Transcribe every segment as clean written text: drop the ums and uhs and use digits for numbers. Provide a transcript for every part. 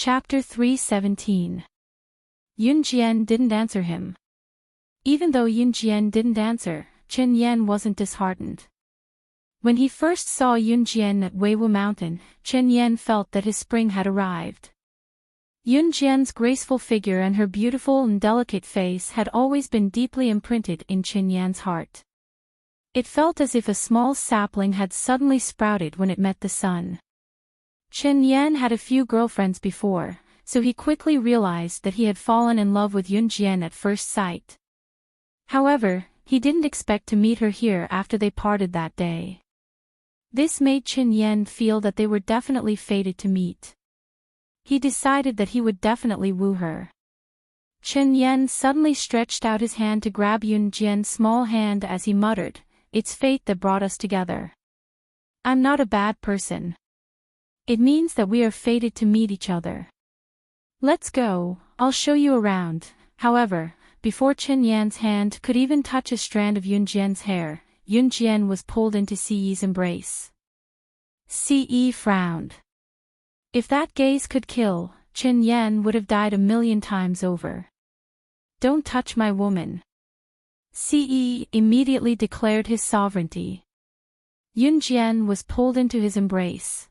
Chapter 317. Yunjian didn't answer him. Even though Yunjian didn't answer, Chen Yan wasn't disheartened. When he first saw Yunjian at Weiwu Mountain, Chen Yan felt that his spring had arrived. Yunjian's graceful figure and her beautiful and delicate face had always been deeply imprinted in Chen Yan's heart. It felt as if a small sapling had suddenly sprouted when it met the sun. Chen Yan had a few girlfriends before, so he quickly realized that he had fallen in love with Yunjian at first sight. However, he didn't expect to meet her here after they parted that day. This made Chen Yan feel that they were definitely fated to meet. He decided that he would definitely woo her. Chen Yan suddenly stretched out his hand to grab Yunjian's small hand as he muttered, "It's fate that brought us together. I'm not a bad person. It means that we are fated to meet each other. Let's go, I'll show you around." However, before Chen Yan's hand could even touch a strand of Yunjian's hair, Yunjian was pulled into Ci's embrace. Ce frowned. If that gaze could kill, Chen Yan would have died 1,000,000 times over. "Don't touch my woman." Ce immediately declared his sovereignty. Yunjian was pulled into his embrace.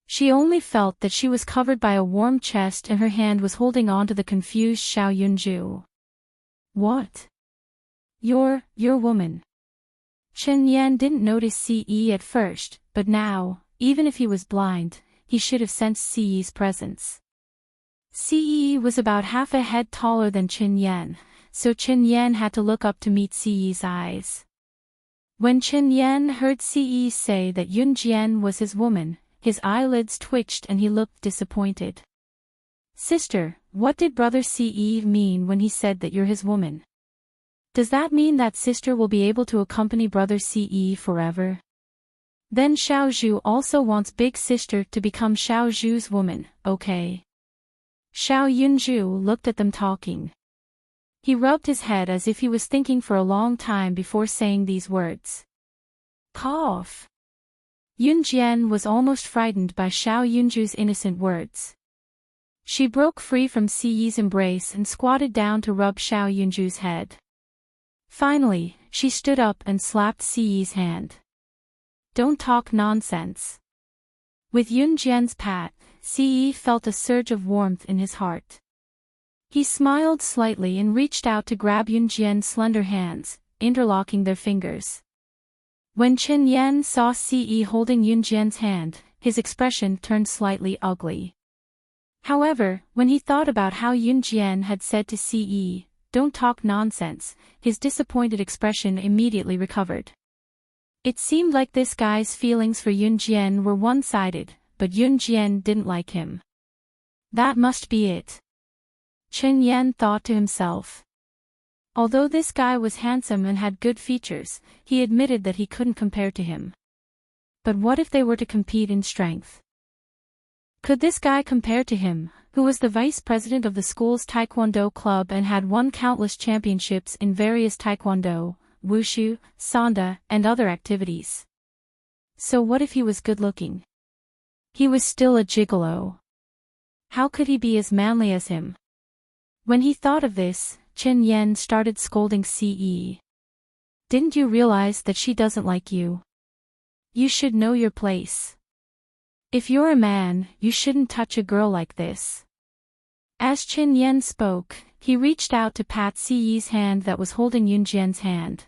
She only felt that she was covered by a warm chest and her hand was holding on to the confused Xiao Yunju. "What? Your woman." Chen Yan didn't notice Ce at first, but now, even if he was blind, he should have sensed Ce's presence. Ce was about half a head taller than Chen Yan, so Chen Yan had to look up to meet Ce's eyes. When Chen Yan heard Ce say that Yunjian was his woman, his eyelids twitched and he looked disappointed. "Sister, what did brother Ce mean when he said that you're his woman? Does that mean that sister will be able to accompany brother Ce forever? Then Xiao Zhu also wants big sister to become Xiao Zhu's woman, okay?" Xiao Yunju looked at them talking. He rubbed his head as if he was thinking for a long time before saying these words. Cough. Yunjian was almost frightened by Xiao Yunju's innocent words. She broke free from Ci's embrace and squatted down to rub Xiao Yunju's head. Finally, she stood up and slapped Ci's hand. "Don't talk nonsense." With Yunjian's pat, Ce felt a surge of warmth in his heart. He smiled slightly and reached out to grab Yunjian's slender hands, interlocking their fingers. When Chen Yan saw Ce holding Yunjian's hand, his expression turned slightly ugly. However, when he thought about how Yunjian had said to Ce, "Don't talk nonsense," his disappointed expression immediately recovered. It seemed like this guy's feelings for Yunjian were one-sided, but Yunjian didn't like him. That must be it. Chen Yan thought to himself. Although this guy was handsome and had good features, he admitted that he couldn't compare to him. But what if they were to compete in strength? Could this guy compare to him, who was the vice president of the school's taekwondo club and had won countless championships in various taekwondo, wushu, sanda, and other activities? So what if he was good-looking? He was still a gigolo. How could he be as manly as him? When he thought of this, Chen Yan started scolding Ce. "Didn't you realize that she doesn't like you? You should know your place. If you're a man, you shouldn't touch a girl like this." As Chen Yan spoke, he reached out to pat Ce's hand that was holding Yunjian's hand.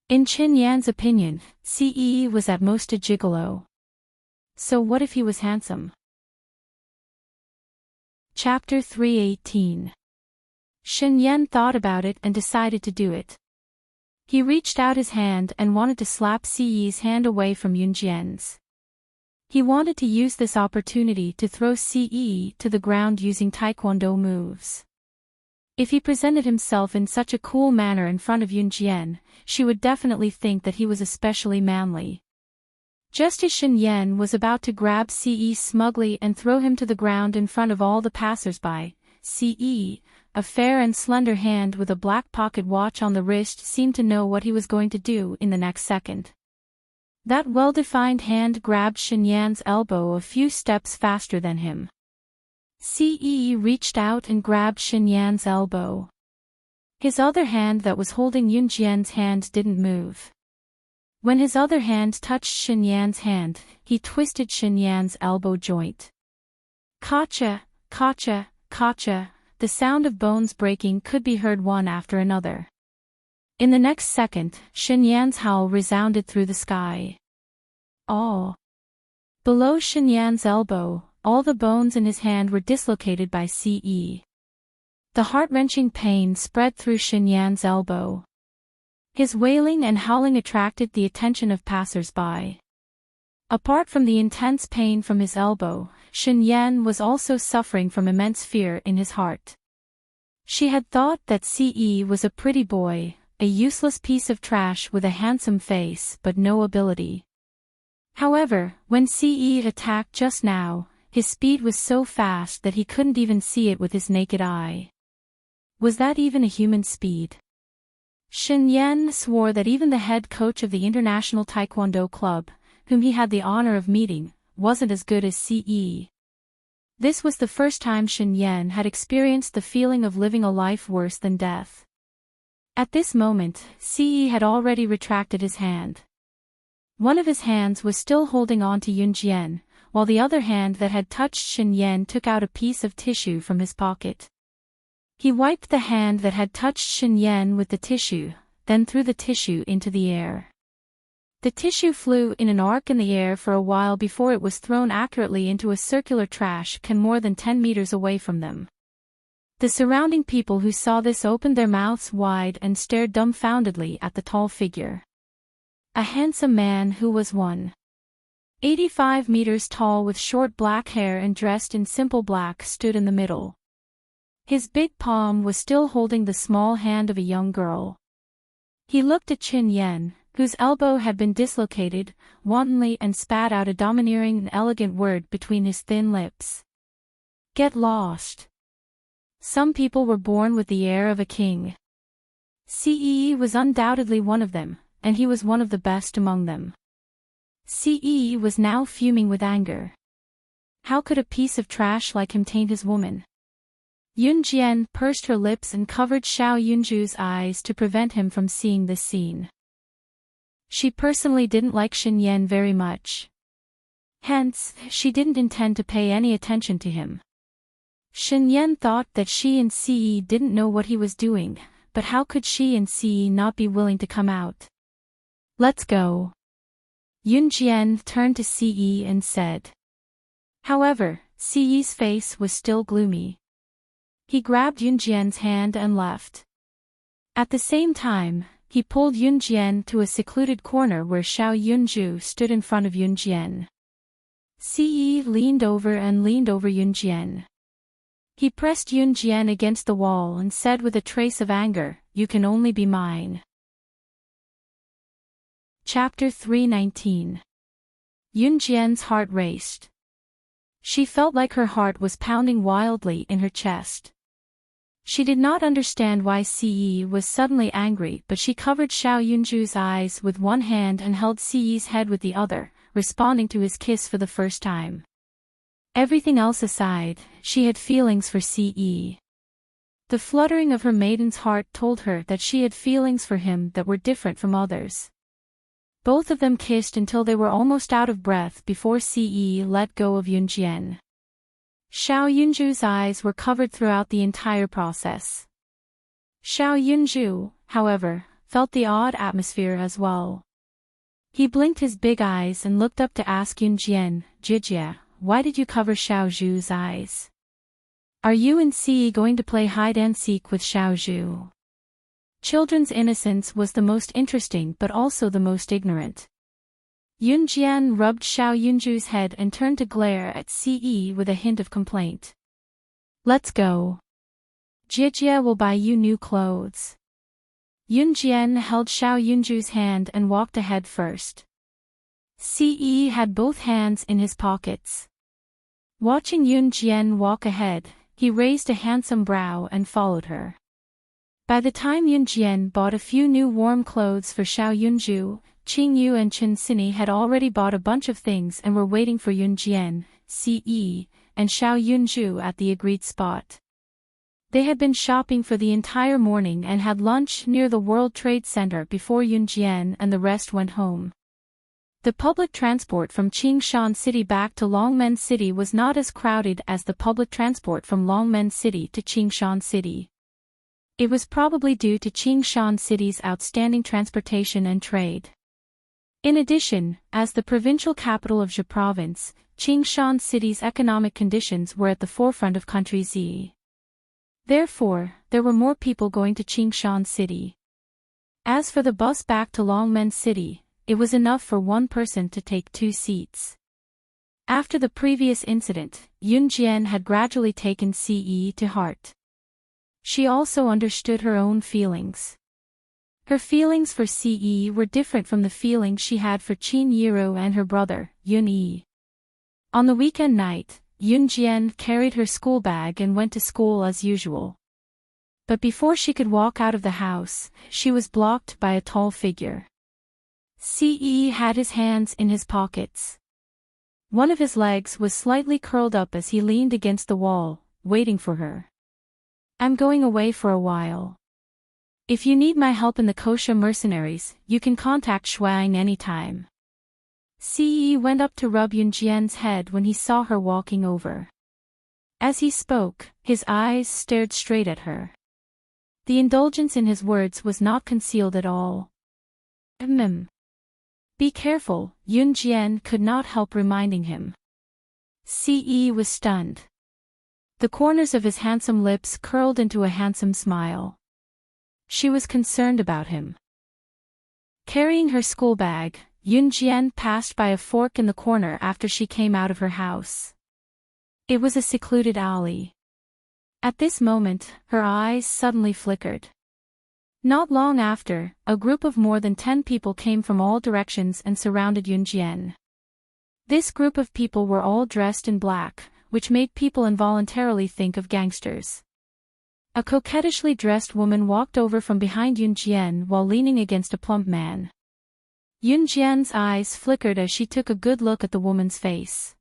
In Chen Yan's opinion, Ce was at most a gigolo. So what if he was handsome? Chapter 318. Chen Yan thought about it and decided to do it. He reached out his hand and wanted to slap Ce's hand away from Yunjian's. He wanted to use this opportunity to throw Ce to the ground using taekwondo moves. If he presented himself in such a cool manner in front of Yunjian, she would definitely think that he was especially manly. Just as Chen Yan was about to grab Ce smugly and throw him to the ground in front of all the passers-by, Ce, a fair and slender hand with a black pocket watch on the wrist, seemed to know what he was going to do in the next second. That well-defined hand grabbed Chen Yan's elbow a few steps faster than him. Ce reached out and grabbed Xinyan's elbow. His other hand that was holding Yunjian's hand didn't move. When his other hand touched Xinyan's hand, he twisted Xinyan's elbow joint. Kacha, kacha, kacha, the sound of bones breaking could be heard one after another. In the next second, Xinyan's howl resounded through the sky. Oh! Below Xinyan's elbow, all the bones in his hand were dislocated by Ce. The heart-wrenching pain spread through Xinyan's elbow. His wailing and howling attracted the attention of passers-by. Apart from the intense pain from his elbow, Xinyan was also suffering from immense fear in his heart. She had thought that Ce was a pretty boy, a useless piece of trash with a handsome face but no ability. However, when Ce attacked just now, his speed was so fast that he couldn't even see it with his naked eye. Was that even a human speed? Xinyan swore that even the head coach of the International Taekwondo Club, whom he had the honor of meeting, wasn't as good as Ce. This was the first time Xinyan had experienced the feeling of living a life worse than death. At this moment, Ce had already retracted his hand. One of his hands was still holding on to Yunjian, while the other hand that had touched Xinyan took out a piece of tissue from his pocket. He wiped the hand that had touched Xinyan with the tissue, then threw the tissue into the air. The tissue flew in an arc in the air for a while before it was thrown accurately into a circular trash can more than 10 meters away from them. The surrounding people who saw this opened their mouths wide and stared dumbfoundedly at the tall figure. A handsome man who was 185 meters tall with short black hair and dressed in simple black stood in the middle. His big palm was still holding the small hand of a young girl. He looked at Xinyan, whose elbow had been dislocated, wantonly and spat out a domineering and elegant word between his thin lips. Get lost. Some people were born with the air of a king. Ce was undoubtedly one of them, and he was one of the best among them. Ce was now fuming with anger. How could a piece of trash like him taint his woman? Yunjian pursed her lips and covered Xiao Yunju's eyes to prevent him from seeing this scene. She personally didn't like Xinyan very much. Hence, she didn't intend to pay any attention to him. Xinyan thought that she and Ce didn't know what he was doing, but how could she and Ce not be willing to come out? Let's go. Yunjian turned to Ce and said. However, Ce's face was still gloomy. He grabbed Yunjian's hand and left. At the same time, he pulled Yunjian to a secluded corner where Xiao Yunju stood in front of Yunjian. Ce leaned over Yunjian. He pressed Yunjian against the wall and said with a trace of anger, "You can only be mine." Chapter 319. Yunjian's heart raced. She felt like her heart was pounding wildly in her chest. She did not understand why Ce was suddenly angry, but she covered Xiao Yunju's eyes with one hand and held Ce's head with the other, responding to his kiss for the first time. Everything else aside, she had feelings for Ce. The fluttering of her maiden's heart told her that she had feelings for him that were different from others. Both of them kissed until they were almost out of breath before Ce let go of Yunjian. Xiao Yunju's eyes were covered throughout the entire process. Xiao Yunju, however, felt the odd atmosphere as well. He blinked his big eyes and looked up to ask Yunjian, "Jijia, why did you cover Xiao Zhu's eyes? Are you and Ce going to play hide-and-seek with Xiao Zhu?" Children's innocence was the most interesting but also the most ignorant. Yunjian rubbed Xiao Yunju's head and turned to glare at Ce with a hint of complaint. "Let's go. Jijia will buy you new clothes." Yunjian held Xiao Yunju's hand and walked ahead first. Ce had both hands in his pockets. Watching Yunjian walk ahead, he raised a handsome brow and followed her. By the time Yunjian bought a few new warm clothes for Xiao Yunju, Qingyu and Chen Sini had already bought a bunch of things and were waiting for Yunjian, Ce, and Xiao Yunzhu at the agreed spot. They had been shopping for the entire morning and had lunch near the World Trade Center before Yunjian and the rest went home. The public transport from Qingshan City back to Longmen City was not as crowded as the public transport from Longmen City to Qingshan City. It was probably due to Qingshan City's outstanding transportation and trade. In addition, as the provincial capital of Zhe Province, Qingshan City's economic conditions were at the forefront of country Z. Therefore, there were more people going to Qingshan City. As for the bus back to Longmen City, it was enough for one person to take 2 seats. After the previous incident, Yunjian had gradually taken Ce to heart. She also understood her own feelings. Her feelings for Ce were different from the feelings she had for Qin Yiro and her brother, Yun Yi. On the weekend night, Yunjian carried her school bag and went to school as usual. But before she could walk out of the house, she was blocked by a tall figure. Ce had his hands in his pockets. One of his legs was slightly curled up as he leaned against the wall, waiting for her. "I'm going away for a while. If you need my help in the Kosha mercenaries, you can contact Shuang anytime." Ce went up to rub Yunjian's head when he saw her walking over. As he spoke, his eyes stared straight at her. The indulgence in his words was not concealed at all. Be careful, Yunjian could not help reminding him. Ce was stunned. The corners of his handsome lips curled into a handsome smile. She was concerned about him. Carrying her school bag, Yunjian passed by a fork in the corner after she came out of her house. It was a secluded alley. At this moment, her eyes suddenly flickered. Not long after, a group of more than 10 people came from all directions and surrounded Yunjian. This group of people were all dressed in black, which made people involuntarily think of gangsters. A coquettishly dressed woman walked over from behind Yunjian while leaning against a plump man. Yunjian's eyes flickered as she took a good look at the woman's face.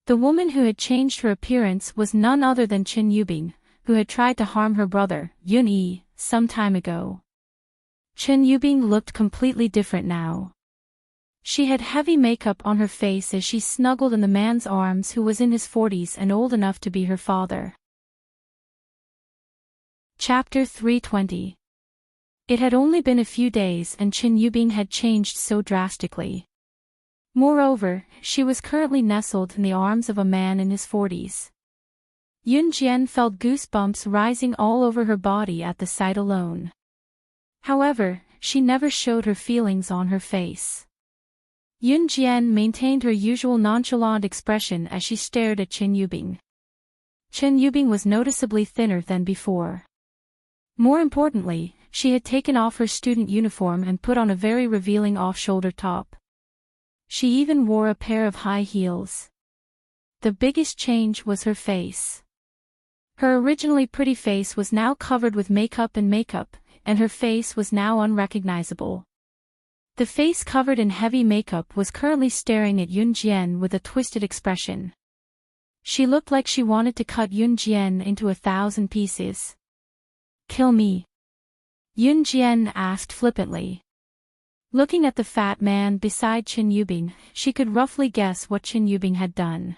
The woman who had changed her appearance was none other than Qin Yubing, who had tried to harm her brother, Yun Yi, some time ago. Qin Yubing looked completely different now. She had heavy makeup on her face as she snuggled in the man's arms who was in his 40s and old enough to be her father. Chapter 320. It had only been a few days and Qin Yubing had changed so drastically. Moreover, she was currently nestled in the arms of a man in his 40s. Yunjian felt goosebumps rising all over her body at the sight alone. However, she never showed her feelings on her face. Yunjian maintained her usual nonchalant expression as she stared at Qin Yubing. Qin Yubing was noticeably thinner than before. More importantly, she had taken off her student uniform and put on a very revealing off-shoulder top. She even wore a pair of high heels. The biggest change was her face. Her originally pretty face was now covered with makeup, and her face was now unrecognizable. The face covered in heavy makeup was currently staring at Yunjian with a twisted expression. She looked like she wanted to cut Yunjian into 1,000 pieces. "Kill me?" Yunjian asked flippantly. Looking at the fat man beside Qin Yubing, she could roughly guess what Qin Yubing had done.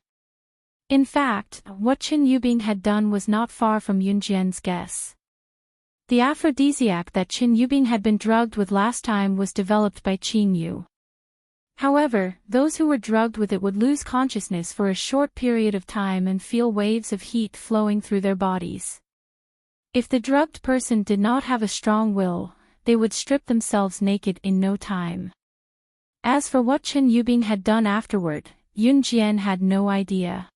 In fact, what Qin Yubing had done was not far from Yunjian's guess. The aphrodisiac that Qin Yubing had been drugged with last time was developed by Qin Yu. However, those who were drugged with it would lose consciousness for a short period of time and feel waves of heat flowing through their bodies. If the drugged person did not have a strong will, they would strip themselves naked in no time. As for what Qin Yubing had done afterward, Yunjian had no idea.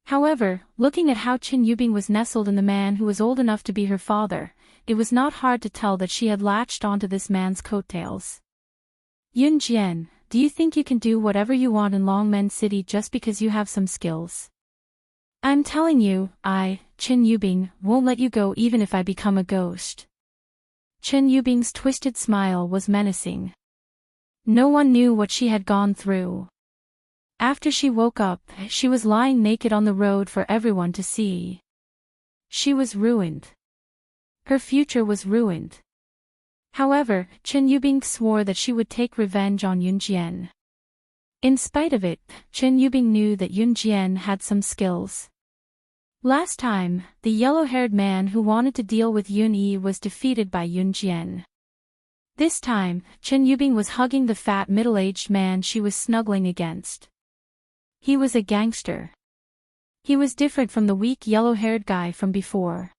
However, looking at how Qin Yubing was nestled in the man who was old enough to be her father, it was not hard to tell that she had latched onto this man's coattails. "Yunjian, do you think you can do whatever you want in Longmen City just because you have some skills? I'm telling you, Qin Yubing, won't let you go even if I become a ghost." Qin Yubing's twisted smile was menacing. No one knew what she had gone through. After she woke up, she was lying naked on the road for everyone to see. She was ruined. Her future was ruined. However, Chen Yubing swore that she would take revenge on Yunjian. In spite of it, Chen Yubing knew that Yunjian had some skills. Last time, the yellow-haired man who wanted to deal with Yun Yi was defeated by Yunjian. This time, Chen Yubing was hugging the fat middle-aged man she was snuggling against. He was a gangster. He was different from the weak yellow-haired guy from before.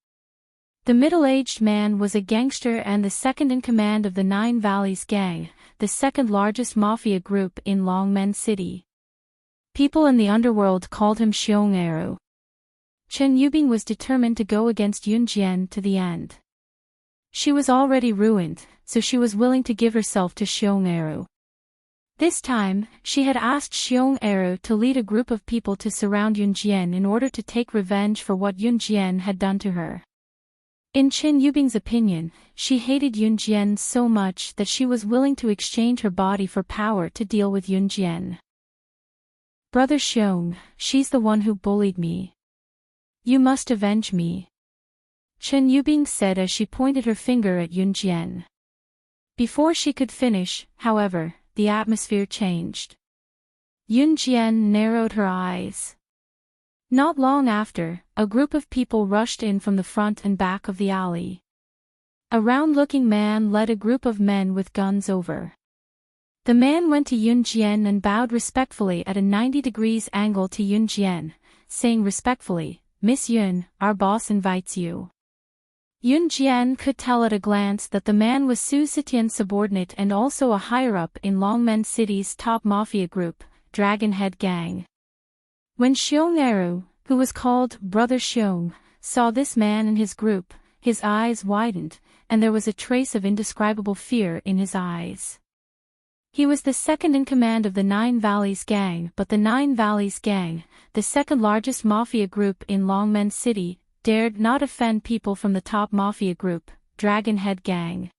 The middle-aged man was a gangster and the second-in-command of the Nine Valleys Gang, the second-largest mafia group in Longmen City. People in the underworld called him Xiong. Chen Yubing was determined to go against Yunjian to the end. She was already ruined, so she was willing to give herself to Xiong. This time, she had asked Xiong to lead a group of people to surround Yunjian in order to take revenge for what Yunjian had done to her. In Chen Yubing's opinion, she hated Yunjian so much that she was willing to exchange her body for power to deal with Yunjian. Brother Xiong, she's the one who bullied me. You must avenge me. Chen Yubing said as she pointed her finger at Yunjian. Before she could finish, however, the atmosphere changed. Yunjian narrowed her eyes. Not long after, a group of people rushed in from the front and back of the alley. A round-looking man led a group of men with guns over. The man went to Yunjian and bowed respectfully at a 90 degrees angle to Yunjian, saying respectfully, "Miss Yun, our boss invites you." Yunjian could tell at a glance that the man was Su Zetian's subordinate and also a higher-up in Longmen City's top mafia group, Dragon Head Gang. When Xiong, who was called Brother Xiong, saw this man in his group, his eyes widened, and there was a trace of indescribable fear in his eyes. He was the second-in-command of the Nine Valleys Gang, but the Nine Valleys Gang, the second-largest mafia group in Longmen City, dared not offend people from the top mafia group, Dragon Head Gang.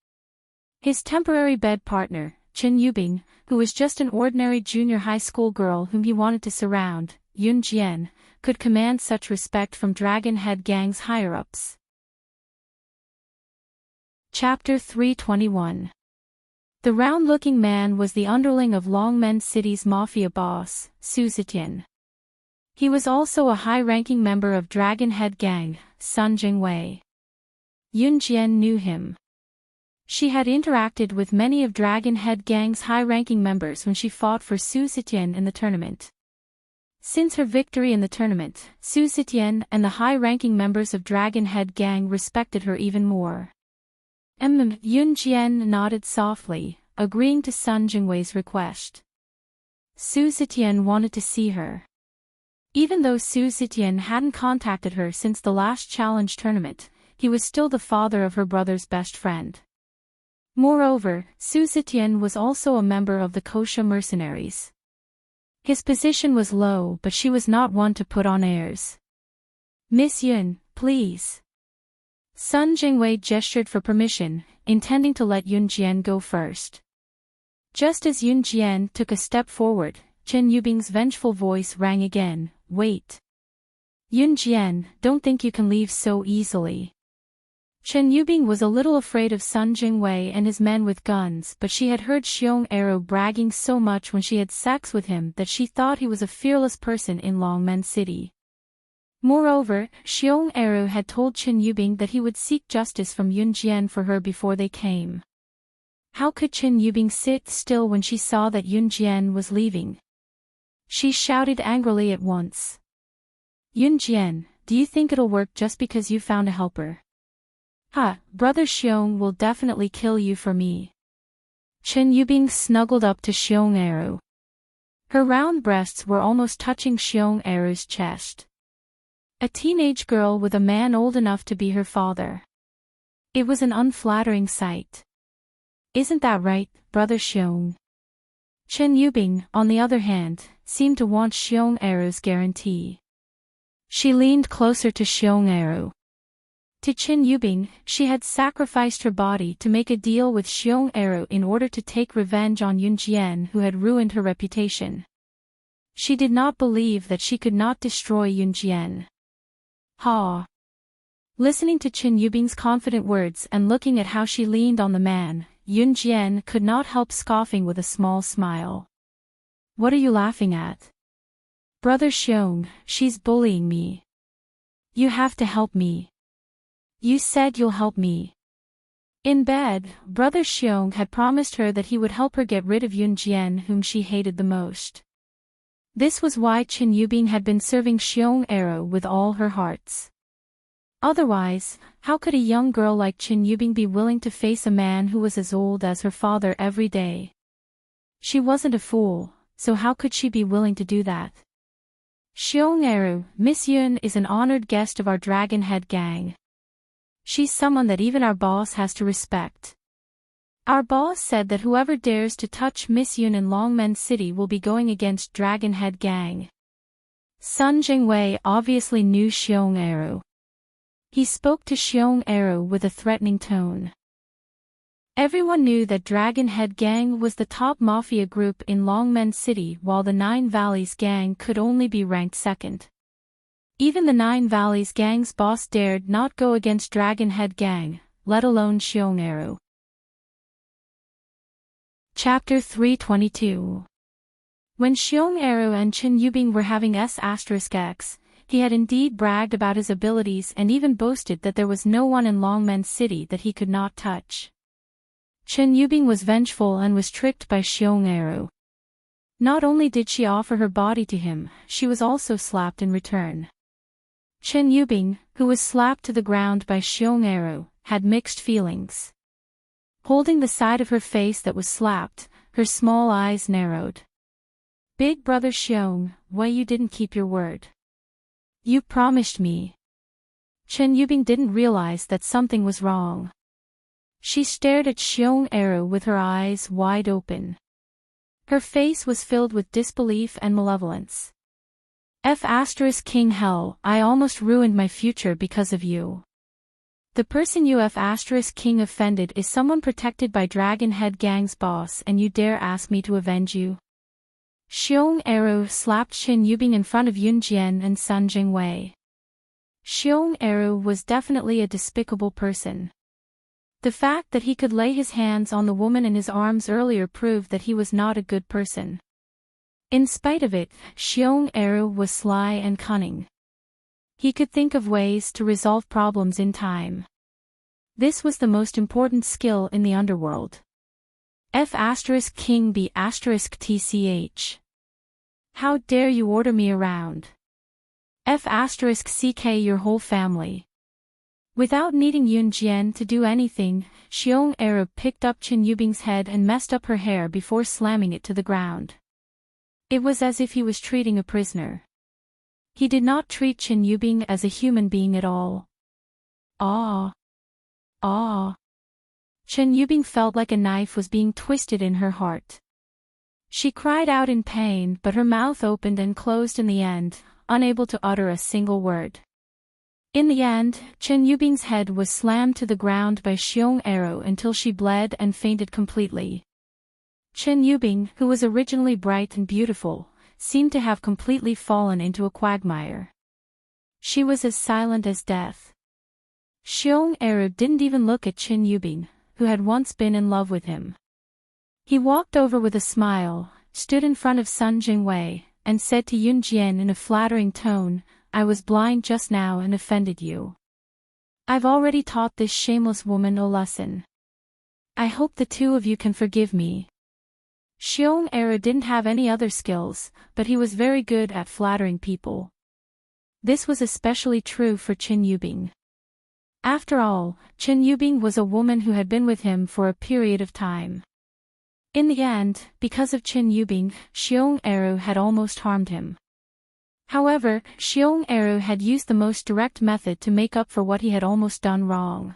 His temporary bed partner, Chen Yubing, who was just an ordinary junior high school girl whom he wanted to surround, Yunjian, could command such respect from Dragon Head Gang's higher-ups. Chapter 321. The round-looking man was the underling of Longmen City's mafia boss, Su Zetian. He was also a high-ranking member of Dragon Head Gang, Sun Jingwei. Yunjian knew him. She had interacted with many of Dragon Head Gang's high-ranking members when she fought for Su Zetian in the tournament. Since her victory in the tournament, Su Zetian and the high-ranking members of Dragon Head Gang respected her even more. Yunjian nodded softly, agreeing to Sun Jingwei's request. Su Zetian wanted to see her. Even though Su Zetian hadn't contacted her since the last challenge tournament, he was still the father of her brother's best friend. Moreover, Su Zetian was also a member of the Kosha mercenaries. His position was low, but she was not one to put on airs. "Miss Yun, please." Sun Jingwei gestured for permission, intending to let Yunjian go first. Just as Yunjian took a step forward, Chen Yubing's vengeful voice rang again, "Wait. Yunjian, don't think you can leave so easily." Chen Yubing was a little afraid of Sun Jingwei and his men with guns, but she had heard Xiong bragging so much when she had sex with him that she thought he was a fearless person in Longmen City. Moreover, Xiong had told Chen Yubing that he would seek justice from Yunjian for her before they came. How could Chen Yubing sit still when she saw that Yunjian was leaving? She shouted angrily at once. "Yunjian, do you think it'll work just because you found a helper? Brother Xiong will definitely kill you for me." Chen Yubing snuggled up to Xiong. Her round breasts were almost touching Xiong's chest. A teenage girl with a man old enough to be her father. It was an unflattering sight. "Isn't that right, Brother Xiong?" Chen Yubing, on the other hand, seemed to want Xiong's guarantee. She leaned closer to Xiong. To Chen Yubing, she had sacrificed her body to make a deal with Xiong in order to take revenge on Yunjian, who had ruined her reputation. She did not believe that she could not destroy Yunjian. Ha! Listening to Chen Yubing's confident words and looking at how she leaned on the man, Yunjian could not help scoffing with a small smile. What are you laughing at? Brother Xiong, she's bullying me. You have to help me. You said you'll help me. In bed, Brother Xiong had promised her that he would help her get rid of Yunjian, whom she hated the most. This was why Chen Yubing had been serving Xiong arrow with all her hearts. Otherwise, how could a young girl like Chen Yubing be willing to face a man who was as old as her father every day? She wasn't a fool, so how could she be willing to do that? Xiong arrow, Miss Yun is an honored guest of our Dragon Head gang. She's someone that even our boss has to respect. Our boss said that whoever dares to touch Miss Yun in Longmen City will be going against Dragon Head gang. Sun Jingwei obviously knew Xiong arrow. He spoke to Xiong arrow with a threatening tone. Everyone knew that Dragon Head gang was the top mafia group in Longmen City, while the Nine Valleys gang could only be ranked second. Even the Nine Valleys gang's boss dared not go against Dragon Head gang, let alone Xiong arrow. Chapter 322. When Xiong arrow and Chen Yubing were having S**X, he had indeed bragged about his abilities and even boasted that there was no one in Longmen City that he could not touch. Chen Yubing was vengeful and was tricked by Xiong arrow. Not only did she offer her body to him, she was also slapped in return. Chen Yubing, who was slapped to the ground by Xiong arrow, had mixed feelings. Holding the side of her face that was slapped, her small eyes narrowed. Big brother Xiong, why you didn't keep your word? You promised me. Chen Yubing didn't realize that something was wrong. She stared at Xiong arrow with her eyes wide open. Her face was filled with disbelief and malevolence. King hell, I almost ruined my future because of you. The person you King offended is someone protected by Dragon Head gang's boss, and you dare ask me to avenge you? Xiong arrow slapped Chen Yubing in front of Yunjian and Sun Jingwei. Xiong arrow was definitely a despicable person. The fact that he could lay his hands on the woman in his arms earlier proved that he was not a good person. In spite of it, Xiong arrow was sly and cunning. He could think of ways to resolve problems in time. This was the most important skill in the underworld. King be *tch. How dare you order me around? CK your whole family. Without needing Yunjian to do anything, Xiong arrow picked up Chen Yubing's head and messed up her hair before slamming it to the ground. It was as if he was treating a prisoner. He did not treat Chen Yubing as a human being at all. Ah! Ah! Chen Yubing felt like a knife was being twisted in her heart. She cried out in pain, but her mouth opened and closed in the end, unable to utter a single word. In the end, Chen Yubing's head was slammed to the ground by Xiong arrow until she bled and fainted completely. Chen Yubing, who was originally bright and beautiful, seemed to have completely fallen into a quagmire. She was as silent as death. Xiong arrow didn't even look at Chen Yubing, who had once been in love with him. He walked over with a smile, stood in front of Sun Jingwei, and said to Yunjian in a flattering tone, I was blind just now and offended you. I've already taught this shameless woman a lesson. I hope the two of you can forgive me. Xiong arrow didn't have any other skills, but he was very good at flattering people. This was especially true for Chen Yubing. After all, Chen Yubing was a woman who had been with him for a period of time. In the end, because of Chen Yubing, Xiong arrow had almost harmed him. However, Xiong arrow had used the most direct method to make up for what he had almost done wrong.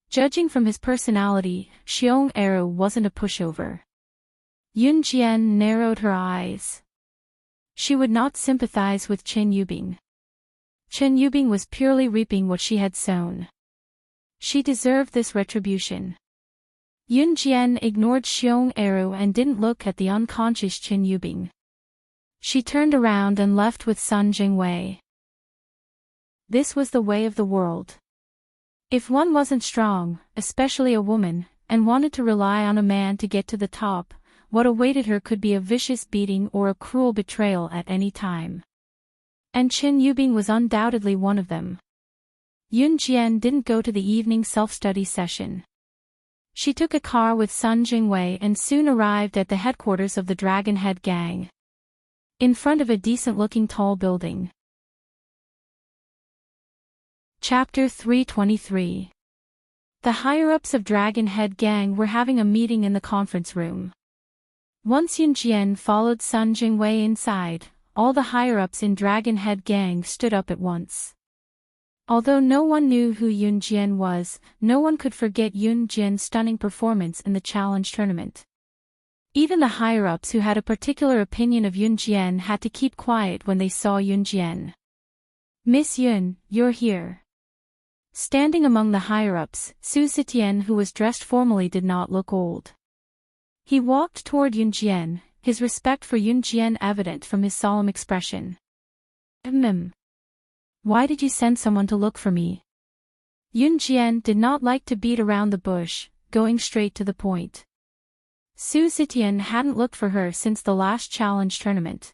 Judging from his personality, Xiong arrow wasn't a pushover. Yunjian narrowed her eyes. She would not sympathize with Chen Yubing. Chen Yubing was purely reaping what she had sown. She deserved this retribution. Yunjian ignored Xiong arrow and didn't look at the unconscious Chen Yubing. She turned around and left with Sun Jingwei. This was the way of the world. If one wasn't strong, especially a woman, and wanted to rely on a man to get to the top, what awaited her could be a vicious beating or a cruel betrayal at any time. And Qin Yubing was undoubtedly one of them. Yun Jian didn't go to the evening self-study session. She took a car with Sun Jingwei and soon arrived at the headquarters of the Dragon Head Gang. In front of a decent-looking tall building. Chapter 323. The higher-ups of Dragon Head Gang were having a meeting in the conference room. Once Yun Jian followed Sun Jingwei inside, all the higher-ups in Dragon Head Gang stood up at once. Although no one knew who Yun Jian was, no one could forget Yun Jian's stunning performance in the challenge tournament. Even the higher-ups who had a particular opinion of Yun Jian had to keep quiet when they saw Yun Jian. "Miss Yun, you're here." Standing among the higher-ups, Su Zetian, who was dressed formally, did not look old. He walked toward Yun Jian, his respect for Yun Jian evident from his solemn expression. Why did you send someone to look for me?" Yun Jian did not like to beat around the bush, going straight to the point. Su Zetian hadn't looked for her since the last challenge tournament.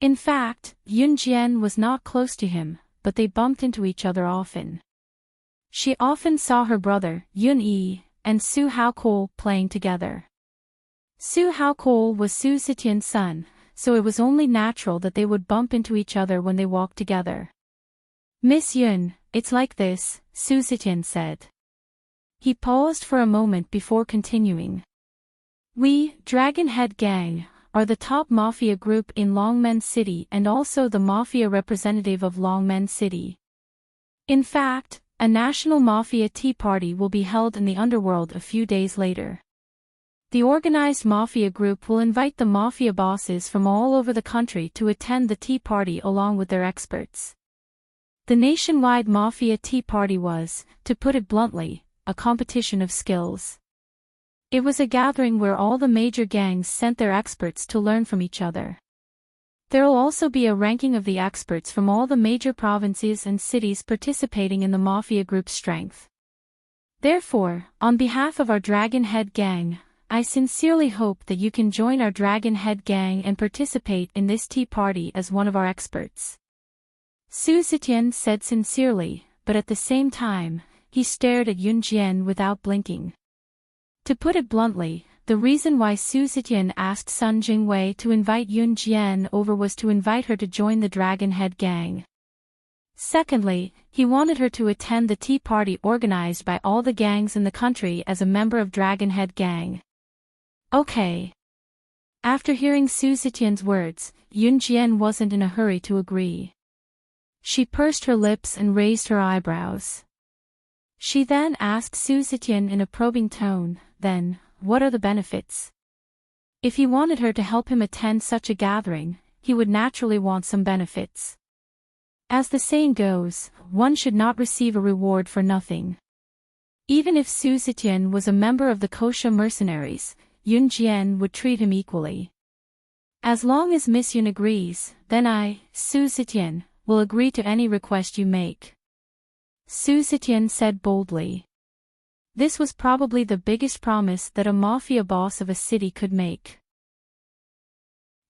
In fact, Yun Jian was not close to him, but they bumped into each other often. She often saw her brother, Yun Yi, and Su Haokol playing together. Su Haokol was Su Zetian's son, so it was only natural that they would bump into each other when they walked together. "Miss Yun, it's like this," Su Zetian said. He paused for a moment before continuing. "We, Dragon Head Gang, are the top mafia group in Longmen City and also the mafia representative of Longmen City. In fact, a national mafia tea party will be held in the underworld a few days later. The organized mafia group will invite the mafia bosses from all over the country to attend the tea party along with their experts. The nationwide mafia tea party was, to put it bluntly, a competition of skills. It was a gathering where all the major gangs sent their experts to learn from each other. There will also be a ranking of the experts from all the major provinces and cities participating in the mafia group's strength. Therefore, on behalf of our Dragon Head Gang, I sincerely hope that you can join our Dragon Head Gang and participate in this tea party as one of our experts." Su Zetian said sincerely, but at the same time, he stared at Yun Jian without blinking. To put it bluntly, the reason why Su Zetian asked Sun Jingwei to invite Yun Jian over was to invite her to join the Dragon Head Gang. Secondly, he wanted her to attend the tea party organized by all the gangs in the country as a member of Dragon Head Gang. Okay. After hearing Su Zetian's words, Yun Jian wasn't in a hurry to agree. She pursed her lips and raised her eyebrows. She then asked Su Zetian in a probing tone, "Then, what are the benefits?" If he wanted her to help him attend such a gathering, he would naturally want some benefits. As the saying goes, one should not receive a reward for nothing. Even if Su Zetian was a member of the Kosha mercenaries, Yun Jian would treat him equally. "As long as Miss Yun agrees, then I, Su Zetian, will agree to any request you make," Su Zetian said boldly. This was probably the biggest promise that a mafia boss of a city could make.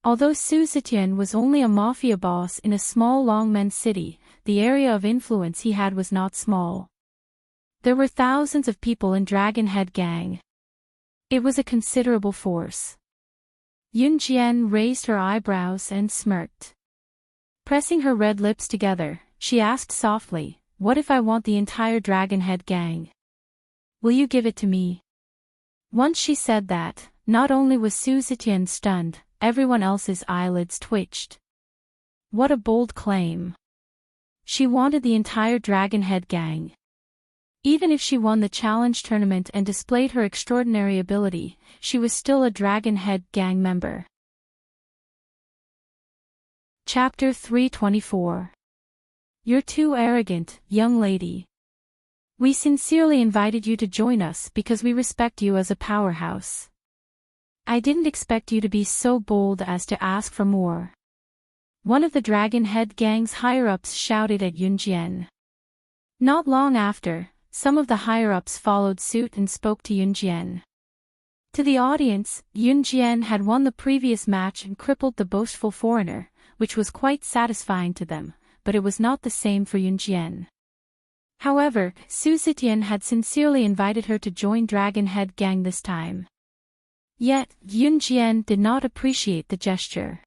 Although Su Zetian was only a mafia boss in a small Longmen city, the area of influence he had was not small. There were thousands of people in Dragon Head Gang. It was a considerable force. Yun Jian raised her eyebrows and smirked. Pressing her red lips together, she asked softly, "What if I want the entire Dragon Head Gang? Will you give it to me?" Once she said that, not only was Su Zetian stunned, everyone else's eyelids twitched. What a bold claim. She wanted the entire Dragon Head Gang. Even if she won the challenge tournament and displayed her extraordinary ability, she was still a Dragon Head Gang member. Chapter 324. You're too arrogant, young lady. We sincerely invited you to join us because we respect you as a powerhouse. I didn't expect you to be so bold as to ask for more. one of the Dragon Head Gang's higher-ups shouted at Yunjian. Not long after, some of the higher-ups followed suit and spoke to Yunjian. To the audience, Yunjian had won the previous match and crippled the boastful foreigner, which was quite satisfying to them, but it was not the same for Yunjian. However, Su Zetian had sincerely invited her to join Dragon Head Gang this time. Yet, Yunjian did not appreciate the gesture.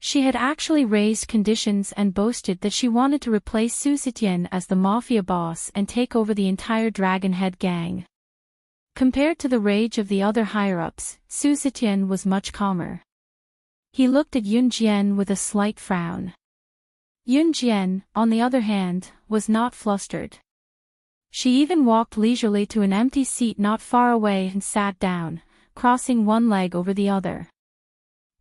She had actually raised conditions and boasted that she wanted to replace Su Zetian as the mafia boss and take over the entire Dragon Head Gang. Compared to the rage of the other higher-ups, Su Zetian was much calmer. He looked at Yunjian with a slight frown. Yunjian, on the other hand, was not flustered. She even walked leisurely to an empty seat not far away and sat down, crossing one leg over the other.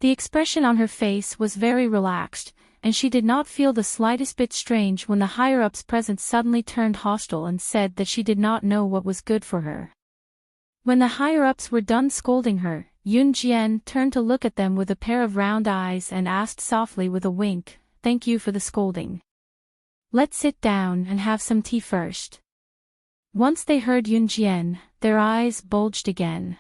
The expression on her face was very relaxed, and she did not feel the slightest bit strange when the higher-ups present suddenly turned hostile and said that she did not know what was good for her. When the higher-ups were done scolding her, Yunjian turned to look at them with a pair of round eyes and asked softly with a wink, "Thank you for the scolding. Let's sit down and have some tea first." Once they heard Yunjian, their eyes bulged again.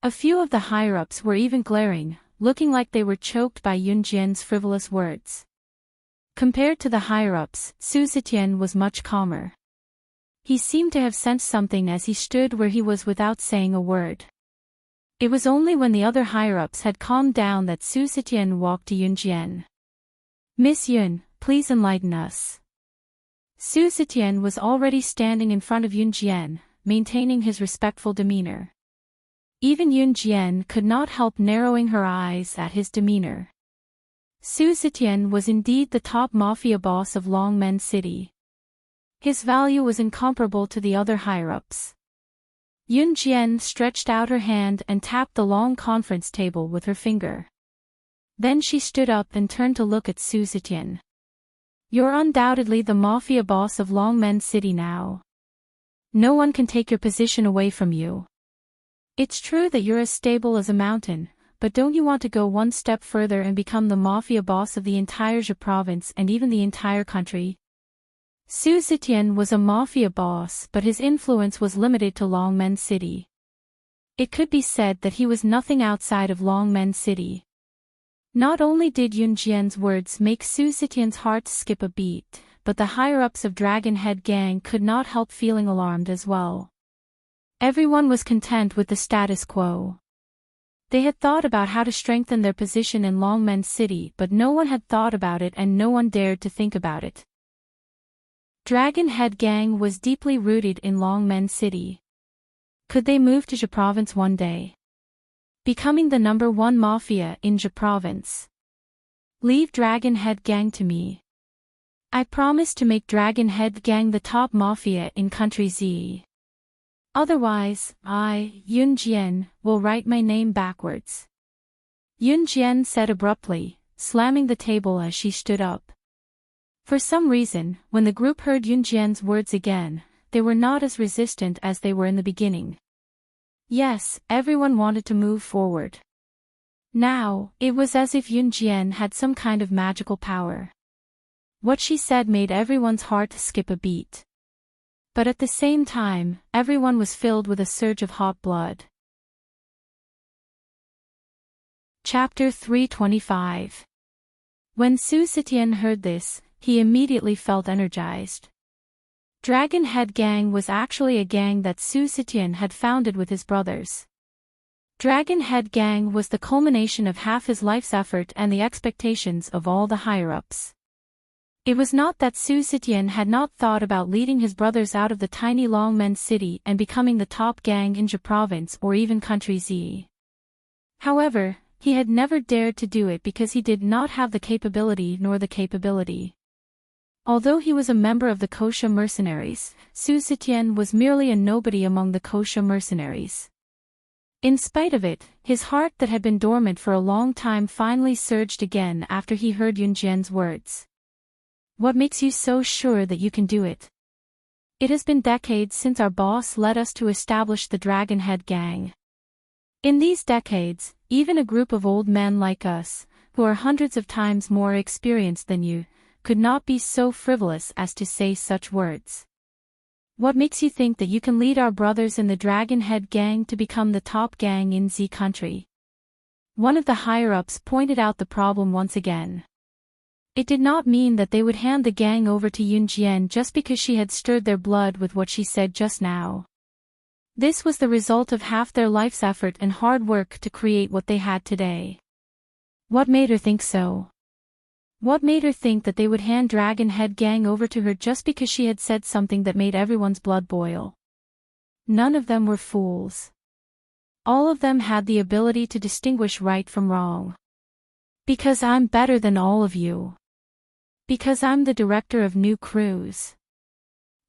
A few of the higher-ups were even glaring, looking like they were choked by Yunjian's frivolous words. Compared to the higher-ups, Su Zetian was much calmer. He seemed to have sensed something as he stood where he was without saying a word. It was only when the other higher-ups had calmed down that Su Zetian walked to Yunjian. "Miss Yun, please enlighten us." Su Zetian was already standing in front of Yunjian, maintaining his respectful demeanor. Even Yunjian could not help narrowing her eyes at his demeanor. Su Zetian was indeed the top mafia boss of Longmen City. His value was incomparable to the other higher-ups. Yunjian stretched out her hand and tapped the long conference table with her finger. Then she stood up and turned to look at Su Zetian. "You're undoubtedly the mafia boss of Longmen City now. No one can take your position away from you. It's true that you're as stable as a mountain, but don't you want to go one step further and become the mafia boss of the entire Zhe province and even the entire country?" Su Zetian was a mafia boss, but his influence was limited to Longmen City. It could be said that he was nothing outside of Longmen City. Not only did Yunjian's words make Su Zetian's heart skip a beat, but the higher-ups of Dragon Head Gang could not help feeling alarmed as well. Everyone was content with the status quo. They had thought about how to strengthen their position in Longmen City, but no one had thought about it and no one dared to think about it. Dragon Head Gang was deeply rooted in Longmen City. Could they move to Zhe province one day? Becoming the #1 mafia in Zhe province. Leave Dragon Head Gang to me. I promise to make Dragon Head Gang the top mafia in country Z. Otherwise, I, Yunjian, will write my name backwards. Yunjian said abruptly, slamming the table as she stood up. For some reason, when the group heard Yunjian's words again, they were not as resistant as they were in the beginning. Yes, everyone wanted to move forward. Now, it was as if Yunjian had some kind of magical power. What she said made everyone's heart skip a beat. But at the same time, everyone was filled with a surge of hot blood. Chapter 325. When Su Zetian heard this, he immediately felt energized. Dragon Head Gang was actually a gang that Su Zetian had founded with his brothers. Dragon Head Gang was the culmination of half his life's effort and the expectations of all the higher-ups. It was not that Su Zetian had not thought about leading his brothers out of the tiny Longmen City and becoming the top gang in Zhe province or even country Z. However, he had never dared to do it because he did not have the capability nor the capability. Although he was a member of the Kosha mercenaries, Su Zetian was merely a nobody among the Kosha mercenaries. In spite of it, his heart that had been dormant for a long time finally surged again after he heard Yunjian's words. What makes you so sure that you can do it? It has been decades since our boss led us to establish the Dragon Head Gang. In these decades, even a group of old men like us, who are hundreds of times more experienced than you, could not be so frivolous as to say such words. What makes you think that you can lead our brothers in the Dragon Head gang to become the top gang in Z country? One of the higher-ups pointed out the problem once again. It did not mean that they would hand the gang over to Yunjian just because she had stirred their blood with what she said just now. This was the result of half their life's effort and hard work to create what they had today. What made her think so? What made her think that they would hand Dragon Head gang over to her just because she had said something that made everyone's blood boil? None of them were fools. All of them had the ability to distinguish right from wrong. Because I'm better than all of you. Because I'm the director of New Cruise.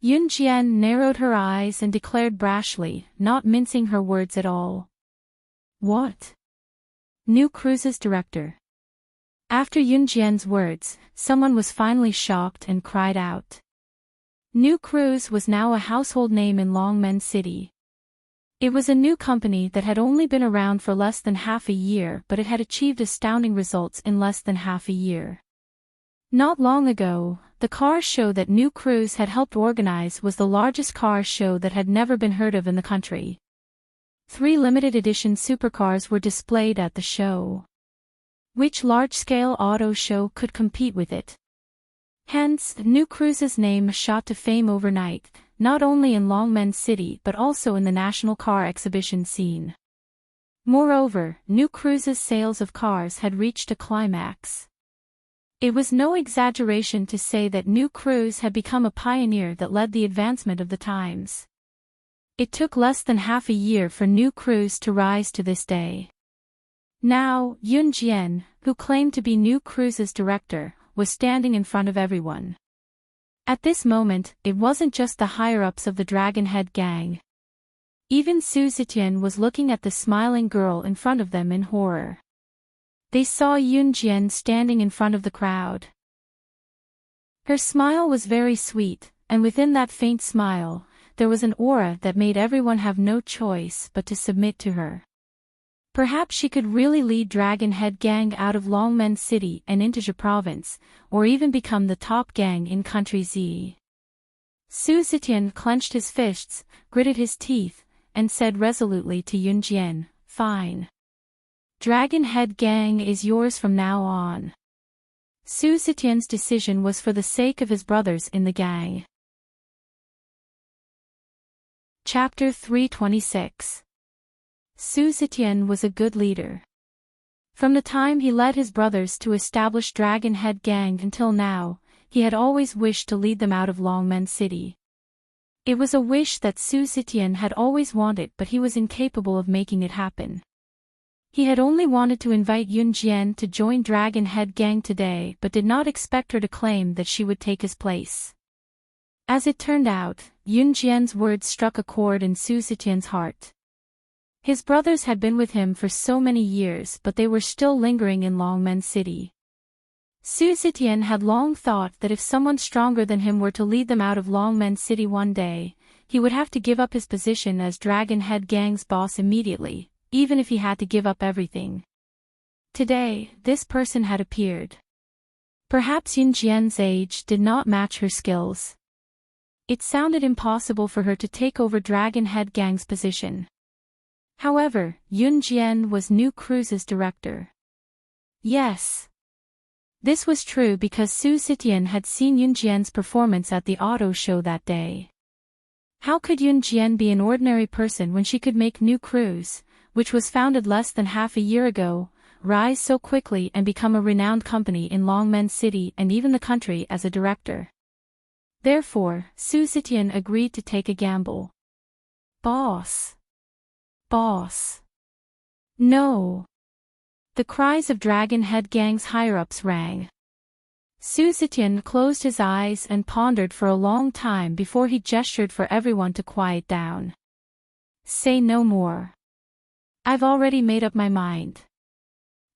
Yunjian narrowed her eyes and declared brashly, not mincing her words at all. What? New Cruise's director. After Yunjian's words, someone was finally shocked and cried out. New Cruise was now a household name in Longmen City. It was a new company that had only been around for less than half a year, but it had achieved astounding results in less than half a year. Not long ago, the car show that New Cruise had helped organize was the largest car show that had never been heard of in the country. 3 limited edition supercars were displayed at the show. Which large-scale auto show could compete with it? Hence, New Cruise's name shot to fame overnight, not only in Longmen City but also in the national car exhibition scene. Moreover, New Cruise's sales of cars had reached a climax. It was no exaggeration to say that New Cruise had become a pioneer that led the advancement of the times. It took less than half a year for New Cruise to rise to this day. Now, Yunjian, who claimed to be New Cruise's director, was standing in front of everyone. At this moment, it wasn't just the higher-ups of the Dragon Head gang. Even Su Zetian was looking at the smiling girl in front of them in horror. They saw Yunjian standing in front of the crowd. Her smile was very sweet, and within that faint smile, there was an aura that made everyone have no choice but to submit to her. Perhaps she could really lead Dragon Head gang out of Longmen City and into Zhe province, or even become the top gang in Country Z. Su Zetian clenched his fists, gritted his teeth, and said resolutely to Yunjian, "Fine. Dragon Head gang is yours from now on." Su Zetian's decision was for the sake of his brothers in the gang. Chapter 326. Su Zetian was a good leader. From the time he led his brothers to establish Dragon Head gang until now, he had always wished to lead them out of Longmen City. It was a wish that Su Zetian had always wanted, but he was incapable of making it happen. He had only wanted to invite Yunjian to join Dragon Head gang today but did not expect her to claim that she would take his place. As it turned out, Yunjian's words struck a chord in Su Zetian's heart. His brothers had been with him for so many years, but they were still lingering in Longmen City. Su Zetian had long thought that if someone stronger than him were to lead them out of Longmen City one day, he would have to give up his position as Dragon Head gang's boss immediately, even if he had to give up everything. Today, this person had appeared. Perhaps Yunjian's age did not match her skills. It sounded impossible for her to take over Dragon Head gang's position. However, Yunjian was New Cruise's director. Yes. This was true because Su Zetian had seen Yunjian's performance at the auto show that day. How could Yunjian be an ordinary person when she could make New Cruise, which was founded less than half a year ago, rise so quickly and become a renowned company in Longmen City and even the country as a director? Therefore, Su Zetian agreed to take a gamble. Boss. Boss. No. The cries of Dragon Head gang's higher-ups rang. Su Zetian closed his eyes and pondered for a long time before he gestured for everyone to quiet down. Say no more. I've already made up my mind.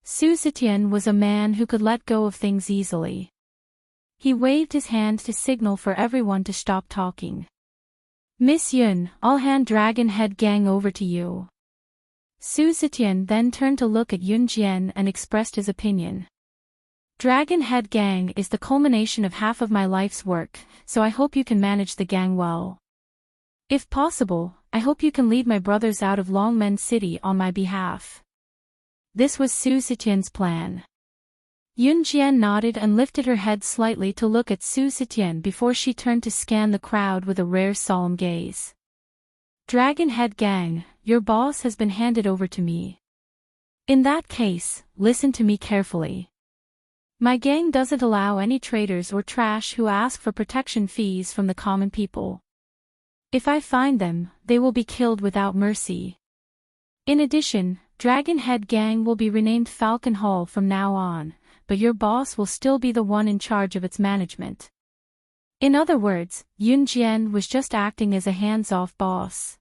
Su Zetian was a man who could let go of things easily. He waved his hand to signal for everyone to stop talking. Miss Yun, I'll hand Dragon Head gang over to you. Su Zetian then turned to look at Yunjian and expressed his opinion. Dragon Head Gang is the culmination of half of my life's work, so I hope you can manage the gang well. If possible, I hope you can lead my brothers out of Longmen City on my behalf. This was Su Zetian's plan. Yunjian nodded and lifted her head slightly to look at Su Zetian before she turned to scan the crowd with a rare solemn gaze. Dragon Head Gang, your boss has been handed over to me. In that case, listen to me carefully. My gang doesn't allow any traitors or trash who ask for protection fees from the common people. If I find them, they will be killed without mercy. In addition, Dragon Head Gang will be renamed Falcon Hall from now on, but your boss will still be the one in charge of its management. In other words, Yunjian was just acting as a hands-off boss.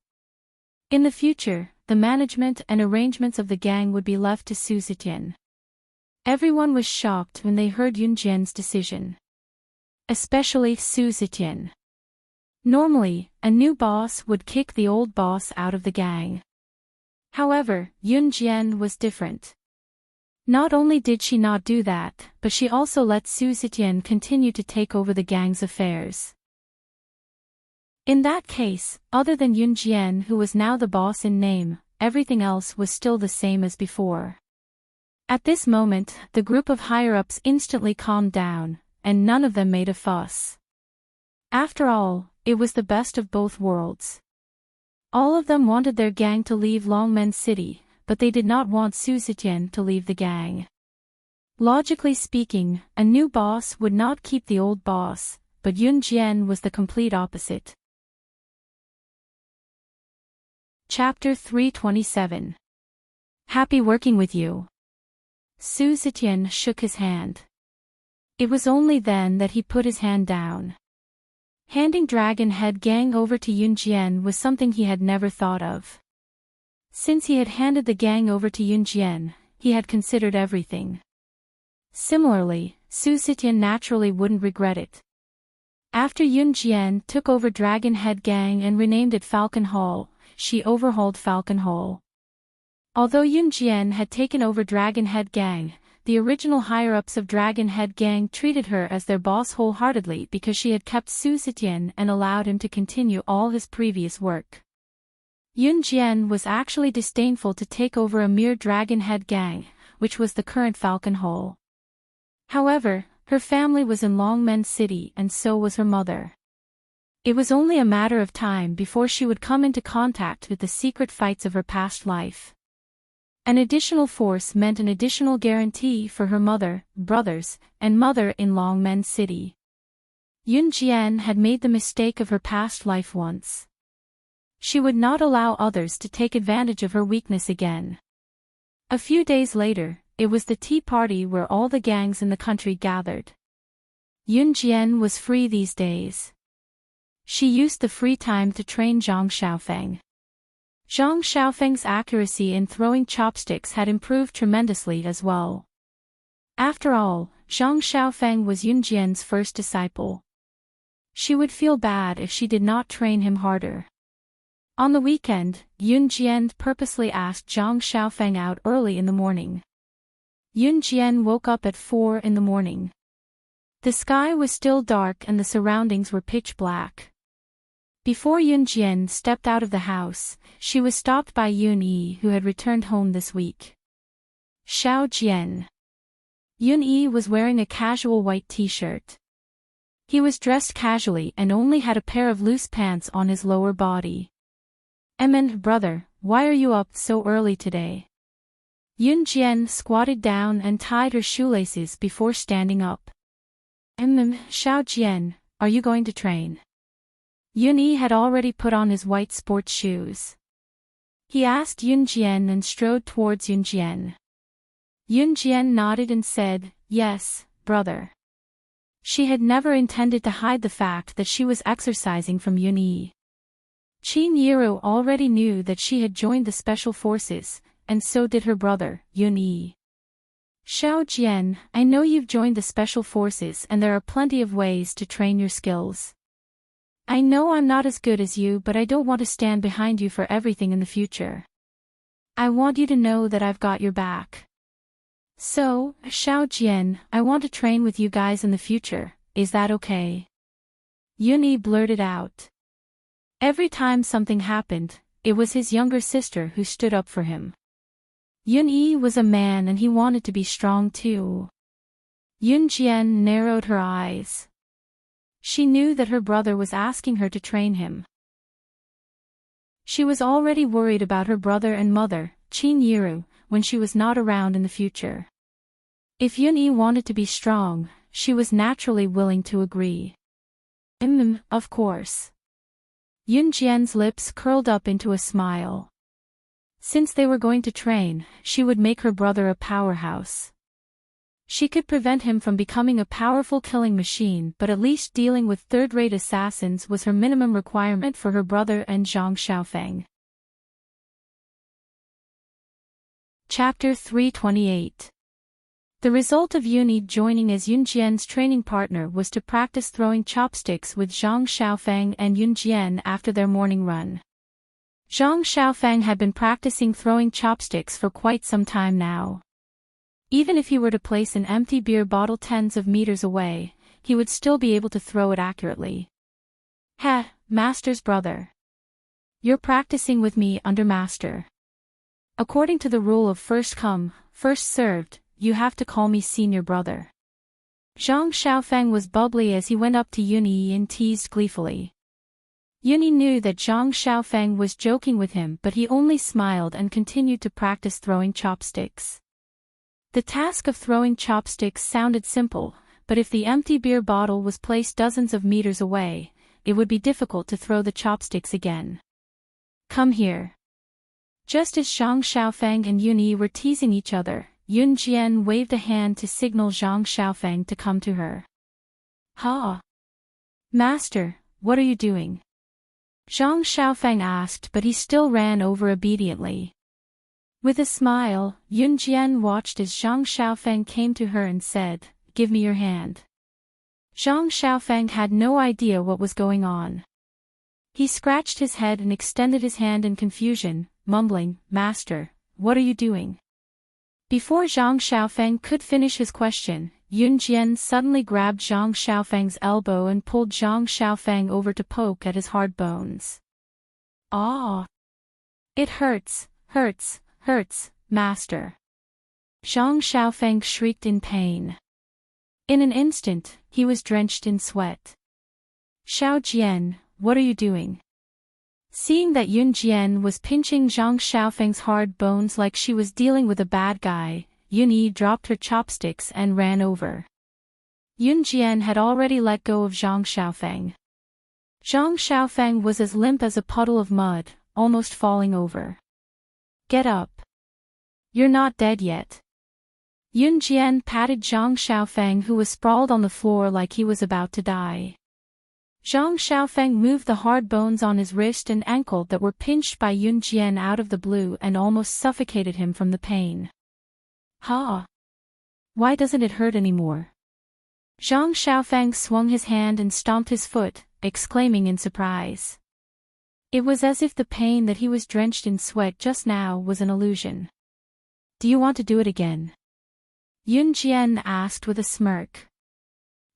In the future, the management and arrangements of the gang would be left to Su Zetian. Everyone was shocked when they heard Yunjian's decision. Especially Su Zetian. Normally, a new boss would kick the old boss out of the gang. However, Yunjian was different. Not only did she not do that, but she also let Su Zetian continue to take over the gang's affairs. In that case, other than Yunjian, who was now the boss in name, everything else was still the same as before. At this moment, the group of higher-ups instantly calmed down, and none of them made a fuss. After all, it was the best of both worlds. All of them wanted their gang to leave Longmen City, but they did not want Su Zetian to leave the gang. Logically speaking, a new boss would not keep the old boss, but Yunjian was the complete opposite. Chapter 327. Happy working with you. Su Zetian shook his hand. It was only then that he put his hand down. Handing Dragon Head Gang over to Yunjian was something he had never thought of. Since he had handed the gang over to Yunjian, he had considered everything. Similarly, Su Zetian naturally wouldn't regret it. After Yunjian took over Dragon Head Gang and renamed it Falcon Hall, she overhauled Falcon Hall. Although Yunjian had taken over Dragon Head Gang, the original higher-ups of Dragon Head Gang treated her as their boss wholeheartedly because she had kept Su Zetian and allowed him to continue all his previous work. Yunjian was actually disdainful to take over a mere Dragon Head Gang, which was the current Falcon Hall. However, her family was in Longmen City and so was her mother. It was only a matter of time before she would come into contact with the secret fights of her past life. An additional force meant an additional guarantee for her mother, brothers, and mother in Longmen City. Yunjian had made the mistake of her past life once. She would not allow others to take advantage of her weakness again. A few days later, it was the tea party where all the gangs in the country gathered. Yunjian was free these days. She used the free time to train Zhang Xiaofeng. Zhang Xiaofeng's accuracy in throwing chopsticks had improved tremendously as well. After all, Zhang Xiaofeng was Yunjian's first disciple. She would feel bad if she did not train him harder. On the weekend, Yunjian purposely asked Zhang Xiaofeng out early in the morning. Yunjian woke up at 4 in the morning. The sky was still dark and the surroundings were pitch black. Before Yunjian stepped out of the house, she was stopped by Yun-Yi, who had returned home this week. Xiao Jian. Yun-Yi was wearing a casual white t-shirt. He was dressed casually and only had a pair of loose pants on his lower body. Brother, why are you up so early today? Yunjian squatted down and tied her shoelaces before standing up. Xiao Jian, are you going to train? Yun-Yi had already put on his white sports shoes. He asked Yunjian and strode towards Yunjian. Yunjian nodded and said, yes, brother. She had never intended to hide the fact that she was exercising from Yun-Yi. Qin Yiru already knew that she had joined the special forces, and so did her brother, Yun-Yi. Xiao Jian, I know you've joined the special forces and there are plenty of ways to train your skills. I know I'm not as good as you, but I don't want to stand behind you for everything in the future. I want you to know that I've got your back. So, Xiao Jian, I want to train with you guys in the future, is that okay? Yunyi blurted out. Every time something happened, it was his younger sister who stood up for him. Yunyi was a man and he wanted to be strong too. Yunjian narrowed her eyes. She knew that her brother was asking her to train him. She was already worried about her brother and mother, Qin Yiru, when she was not around in the future. If Yunyi wanted to be strong, she was naturally willing to agree. Of course. Yunjian's lips curled up into a smile. Since they were going to train, she would make her brother a powerhouse. She could prevent him from becoming a powerful killing machine, but at least dealing with third-rate assassins was her minimum requirement for her brother and Zhang Xiaofeng. Chapter 328. The result of Yunyi joining as Yunjian's training partner was to practice throwing chopsticks with Zhang Xiaofeng and Yunjian after their morning run. Zhang Xiaofeng had been practicing throwing chopsticks for quite some time now. Even if he were to place an empty beer bottle tens of meters away, he would still be able to throw it accurately. Heh, Master's brother. You're practicing with me under Master. According to the rule of first come, first served, you have to call me senior brother. Zhang Xiaofeng was bubbly as he went up to Yunyi and teased gleefully. Yunyi knew that Zhang Xiaofeng was joking with him, but he only smiled and continued to practice throwing chopsticks. The task of throwing chopsticks sounded simple, but if the empty beer bottle was placed dozens of meters away, it would be difficult to throw the chopsticks again. Come here. Just as Zhang Xiaofeng and Yunyi were teasing each other, Yunjian waved a hand to signal Zhang Xiaofeng to come to her. Ha! Master, what are you doing? Zhang Xiaofeng asked, but he still ran over obediently. With a smile, Yunjian watched as Zhang Xiaofeng came to her and said, "Give me your hand." Zhang Xiaofeng had no idea what was going on. He scratched his head and extended his hand in confusion, mumbling, "Master, what are you doing?" Before Zhang Xiaofeng could finish his question, Yunjian suddenly grabbed Zhang Xiaofeng's elbow and pulled Zhang Xiaofeng over to poke at his hard bones. "Ah! It hurts, hurts, hurts, Master." Zhang Xiaofeng shrieked in pain. In an instant, he was drenched in sweat. "Xiao Jian, what are you doing?" Seeing that Yunjian was pinching Zhang Xiaofeng's hard bones like she was dealing with a bad guy, Yunyi dropped her chopsticks and ran over. Yunjian had already let go of Zhang Xiaofeng. Zhang Xiaofeng was as limp as a puddle of mud, almost falling over. "Get up. You're not dead yet." Yunjian patted Zhang Xiaofeng, who was sprawled on the floor like he was about to die. Zhang Xiaofeng moved the hard bones on his wrist and ankle that were pinched by Yunjian out of the blue and almost suffocated him from the pain. "Ha! Why doesn't it hurt anymore?" Zhang Xiaofeng swung his hand and stomped his foot, exclaiming in surprise. It was as if the pain that he was drenched in sweat just now was an illusion. "Do you want to do it again?" Yunjian asked with a smirk.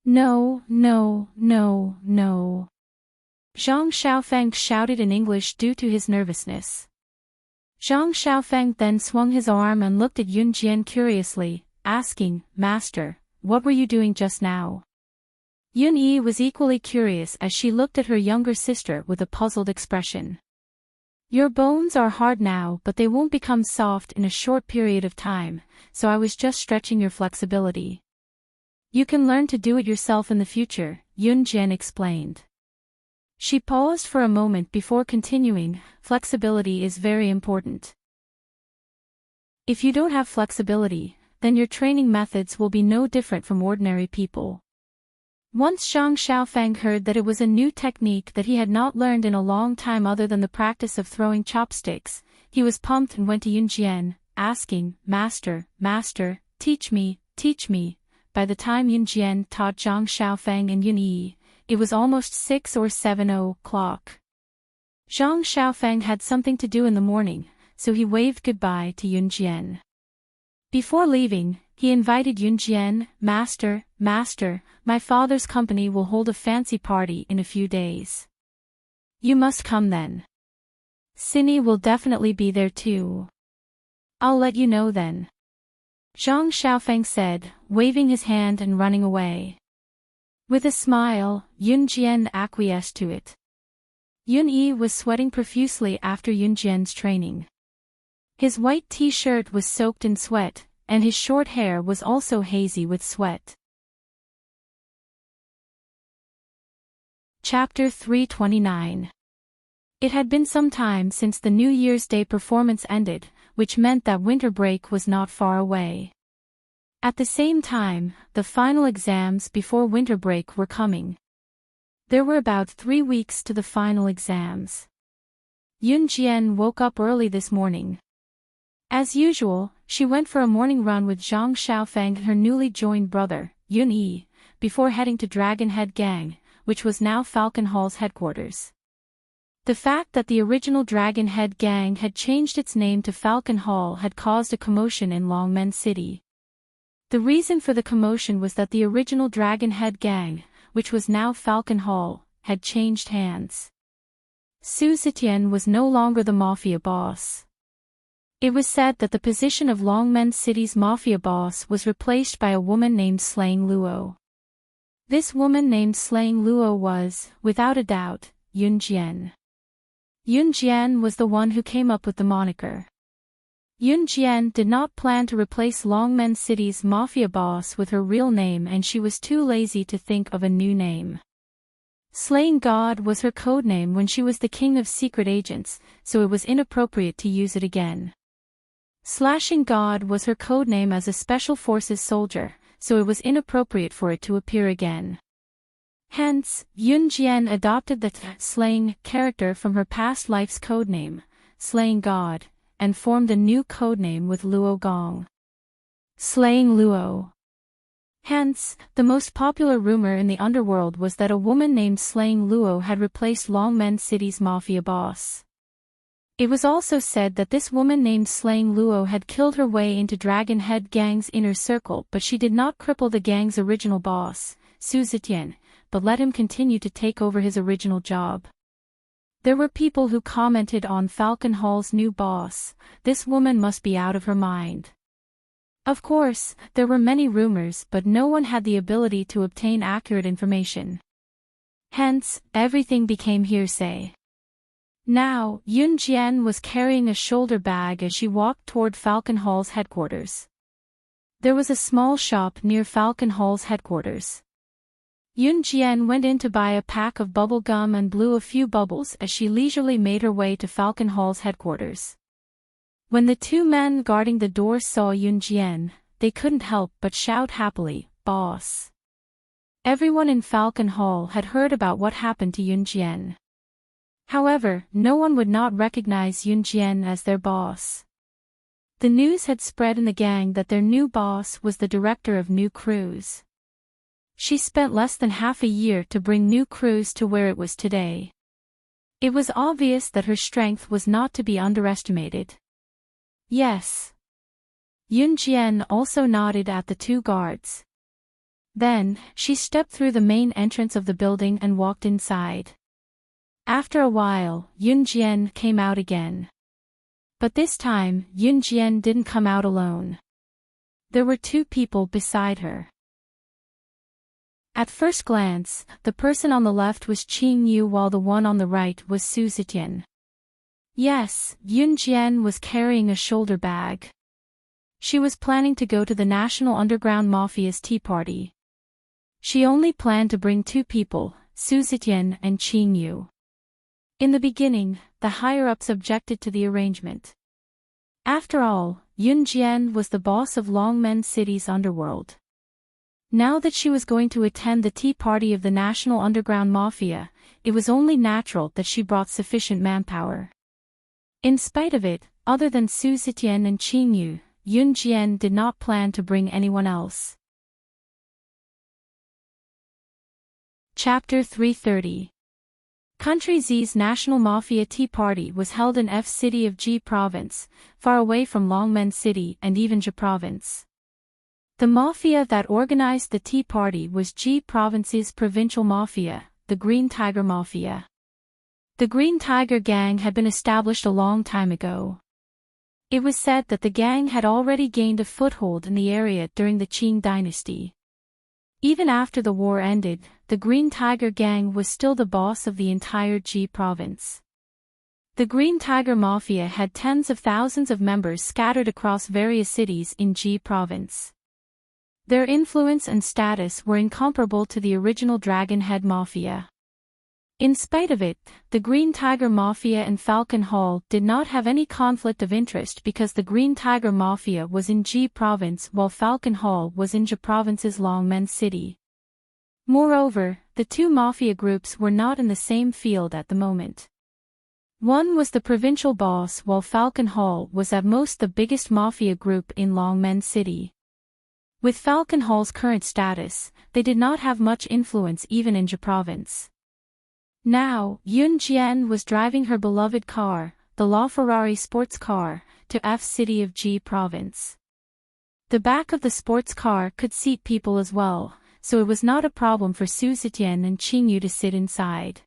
"No, no, no, no." Zhang Xiaofeng shouted in English due to his nervousness. Zhang Xiaofeng then swung his arm and looked at Yunjian curiously, asking, "Master, what were you doing just now?" Yunyi was equally curious as she looked at her younger sister with a puzzled expression. "Your bones are hard now, but they won't become soft in a short period of time, so I was just stretching your flexibility. You can learn to do it yourself in the future," Yunjian explained. She paused for a moment before continuing, "Flexibility is very important. If you don't have flexibility, then your training methods will be no different from ordinary people." Once Zhang Xiaofeng heard that it was a new technique that he had not learned in a long time other than the practice of throwing chopsticks, he was pumped and went to Yunjian, asking, "Master, Master, teach me, teach me." By the time Yunjian taught Zhang Xiaofeng and Yunyi, it was almost 6 or 7 o'clock. Zhang Xiaofeng had something to do in the morning, so he waved goodbye to Yunjian. Before leaving, He invited Yunjian, Master, my father's company will hold a fancy party in a few days. You must come then. Cindy will definitely be there too. I'll let you know then. Zhang Xiaofeng said, waving his hand and running away. With a smile, Yunjian acquiesced to it. Yun-Yi was sweating profusely after Yunjian's training. His white t-shirt was soaked in sweat, and his short hair was also hazy with sweat. Chapter 329. It had been some time since the New Year's Day performance ended, which meant that winter break was not far away. At the same time, the final exams before winter break were coming. There were about 3 weeks to the final exams. Yunjian woke up early this morning. As usual, she went for a morning run with Zhang Xiaofeng and her newly joined brother, Yun-Yi, before heading to Dragon Head Gang, which was now Falcon Hall's headquarters. The fact that the original Dragon Head Gang had changed its name to Falcon Hall had caused a commotion in Longmen City. The reason for the commotion was that the original Dragon Head Gang, which was now Falcon Hall, had changed hands. Su Zetian was no longer the mafia boss. It was said that the position of Longmen City's mafia boss was replaced by a woman named Slang Luo. This woman named Slang Luo was, without a doubt, Yunjian. Yunjian was the one who came up with the moniker. Yunjian did not plan to replace Longmen City's mafia boss with her real name, and she was too lazy to think of a new name. Slaying God was her codename when she was the king of secret agents, so it was inappropriate to use it again. Slashing God was her codename as a special forces soldier, so it was inappropriate for it to appear again. Hence, Yunjian adopted the slaying character from her past life's codename, Slaying God, and formed a new codename with Luo Gong. Slaying Luo. Hence, the most popular rumor in the underworld was that a woman named Slaying Luo had replaced Longmen City's mafia boss. It was also said that this woman named Slaying Luo had killed her way into Dragon Head Gang's inner circle, but she did not cripple the gang's original boss, Su Zetian, but let him continue to take over his original job. There were people who commented on Falcon Hall's new boss, this woman must be out of her mind. Of course, there were many rumors, but no one had the ability to obtain accurate information. Hence, everything became hearsay. Now, Yunjian was carrying a shoulder bag as she walked toward Falcon Hall's headquarters. There was a small shop near Falcon Hall's headquarters. Yunjian went in to buy a pack of bubble gum and blew a few bubbles as she leisurely made her way to Falcon Hall's headquarters. When the two men guarding the door saw Yunjian, they couldn't help but shout happily, "Boss!" Everyone in Falcon Hall had heard about what happened to Yunjian. However, no one would not recognize Yunjian as their boss. The news had spread in the gang that their new boss was the director of New Cruise. She spent less than half a year to bring New Cruise to where it was today. It was obvious that her strength was not to be underestimated. Yes. Yunjian also nodded at the two guards. Then, she stepped through the main entrance of the building and walked inside. After a while, Yunjian came out again. But this time, Yunjian didn't come out alone. There were two people beside her. At first glance, the person on the left was Qing Yu while the one on the right was Su Zetian. Yes, Yunjian was carrying a shoulder bag. She was planning to go to the National Underground Mafia's tea party. She only planned to bring two people, Su Zetian and Qing Yu. In the beginning, the higher-ups objected to the arrangement. After all, Yunjian was the boss of Longmen City's underworld. Now that she was going to attend the tea party of the National Underground Mafia, it was only natural that she brought sufficient manpower. In spite of it, other than Su Zetian and Qing Yu, Yunjian did not plan to bring anyone else. Chapter 330. Country Z's National Mafia Tea Party was held in F City of Ji Province, far away from Longmen City and even Ji Province. The mafia that organized the Tea Party was G Province's provincial mafia, the Green Tiger Mafia. The Green Tiger Gang had been established a long time ago. It was said that the gang had already gained a foothold in the area during the Qing dynasty. Even after the war ended, the Green Tiger Gang was still the boss of the entire G province. The Green Tiger Mafia had tens of thousands of members scattered across various cities in G province. Their influence and status were incomparable to the original Dragon Head Mafia. In spite of it, the Green Tiger Mafia and Falcon Hall did not have any conflict of interest because the Green Tiger Mafia was in G province while Falcon Hall was in J province's Longmen City. Moreover, the two mafia groups were not in the same field at the moment. One was the provincial boss while Falcon Hall was at most the biggest mafia group in Longmen City. With Falcon Hall's current status, they did not have much influence even in J province. Now, Yun Jian was driving her beloved car, the LaFerrari sports car, to F City of G province. The back of the sports car could seat people as well, so it was not a problem for Su Zetian and Qingyu to sit inside.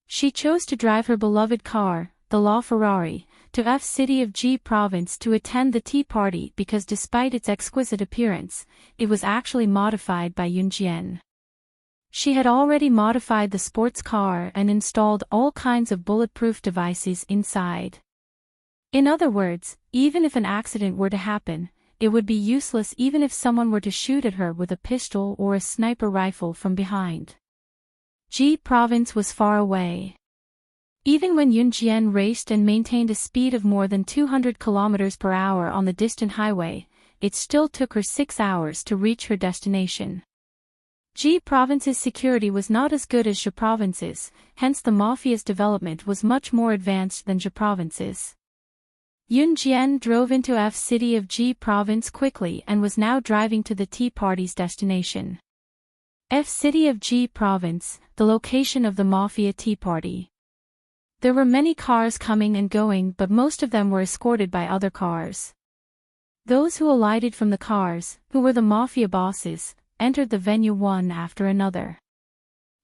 She chose to drive her beloved car, the LaFerrari, to F City of G province to attend the tea party because despite its exquisite appearance, it was actually modified by Yun Jian. She had already modified the sports car and installed all kinds of bulletproof devices inside. In other words, even if an accident were to happen, it would be useless even if someone were to shoot at her with a pistol or a sniper rifle from behind. G province was far away. Even when Yun Jian raced and maintained a speed of more than 200 km per hour on the distant highway, it still took her 6 hours to reach her destination. G province's security was not as good as J province's, hence the mafia's development was much more advanced than J province's. Yun Jian drove into F City of G province quickly and was now driving to the tea party's destination. F City of G province, the location of the mafia tea party. There were many cars coming and going, but most of them were escorted by other cars. Those who alighted from the cars, who were the mafia bosses, entered the venue one after another.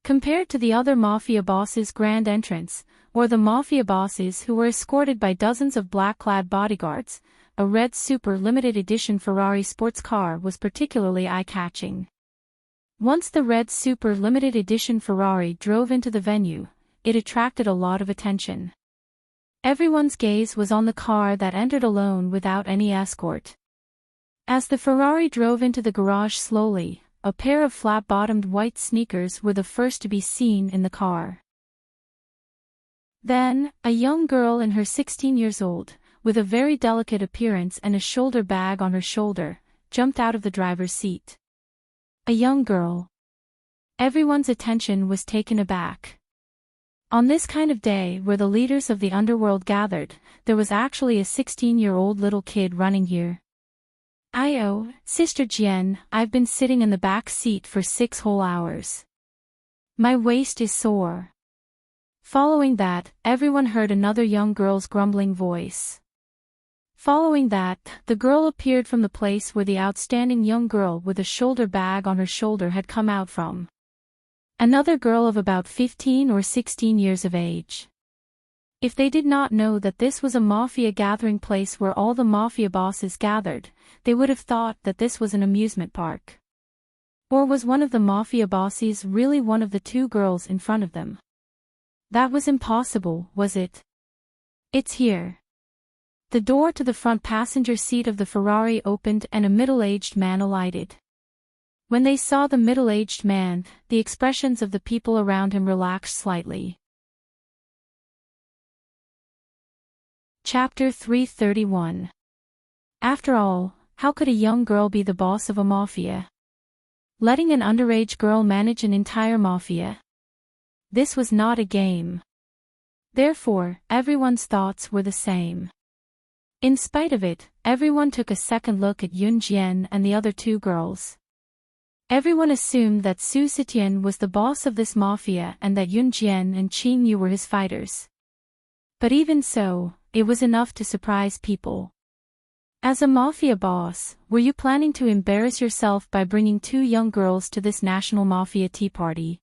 Compared to the other mafia bosses' grand entrance, or the mafia bosses who were escorted by dozens of black-clad bodyguards, a red super limited edition Ferrari sports car was particularly eye-catching. Once the red super limited edition Ferrari drove into the venue, it attracted a lot of attention. Everyone's gaze was on the car that entered alone without any escort. As the Ferrari drove into the garage slowly, a pair of flat-bottomed white sneakers were the first to be seen in the car. Then, a young girl in her 16 years old, with a very delicate appearance and a shoulder bag on her shoulder, jumped out of the driver's seat. A young girl. Everyone's attention was taken aback. On this kind of day where the leaders of the underworld gathered, there was actually a 16-year-old little kid running here. "Ayo, Sister Jian, I've been sitting in the back seat for 6 whole hours. My waist is sore." Following that, everyone heard another young girl's grumbling voice. Following that, the girl appeared from the place where the outstanding young girl with a shoulder bag on her shoulder had come out from. Another girl of about 15 or 16 years of age. If they did not know that this was a mafia gathering place where all the mafia bosses gathered, they would have thought that this was an amusement park. Or was one of the mafia bosses really one of the two girls in front of them? That was impossible, was it? "It's here." The door to the front passenger seat of the Ferrari opened and a middle-aged man alighted. When they saw the middle-aged man, the expressions of the people around him relaxed slightly. Chapter 331. After all, how could a young girl be the boss of a mafia? Letting an underage girl manage an entire mafia? This was not a game. Therefore, everyone's thoughts were the same. In spite of it, everyone took a second look at Yun Jian and the other two girls. Everyone assumed that Su Zetian was the boss of this mafia and that Yun Jian and Qingyu were his fighters. But even so, it was enough to surprise people. As a mafia boss, were you planning to embarrass yourself by bringing two young girls to this national mafia tea party?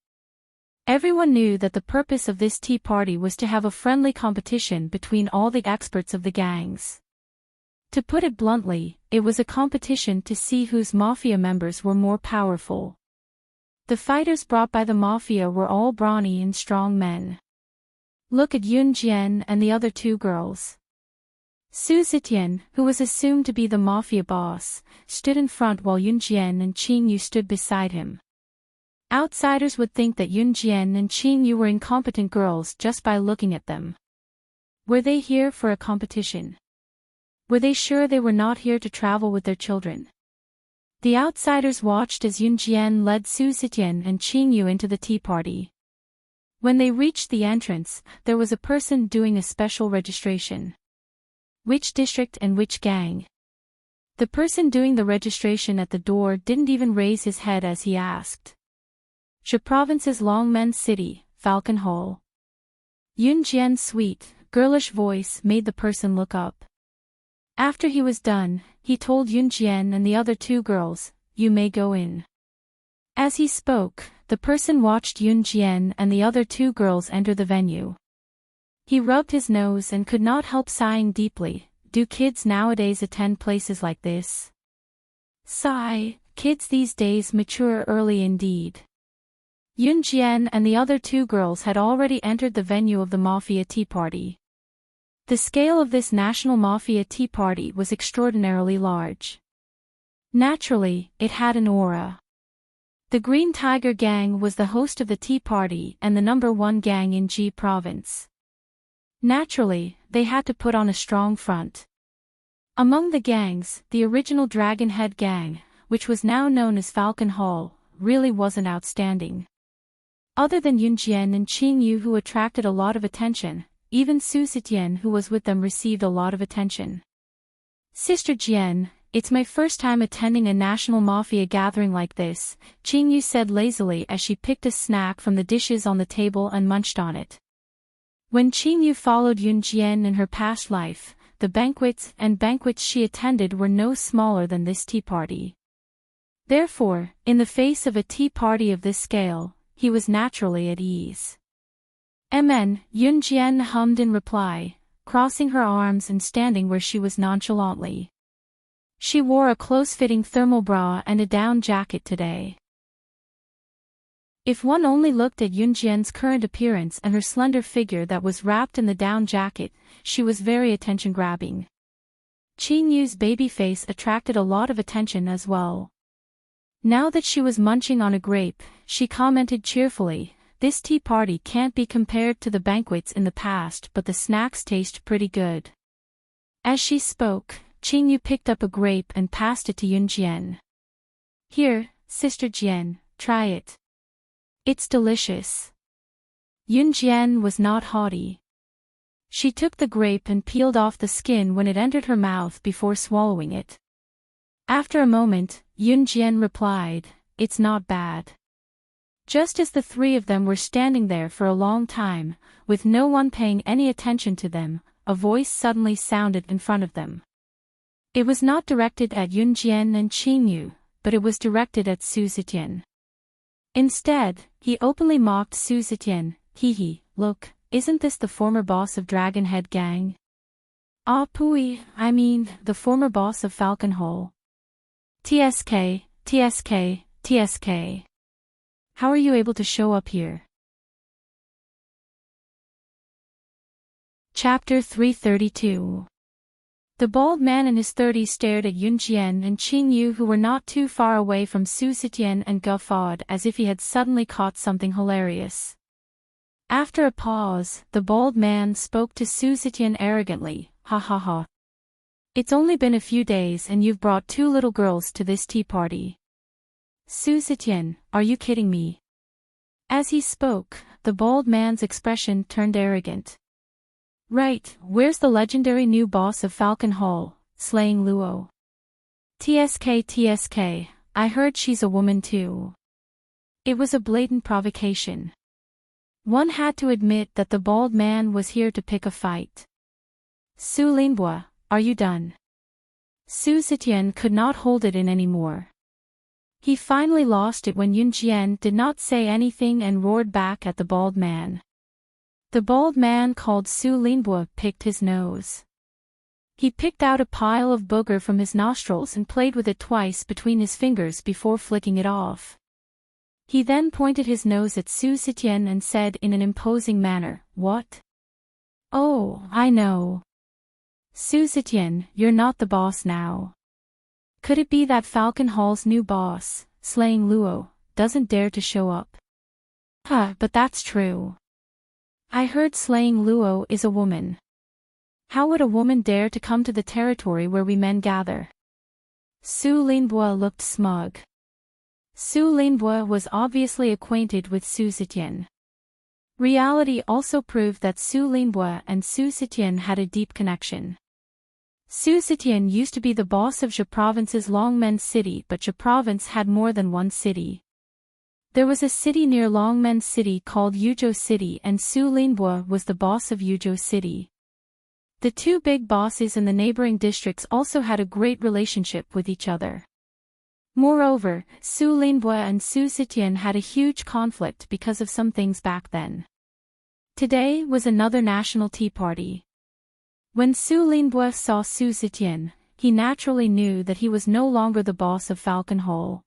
Everyone knew that the purpose of this tea party was to have a friendly competition between all the experts of the gangs. To put it bluntly, it was a competition to see whose mafia members were more powerful. The fighters brought by the mafia were all brawny and strong men. Look at Yun Jian and the other two girls. Su Zetian, who was assumed to be the mafia boss, stood in front while Yun Jian and Qing Yu stood beside him. Outsiders would think that Yun Jian and Qing Yu were incompetent girls just by looking at them. Were they here for a competition? Were they sure they were not here to travel with their children? The outsiders watched as Yun Jian led Su Zetian and Qing Yu into the tea party. When they reached the entrance, there was a person doing a special registration. Which district and which gang? The person doing the registration at the door didn't even raise his head as he asked. Je Province's Longmen City, Falcon Hall. Yun Jian's sweet, girlish voice made the person look up. After he was done, he told Yun Jian and the other two girls, "You may go in." As he spoke, the person watched Yun Jian and the other two girls enter the venue. He rubbed his nose and could not help sighing deeply. Do kids nowadays attend places like this? Sigh, kids these days mature early indeed. Yun Jian and the other two girls had already entered the venue of the mafia tea party. The scale of this national mafia tea party was extraordinarily large. Naturally, it had an aura. The Green Tiger Gang was the host of the tea party and the #1 gang in Ji Province. Naturally, they had to put on a strong front. Among the gangs, the original Dragon Head Gang, which was now known as Falcon Hall, really wasn't outstanding. Other than Yun Jian and Qing Yu, who attracted a lot of attention, even Su Zetian, who was with them, received a lot of attention. Sister Jian, it's my first time attending a national mafia gathering like this, Qing Yu said lazily as she picked a snack from the dishes on the table and munched on it. When Qing Yu followed Yun Jian in her past life, the banquets she attended were no smaller than this tea party. Therefore, in the face of a tea party of this scale, he was naturally at ease. "Amen," Yun Jian hummed in reply, crossing her arms and standing where she was nonchalantly. She wore a close-fitting thermal bra and a down jacket today. If one only looked at Yun Jian's current appearance and her slender figure that was wrapped in the down jacket, she was very attention-grabbing. Qing Yu's baby face attracted a lot of attention as well. Now that she was munching on a grape, she commented cheerfully, "This tea party can't be compared to the banquets in the past, but the snacks taste pretty good." As she spoke, Qing Yu picked up a grape and passed it to Yun Jian. "Here, Sister Jian, try it. It's delicious." Yun Jian was not haughty. She took the grape and peeled off the skin when it entered her mouth before swallowing it. After a moment, Yun Jian replied, "It's not bad." Just as the three of them were standing there for a long time, with no one paying any attention to them, a voice suddenly sounded in front of them. It was not directed at Yun Jian and Qing Yu, but it was directed at Su Zetian. Instead, he openly mocked Su Zetian, "Hee, look, isn't this the former boss of Dragon Head Gang? Ah pooey, I mean, the former boss of Falcon Hall. TSK, TSK, TSK. How are you able to show up here?" Chapter 332. The bald man in his 30s stared at Yun Jian and Qing Yu, who were not too far away from Su Zetian, and guffawed as if he had suddenly caught something hilarious. After a pause, the bald man spoke to Su Zetian arrogantly, "Ha ha ha. It's only been a few days and you've brought two little girls to this tea party. Su Zetian, are you kidding me?" As he spoke, the bald man's expression turned arrogant. "Right, where's the legendary new boss of Falcon Hall, slaying Luo? TSK, TSK, I heard she's a woman too." It was a blatant provocation. One had to admit that the bald man was here to pick a fight. "Su Linbua, are you done?" Su Zetian could not hold it in anymore. He finally lost it when Yunjian did not say anything and roared back at the bald man. The bald man called Su Linbo picked his nose. He picked out a pile of booger from his nostrils and played with it twice between his fingers before flicking it off. He then pointed his nose at Su Zetian and said in an imposing manner, "What? Oh, I know. Su Zetian, you're not the boss now. Could it be that Falcon Hall's new boss, Slaying Luo, doesn't dare to show up?" But that's true. I heard Slaying Luo is a woman. How would a woman dare to come to the territory where we men gather? Su Linbo looked smug. Su Linbo was obviously acquainted with Su Zetian. Reality also proved that Su Linbo and Su Zetian had a deep connection. Su Zetian used to be the boss of Zhe Province's Longmen City, but Zhe Province had more than one city. There was a city near Longmen City called Yuzhou City, and Su Linbo was the boss of Yuzhou City. The two big bosses in the neighboring districts also had a great relationship with each other. Moreover, Su Linbo and Su Zetian had a huge conflict because of some things back then. Today was another national tea party. When Su Linbo saw Su Zetian, he naturally knew that he was no longer the boss of Falcon Hall.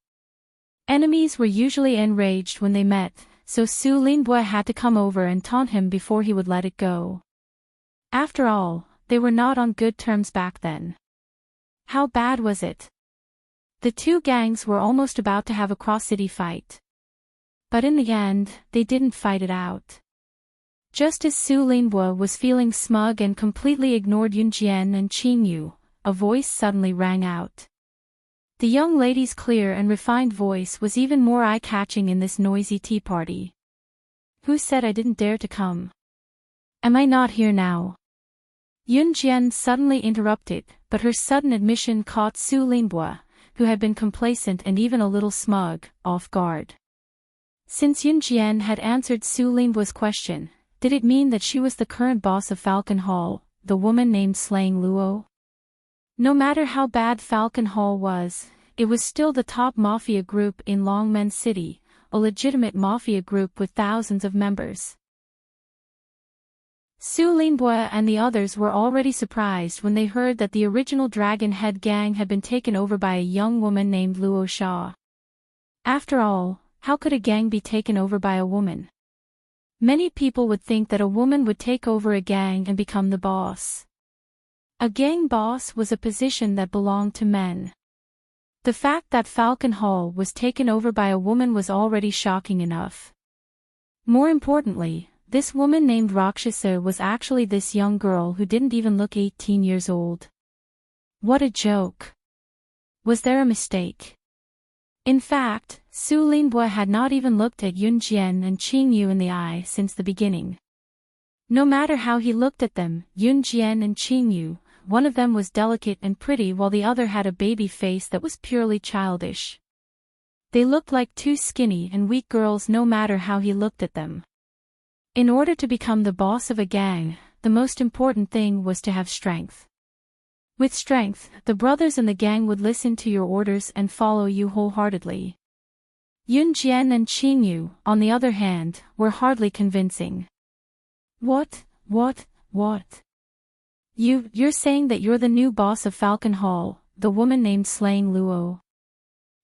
Enemies were usually enraged when they met, so Su Linbo had to come over and taunt him before he would let it go. After all, they were not on good terms back then. How bad was it? The two gangs were almost about to have a cross-city fight. But in the end, they didn't fight it out. Just as Su Linbo was feeling smug and completely ignored Yunjian and Qingyu, a voice suddenly rang out. The young lady's clear and refined voice was even more eye-catching in this noisy tea party. "Who said I didn't dare to come? Am I not here now?" Yunjian suddenly interrupted, but her sudden admission caught Su Linbo, who had been complacent and even a little smug, off guard. Since Yunjian had answered Su Linbo's question, did it mean that she was the current boss of Falcon Hall, the woman named Slaying Luo? No matter how bad Falcon Hall was, it was still the top mafia group in Longmen City, a legitimate mafia group with thousands of members. Su Linbo and the others were already surprised when they heard that the original Dragon Head gang had been taken over by a young woman named Luo Sha. After all, how could a gang be taken over by a woman? Many people would think that a woman would take over a gang and become the boss. A gang boss was a position that belonged to men. The fact that Falcon Hall was taken over by a woman was already shocking enough. More importantly, this woman named Rakshasa was actually this young girl who didn't even look 18 years old. What a joke. Was there a mistake? In fact, Su Linbo had not even looked at Yunjian and Qingyu in the eye since the beginning. No matter how he looked at them, Yunjian and Qingyu, one of them was delicate and pretty while the other had a baby face that was purely childish. They looked like two skinny and weak girls no matter how he looked at them. In order to become the boss of a gang, the most important thing was to have strength. With strength, the brothers in the gang would listen to your orders and follow you wholeheartedly. Yunjian and Qingyu, on the other hand, were hardly convincing. What? You're saying that you're the new boss of Falcon Hall, the woman named Slaying Luo?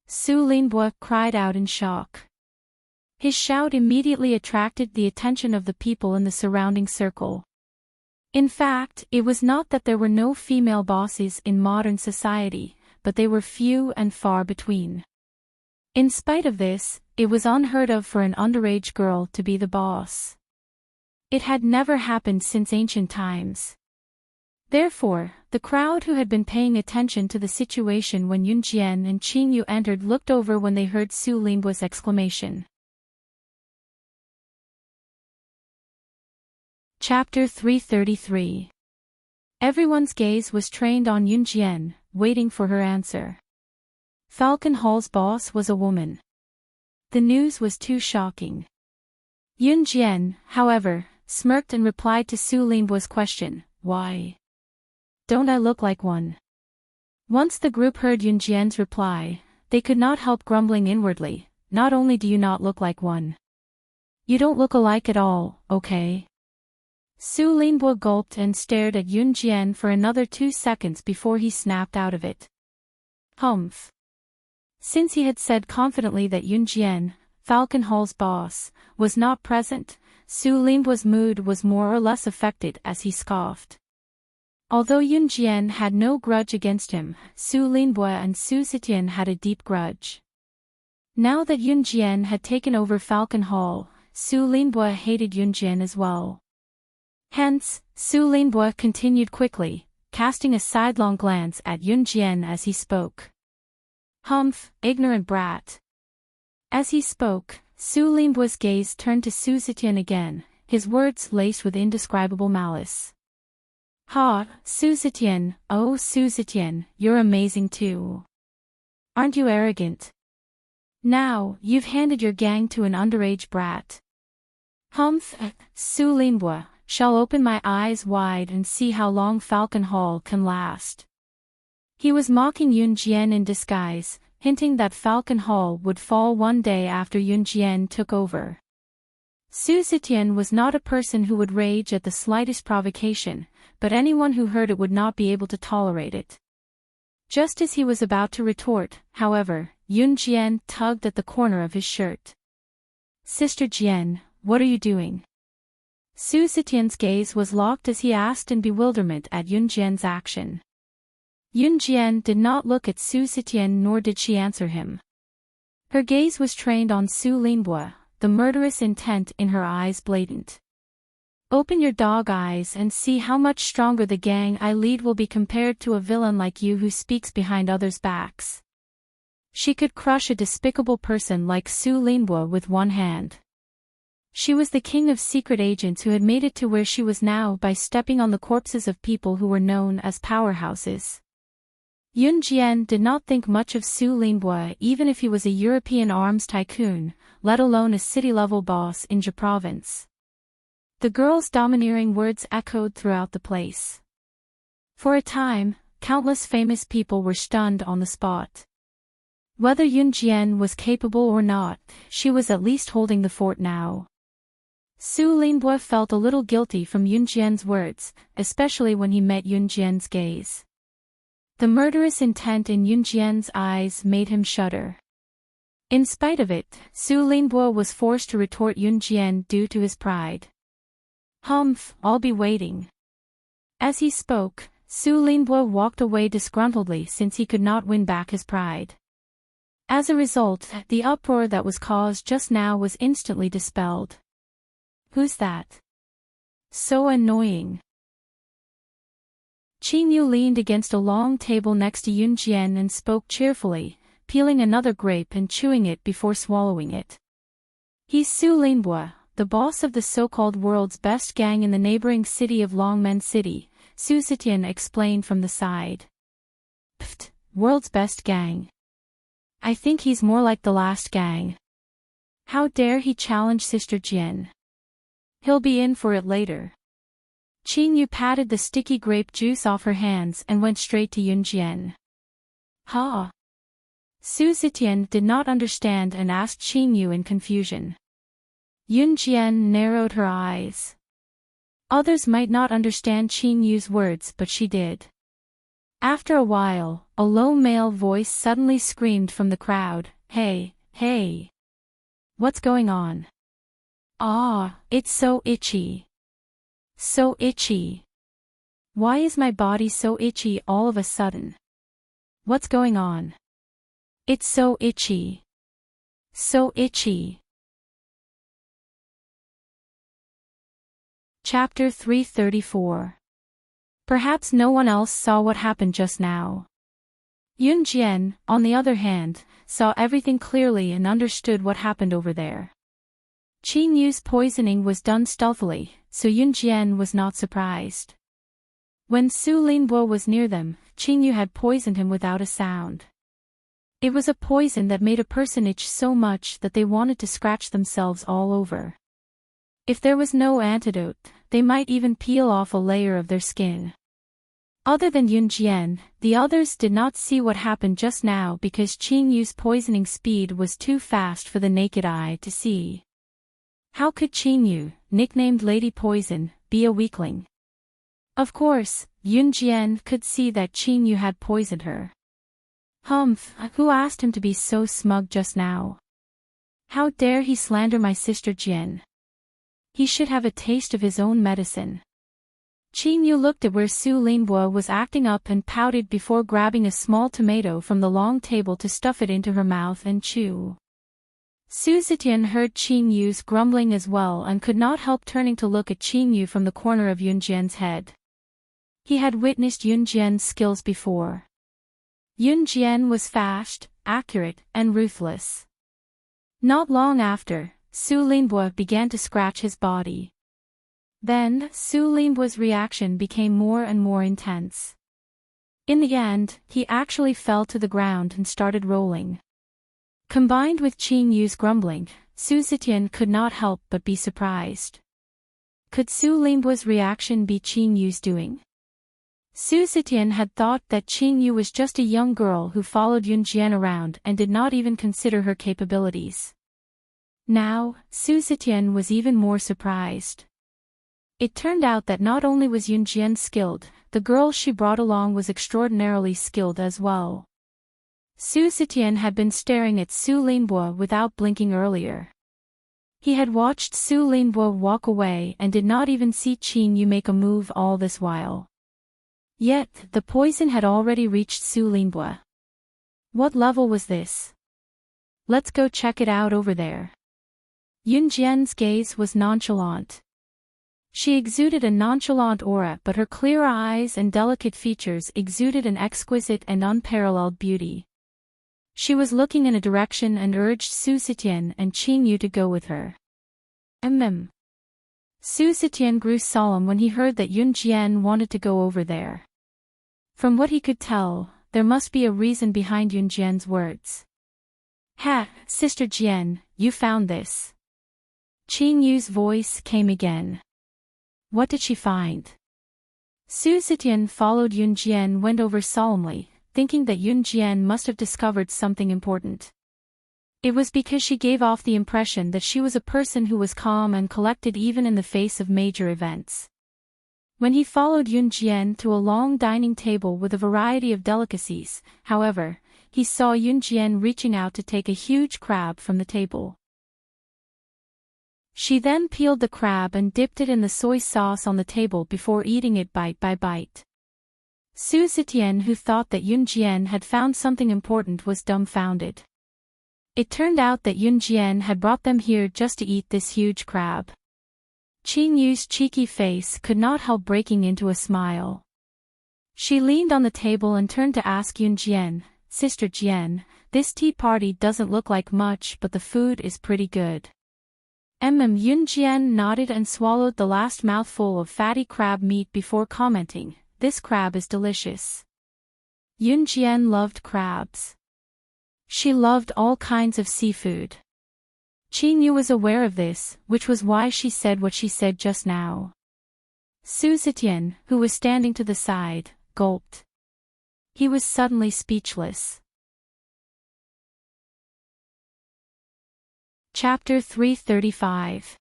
Su Linbo cried out in shock. His shout immediately attracted the attention of the people in the surrounding circle. In fact, it was not that there were no female bosses in modern society, but they were few and far between. In spite of this, it was unheard of for an underage girl to be the boss. It had never happened since ancient times. Therefore, the crowd who had been paying attention to the situation when Yunjian and Qingyu entered looked over when they heard Su Linbo's exclamation. Chapter 333. Everyone's gaze was trained on Yunjian, waiting for her answer. Falcon Hall's boss was a woman. The news was too shocking. Yunjian, however, smirked and replied to Su Linbo's question, "Why? Don't I look like one? Once the group heard Yunjian's reply, they could not help grumbling inwardly, not only do you not look like one. You don't look alike at all, okay? Su Linbo gulped and stared at Yunjian for another 2 seconds before he snapped out of it. Humph. Since he had said confidently that Yunjian, Falcon Hall's boss, was not present, Su Linbo's mood was more or less affected as he scoffed. Although Yunjian had no grudge against him, Su Linbo and Su Zetian had a deep grudge. Now that Yunjian had taken over Falcon Hall, Su Linbo hated Yunjian as well. Hence, Su Linbo continued quickly, casting a sidelong glance at Yunjian as he spoke. Humph, ignorant brat. As he spoke, Su Linbo's gaze turned to Su Zetian again, his words laced with indescribable malice. Ha, Su Zetian, oh Su Zetian, you're amazing too. Aren't you arrogant? Now, you've handed your gang to an underage brat. Humph, Su Linbo, shall open my eyes wide and see how long Falcon Hall can last. He was mocking Yunjian in disguise, hinting that Falcon Hall would fall one day after Yunjian took over. Su Zetian was not a person who would rage at the slightest provocation, but anyone who heard it would not be able to tolerate it. Just as he was about to retort, however, Yunjian tugged at the corner of his shirt. Sister Jian, what are you doing? Su Zetian's gaze was locked as he asked in bewilderment at Yunjian's action. Yunjian did not look at Su Zetian nor did she answer him. Her gaze was trained on Su Linbo, the murderous intent in her eyes blatant. Open your dog eyes and see how much stronger the gang I lead will be compared to a villain like you who speaks behind others' backs. She could crush a despicable person like Su Linbo with one hand. She was the king of secret agents who had made it to where she was now by stepping on the corpses of people who were known as powerhouses. Yunjian did not think much of Su Linbo even if he was a European arms tycoon, let alone a city-level boss in Jia province. The girl's domineering words echoed throughout the place. For a time, countless famous people were stunned on the spot. Whether Yunjian was capable or not, she was at least holding the fort now. Su Linbo felt a little guilty from Yunjian's words, especially when he met Yunjian's gaze. The murderous intent in Yunjian's eyes made him shudder. In spite of it, Su Linbo was forced to retort Yunjian due to his pride. Humph, I'll be waiting. As he spoke, Su Linbo walked away disgruntledly since he could not win back his pride. As a result, the uproar that was caused just now was instantly dispelled. Who's that? So annoying. Qin Yu leaned against a long table next to Yunjian and spoke cheerfully, peeling another grape and chewing it before swallowing it. He's Su Linbo, the boss of the so-called world's best gang in the neighboring city of Longmen City, Su Zetian explained from the side. Pfft, world's best gang. I think he's more like the last gang. How dare he challenge Sister Jian? He'll be in for it later. Qin Yu patted the sticky grape juice off her hands and went straight to Yunjian. Ha! Su Zetian did not understand and asked Qin Yu in confusion. Yunjian narrowed her eyes. Others might not understand Qin Yu's words but she did. After a while, a low male voice suddenly screamed from the crowd, Hey, hey! What's going on? Ah, it's so itchy. So itchy. Why is my body so itchy all of a sudden? What's going on? It's so itchy. So itchy. Chapter 334. Perhaps no one else saw what happened just now. Yunjian, on the other hand, saw everything clearly and understood what happened over there. Qin Yu's poisoning was done stealthily, so Yunjian was not surprised. When Su Linbo was near them, Qin Yu had poisoned him without a sound. It was a poison that made a person itch so much that they wanted to scratch themselves all over. If there was no antidote, they might even peel off a layer of their skin. Other than Yunjian, the others did not see what happened just now because Qing Yu's poisoning speed was too fast for the naked eye to see. How could Qing Yu, nicknamed Lady Poison, be a weakling? Of course, Yunjian could see that Qing Yu had poisoned her. Humph, who asked him to be so smug just now? How dare he slander my sister Jian? He should have a taste of his own medicine. Qing Yu looked at where Su Linbo was acting up and pouted before grabbing a small tomato from the long table to stuff it into her mouth and chew. Su Zetian heard Qing Yu's grumbling as well and could not help turning to look at Qing Yu from the corner of Yunjian's head. He had witnessed Yunjian's skills before. Yunjian was fast, accurate, and ruthless. Not long after, Su Linbo began to scratch his body. Then, Su Linbo's reaction became more and more intense. In the end, he actually fell to the ground and started rolling. Combined with Qing Yu's grumbling, Su Zetian could not help but be surprised. Could Su Linbo's reaction be Qing Yu's doing? Su Zetian had thought that Qing Yu was just a young girl who followed Yunjian around and did not even consider her capabilities. Now, Su Zetian was even more surprised. It turned out that not only was Yunjian skilled, the girl she brought along was extraordinarily skilled as well. Su Zetian had been staring at Su Linbo without blinking earlier. He had watched Su Linbo walk away and did not even see Qing Yu make a move all this while. Yet, the poison had already reached Su Linbo. What level was this? Let's go check it out over there. Yunjian's gaze was nonchalant. She exuded a nonchalant aura, but her clear eyes and delicate features exuded an exquisite and unparalleled beauty. She was looking in a direction and urged Su Zetian and Qing Yu to go with her. Su Zetian grew solemn when he heard that Yunjian wanted to go over there. From what he could tell, there must be a reason behind Yunjian's words. Ha, Sister Jian, you found this. Qing Yu's voice came again. What did she find? Su Zetian followed Yunjian went over solemnly, thinking that Yunjian must have discovered something important. It was because she gave off the impression that she was a person who was calm and collected even in the face of major events. When he followed Yunjian to a long dining table with a variety of delicacies, however, he saw Yunjian reaching out to take a huge crab from the table. She then peeled the crab and dipped it in the soy sauce on the table before eating it bite by bite. Su Zetian, who thought that Yunjian had found something important, was dumbfounded. It turned out that Yunjian had brought them here just to eat this huge crab. Qing Yu's cheeky face could not help breaking into a smile. She leaned on the table and turned to ask Yunjian, Sister Jian, this tea party doesn't look like much, but the food is pretty good. Yunjian nodded and swallowed the last mouthful of fatty crab meat before commenting, this crab is delicious. Yunjian loved crabs. She loved all kinds of seafood. Qing Yu was aware of this, which was why she said what she said just now. Su Zetian, who was standing to the side, gulped. He was suddenly speechless. Chapter 335.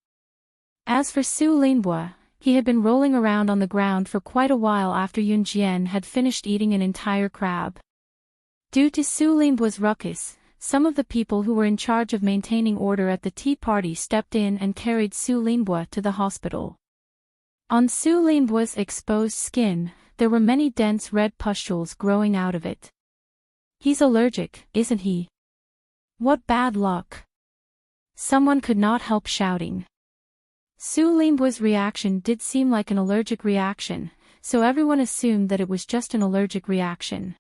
As for Su Linbo, he had been rolling around on the ground for quite a while after Yunjian had finished eating an entire crab. Due to Su Linbo's ruckus, some of the people who were in charge of maintaining order at the tea party stepped in and carried Su Linbo to the hospital. On Su Linbo's exposed skin, there were many dense red pustules growing out of it. He's allergic, isn't he? What bad luck! Someone could not help shouting. Su Linbo's reaction did seem like an allergic reaction, so everyone assumed that it was just an allergic reaction.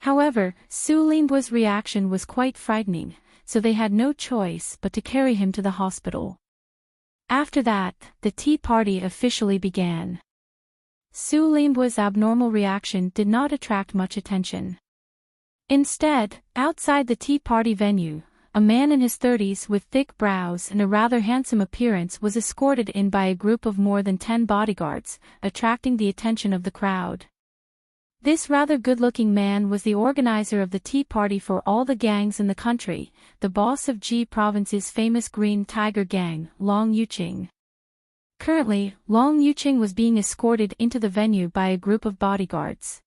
However, Su Linbo's reaction was quite frightening, so they had no choice but to carry him to the hospital. After that, the tea party officially began. Su Linbo's abnormal reaction did not attract much attention. Instead, outside the tea party venue, a man in his 30s with thick brows and a rather handsome appearance was escorted in by a group of more than 10 bodyguards, attracting the attention of the crowd. This rather good-looking man was the organizer of the tea party for all the gangs in the country, the boss of Ji Province's famous Green Tiger Gang, Long Yuqing. Currently, Long Yuqing was being escorted into the venue by a group of bodyguards.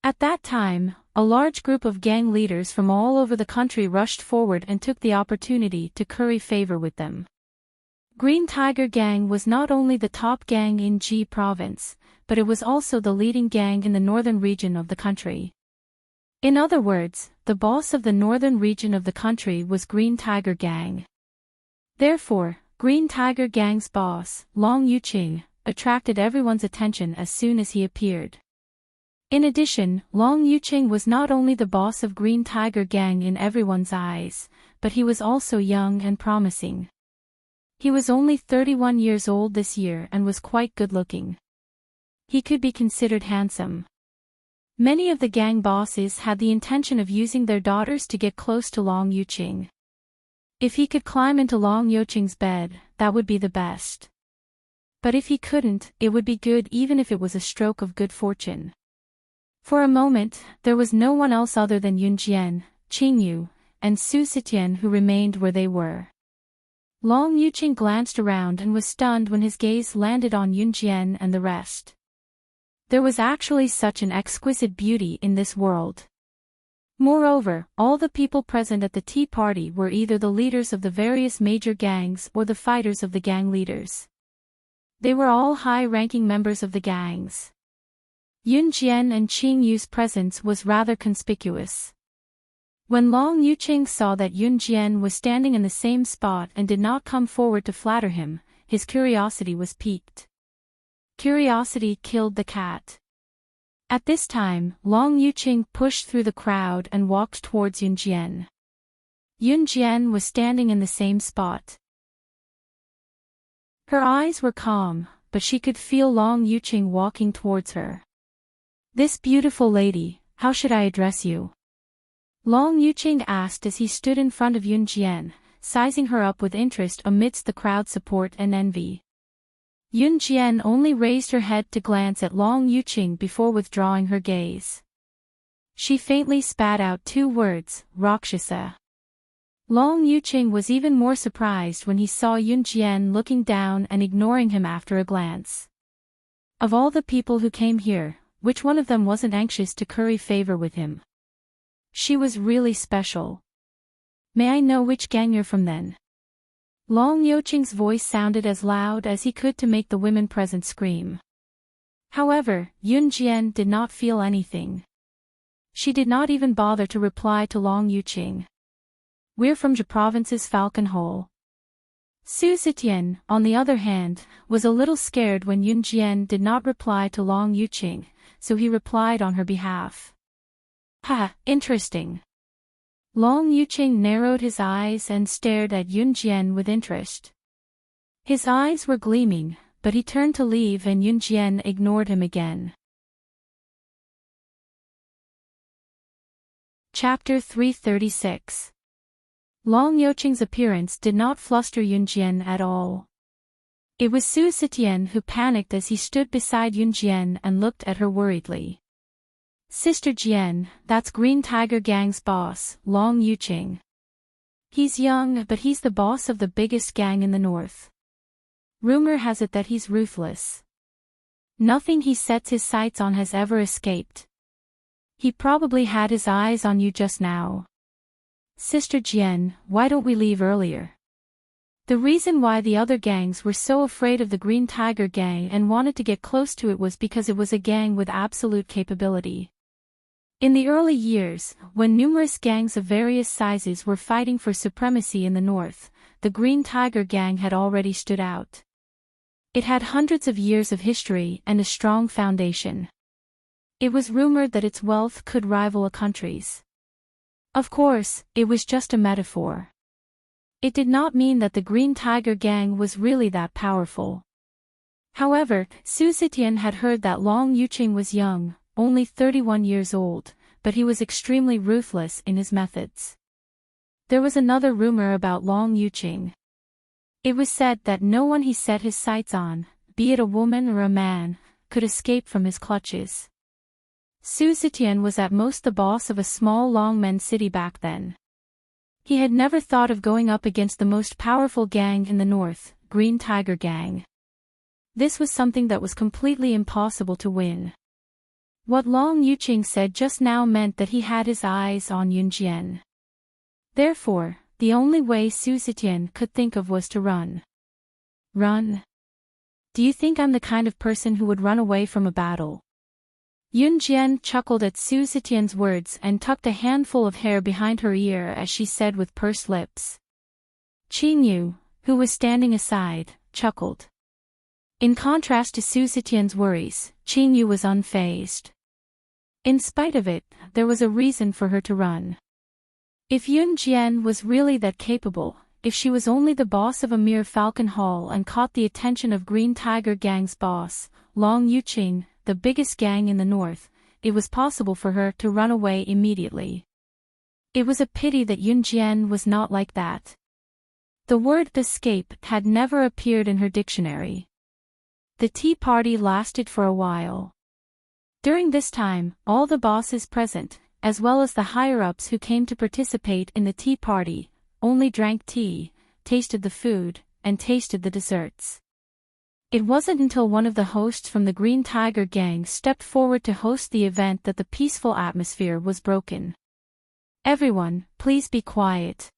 At that time, a large group of gang leaders from all over the country rushed forward and took the opportunity to curry favor with them. Green Tiger Gang was not only the top gang in Ji Province, but it was also the leading gang in the northern region of the country. In other words, the boss of the northern region of the country was Green Tiger Gang. Therefore, Green Tiger Gang's boss, Long Yuqing, attracted everyone's attention as soon as he appeared. In addition, Long Yuqing was not only the boss of Green Tiger Gang in everyone's eyes, but he was also young and promising. He was only 31 years old this year and was quite good-looking. He could be considered handsome. Many of the gang bosses had the intention of using their daughters to get close to Long Yuqing. If he could climb into Long Yuqing's bed, that would be the best. But if he couldn't, it would be good even if it was a stroke of good fortune. For a moment, there was no one else other than Yunjian, Qingyu, and Su Zetian who remained where they were. Long Yuqing glanced around and was stunned when his gaze landed on Yunjian and the rest. There was actually such an exquisite beauty in this world. Moreover, all the people present at the tea party were either the leaders of the various major gangs or the fighters of the gang leaders. They were all high-ranking members of the gangs. Yunjian and Qingyu's presence was rather conspicuous. When Long Yuqing saw that Yunjian was standing in the same spot and did not come forward to flatter him, his curiosity was piqued. Curiosity killed the cat. At this time, Long Yuqing pushed through the crowd and walked towards Yunjian. Yunjian was standing in the same spot. Her eyes were calm, but she could feel Long Yuqing walking towards her. "This beautiful lady, how should I address you?" Long Yuqing asked as he stood in front of Yunjian, sizing her up with interest amidst the crowd's support and envy. Yunjian only raised her head to glance at Long Yuqing before withdrawing her gaze. She faintly spat out 2 words, Rakshasa. Long Yuqing was even more surprised when he saw Yunjian looking down and ignoring him after a glance. Of all the people who came here, which one of them wasn't anxious to curry favor with him? She was really special. "May I know which gang you're from then?" Long Yuqing's voice sounded as loud as he could to make the women present scream. However, Yunjian did not feel anything. She did not even bother to reply to Long Yuqing. "We're from Ji Province's Falcon Hole." Su Zetian, on the other hand, was a little scared when Yunjian did not reply to Long Yuqing, so he replied on her behalf. "Ha, interesting." Long Yuqing narrowed his eyes and stared at Yunjian with interest. His eyes were gleaming, but he turned to leave and Yunjian ignored him again. Chapter 336. Long Yuqing's appearance did not fluster Yunjian at all. It was Su Zetian who panicked as he stood beside Yunjian and looked at her worriedly. "Sister Jian, that's Green Tiger Gang's boss, Long Yuqing. He's young but he's the boss of the biggest gang in the north. Rumor has it that he's ruthless. Nothing he sets his sights on has ever escaped. He probably had his eyes on you just now. Sister Jian, why don't we leave earlier?" The reason why the other gangs were so afraid of the Green Tiger Gang and wanted to get close to it was because it was a gang with absolute capability. In the early years, when numerous gangs of various sizes were fighting for supremacy in the north, the Green Tiger Gang had already stood out. It had hundreds of years of history and a strong foundation. It was rumored that its wealth could rival a country's. Of course, it was just a metaphor. It did not mean that the Green Tiger Gang was really that powerful. However, Su Zetian had heard that Long Yuqing was young, only 31 years old, but he was extremely ruthless in his methods. There was another rumor about Long Yuqing. It was said that no one he set his sights on, be it a woman or a man, could escape from his clutches. Su Zetian was at most the boss of a small Longmen city back then. He had never thought of going up against the most powerful gang in the north, Green Tiger Gang. This was something that was completely impossible to win. What Long Yuqing said just now meant that he had his eyes on Yunjian. Therefore, the only way Su Zetian could think of was to run. Run? Do you think I'm the kind of person who would run away from a battle? Yunjian chuckled at Su Zetian's words and tucked a handful of hair behind her ear as she said with pursed lips. Qingyu, who was standing aside, chuckled. In contrast to Su Zetian's worries, Qingyu was unfazed. In spite of it, there was a reason for her to run. If Yunjian was really that capable, if she was only the boss of a mere Falcon Hall and caught the attention of Green Tiger Gang's boss, Long Yuqing, the biggest gang in the north, it was possible for her to run away immediately. It was a pity that Yunjian was not like that. The word escape had never appeared in her dictionary. The tea party lasted for a while. During this time, all the bosses present, as well as the higher-ups who came to participate in the tea party, only drank tea, tasted the food, and tasted the desserts. It wasn't until one of the hosts from the Green Tiger Gang stepped forward to host the event that the peaceful atmosphere was broken. Everyone, please be quiet.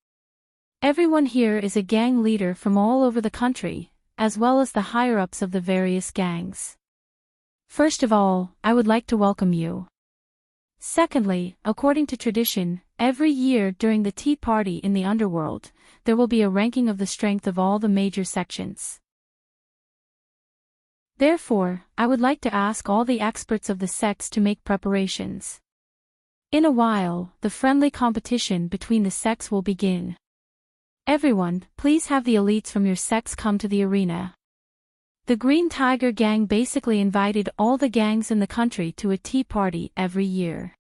Everyone here is a gang leader from all over the country, as well as the higher-ups of the various gangs. First of all, I would like to welcome you. Secondly, according to tradition, every year during the tea party in the underworld, there will be a ranking of the strength of all the major sections. Therefore, I would like to ask all the experts of the sects to make preparations. In a while, the friendly competition between the sects will begin. Everyone, please have the elites from your sects come to the arena. The Green Tiger Gang basically invited all the gangs in the country to a tea party every year.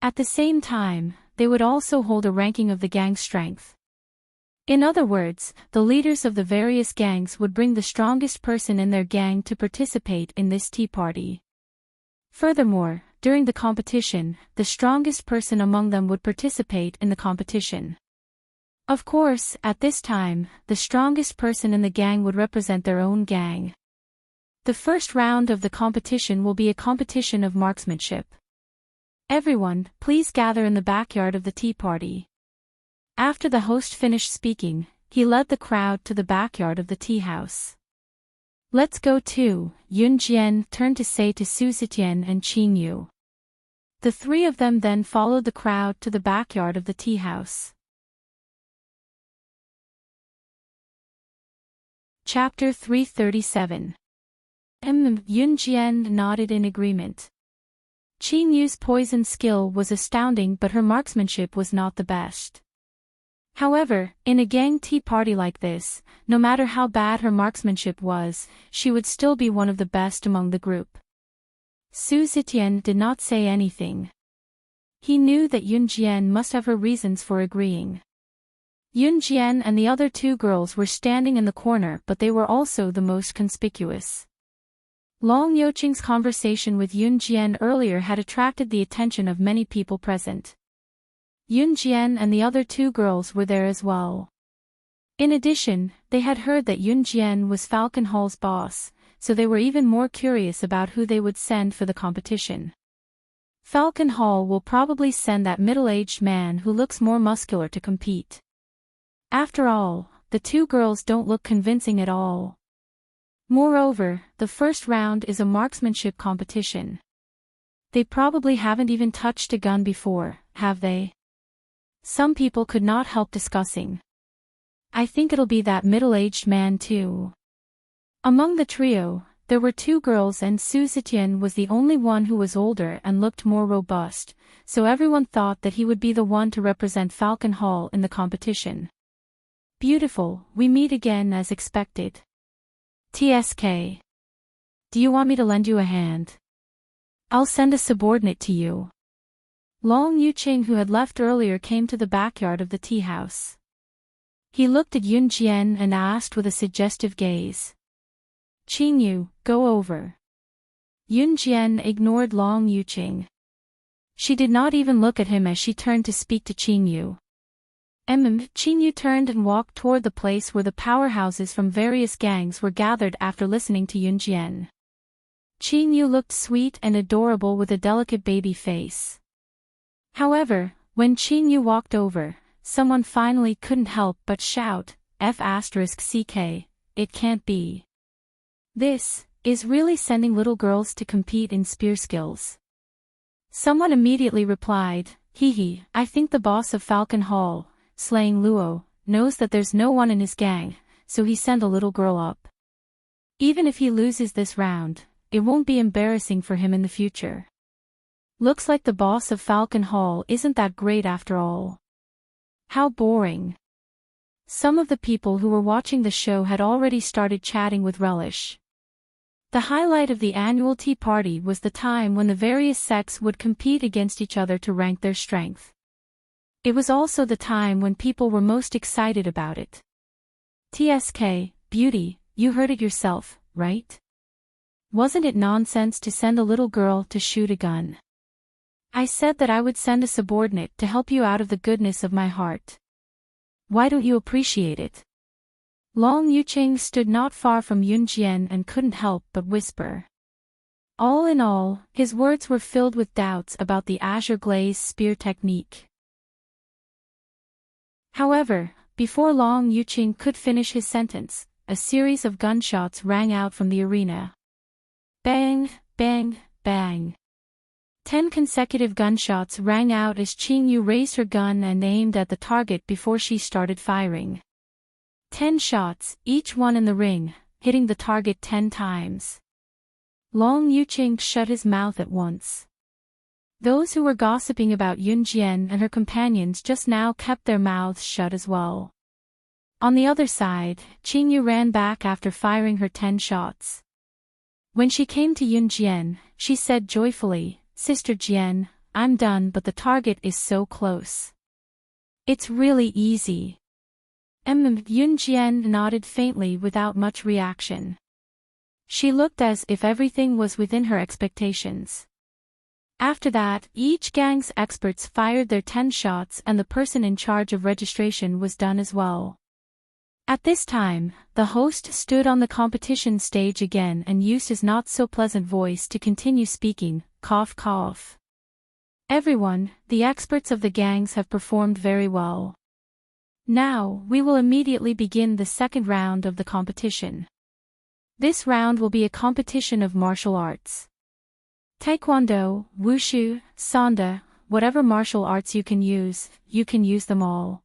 At the same time, they would also hold a ranking of the gang's strength. In other words, the leaders of the various gangs would bring the strongest person in their gang to participate in this tea party. Furthermore, during the competition, the strongest person among them would participate in the competition. Of course, at this time, the strongest person in the gang would represent their own gang. The first round of the competition will be a competition of marksmanship. Everyone, please gather in the backyard of the tea party. After the host finished speaking, he led the crowd to the backyard of the tea house. Let's go too, Yunjian turned to say to Su Zetian and Qingyu. The three of them then followed the crowd to the backyard of the tea house. Chapter 337. Yunjian nodded in agreement. Qingyu's poison skill was astounding, but her marksmanship was not the best. However, in a gang tea party like this, no matter how bad her marksmanship was, she would still be one of the best among the group. Su Zetian did not say anything. He knew that Yunjian must have her reasons for agreeing. Yunjian and the other two girls were standing in the corner, but they were also the most conspicuous. Long Yuqing's conversation with Yunjian earlier had attracted the attention of many people present. Yunjian and the other two girls were there as well. In addition, they had heard that Yunjian was Falcon Hall's boss, so they were even more curious about who they would send for the competition. Falcon Hall will probably send that middle-aged man who looks more muscular to compete. After all, the two girls don't look convincing at all. Moreover, the first round is a marksmanship competition. They probably haven't even touched a gun before, have they? Some people could not help discussing. I think it'll be that middle-aged man too. Among the trio, there were two girls and Su Zetian was the only one who was older and looked more robust, so everyone thought that he would be the one to represent Falcon Hall in the competition. Beautiful, we meet again as expected. TSK. Do you want me to lend you a hand? I'll send a subordinate to you. Long Yuqing, who had left earlier, came to the backyard of the tea house. He looked at Yunjian and asked with a suggestive gaze. Qingyu, go over. Yunjian ignored Long Yuqing. She did not even look at him as she turned to speak to Qingyu. Qingyu turned and walked toward the place where the powerhouses from various gangs were gathered after listening to Yunjian. Qingyu looked sweet and adorable with a delicate baby face. However, when Qingyu walked over, someone finally couldn't help but shout, F***ck, it can't be. This is really sending little girls to compete in spear skills. Someone immediately replied, Hee, I think the boss of Falcon Hall, slaying Luo, knows that there's no one in his gang, so he sent a little girl up. Even if he loses this round, it won't be embarrassing for him in the future. Looks like the boss of Falcon Hall isn't that great after all. How boring. Some of the people who were watching the show had already started chatting with relish. The highlight of the annual tea party was the time when the various sects would compete against each other to rank their strength. It was also the time when people were most excited about it. TSK, Beauty, you heard it yourself, right? Wasn't it nonsense to send a little girl to shoot a gun? I said that I would send a subordinate to help you out of the goodness of my heart. Why don't you appreciate it? Long Yuqing stood not far from Yunjian and couldn't help but whisper. All in all, his words were filled with doubts about the azure glaze spear technique. However, before Long Yuqing could finish his sentence, a series of gunshots rang out from the arena. Bang, bang, bang. 10 consecutive gunshots rang out as Qingyu raised her gun and aimed at the target before she started firing. 10 shots, each one in the ring, hitting the target 10 times. Long Yuqing shut his mouth at once. Those who were gossiping about Yunjian and her companions just now kept their mouths shut as well. On the other side, Qingyu ran back after firing her 10 shots. When she came to Yunjian, she said joyfully, Sister Jian, I'm done, but the target is so close. It's really easy. Yunjian nodded faintly without much reaction. She looked as if everything was within her expectations. After that, each gang's experts fired their 10 shots and the person in charge of registration was done as well. At this time, the host stood on the competition stage again and used his not-so-pleasant voice to continue speaking, cough cough. Everyone, the experts of the gangs have performed very well. Now, we will immediately begin the second round of the competition. This round will be a competition of martial arts. Taekwondo, Wushu, Sanda, whatever martial arts you can use them all.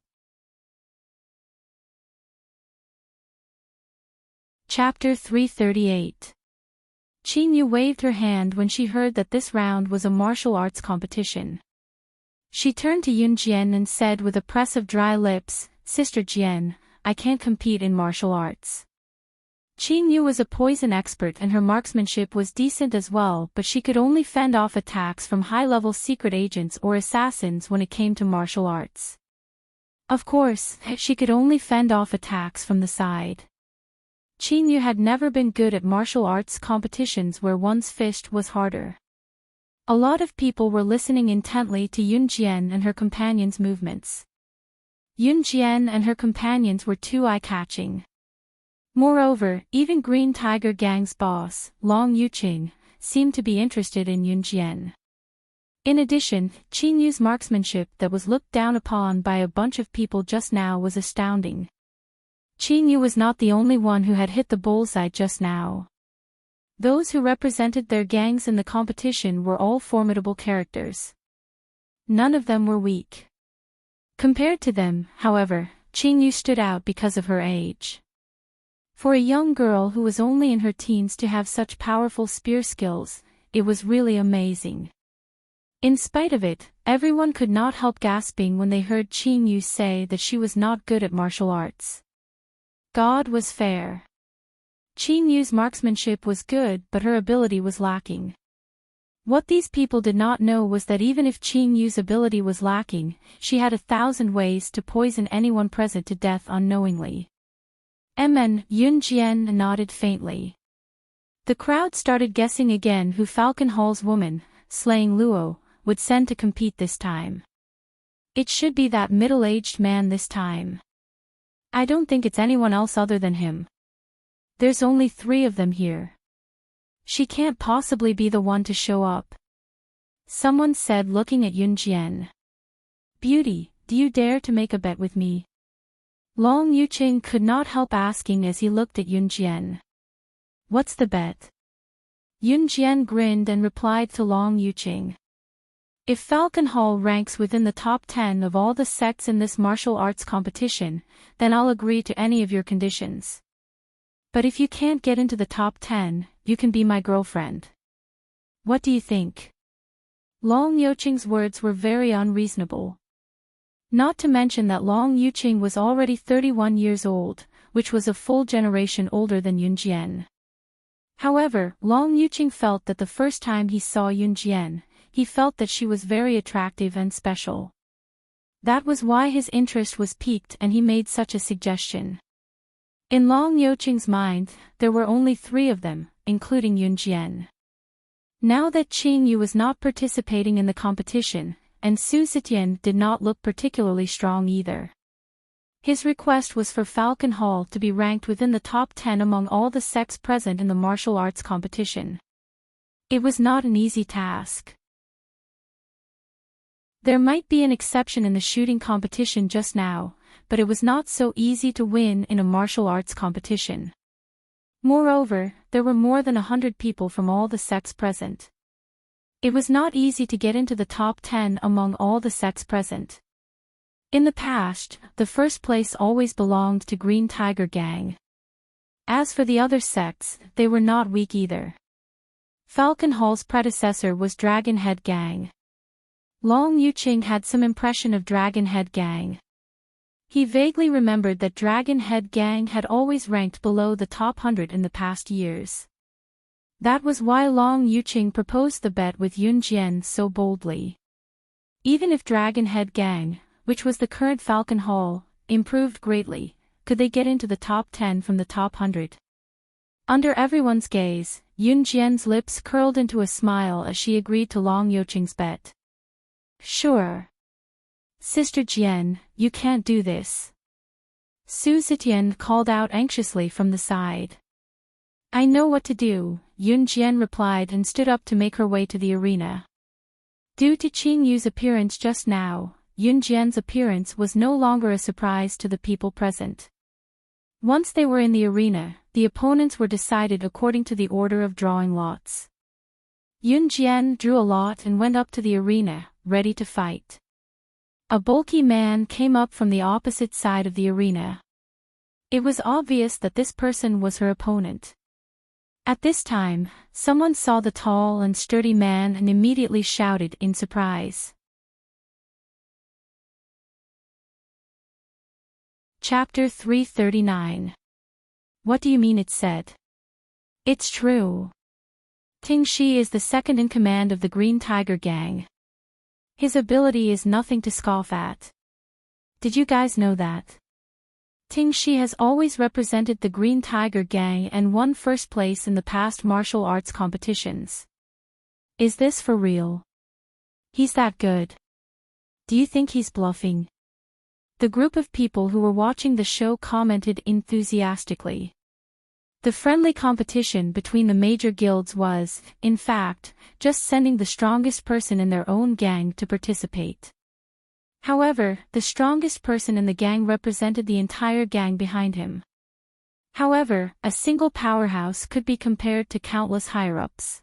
Chapter 338. Qingyu waved her hand when she heard that this round was a martial arts competition. She turned to Yunjian and said with a press of dry lips, Sister Jian, I can't compete in martial arts. Qingyu was a poison expert and her marksmanship was decent as well, but she could only fend off attacks from high-level secret agents or assassins when it came to martial arts. Of course, she could only fend off attacks from the side. Qingyu had never been good at martial arts competitions where one's fist was harder. A lot of people were listening intently to Yunjian and her companions' movements. Yunjian and her companions were too eye-catching. Moreover, even Green Tiger Gang's boss, Long Yuqing, seemed to be interested in Yunjian. In addition, Qingyu's marksmanship that was looked down upon by a bunch of people just now was astounding. Qingyu was not the only one who had hit the bullseye just now. Those who represented their gangs in the competition were all formidable characters. None of them were weak. Compared to them, however, Qingyu stood out because of her age. For a young girl who was only in her teens to have such powerful spear skills, it was really amazing. In spite of it, everyone could not help gasping when they heard Qingyu say that she was not good at martial arts. God was fair. Qingyu's marksmanship was good, but her ability was lacking. What these people did not know was that even if Qingyu's ability was lacking, she had 1,000 ways to poison anyone present to death unknowingly. Yunjian nodded faintly. The crowd started guessing again who Falcon Hall's woman, slaying Luo, would send to compete this time. It should be that middle-aged man this time. I don't think it's anyone else other than him. There's only 3 of them here. She can't possibly be the one to show up. Someone said, looking at Yunjian. Beauty, do you dare to make a bet with me? Long Yuqing could not help asking as he looked at Yunjian. What's the bet? Yunjian grinned and replied to Long Yuqing. If Falcon Hall ranks within the top 10 of all the sects in this martial arts competition, then I'll agree to any of your conditions. But if you can't get into the top 10, you can be my girlfriend. What do you think? Long Yuqing's words were very unreasonable. Not to mention that Long Yuqing was already 31 years old, which was a full generation older than Yunjian. However, Long Yuqing felt that the first time he saw Yunjian, he felt that she was very attractive and special. That was why his interest was piqued and he made such a suggestion. In Long Yuqing's mind, there were only 3 of them, including Yunjian. Now that Qing Yu was not participating in the competition, and Su Zetian did not look particularly strong either. His request was for Falcon Hall to be ranked within the top 10 among all the sects present in the martial arts competition. It was not an easy task. There might be an exception in the shooting competition just now, but it was not so easy to win in a martial arts competition. Moreover, there were more than 100 people from all the sects present. It was not easy to get into the top 10 among all the sects present. In the past, the first place always belonged to Green Tiger Gang. As for the other sects, they were not weak either. Falcon Hall's predecessor was Dragon Head Gang. Long Yuqing had some impression of Dragon Head Gang. He vaguely remembered that Dragon Head Gang had always ranked below the top 100 in the past years. That was why Long Yuqing proposed the bet with Yunjian so boldly. Even if Dragon Head Gang, which was the current Falcon Hall, improved greatly, could they get into the top 10 from the top 100? Under everyone's gaze, Yunjian's lips curled into a smile as she agreed to Long Yuqing's bet. Sure. Sister Jian, you can't do this. Su Zetian called out anxiously from the side. I know what to do, Yunjian replied and stood up to make her way to the arena. Due to Qing Yu's appearance just now, Yunjian's appearance was no longer a surprise to the people present. Once they were in the arena, the opponents were decided according to the order of drawing lots. Yunjian drew a lot and went up to the arena, ready to fight. A bulky man came up from the opposite side of the arena. It was obvious that this person was her opponent. At this time, someone saw the tall and sturdy man and immediately shouted in surprise. Chapter 339. What do you mean it said? It's true. Ting Shi is the second in command of the Green Tiger Gang. His ability is nothing to scoff at. Did you guys know that? Ting Shi has always represented the Green Tiger Gang and won first place in the past martial arts competitions. Is this for real? He's that good. Do you think he's bluffing? The group of people who were watching the show commented enthusiastically. The friendly competition between the major guilds was, in fact, just sending the strongest person in their own gang to participate. However, the strongest person in the gang represented the entire gang behind him. However, a single powerhouse could be compared to countless higher-ups.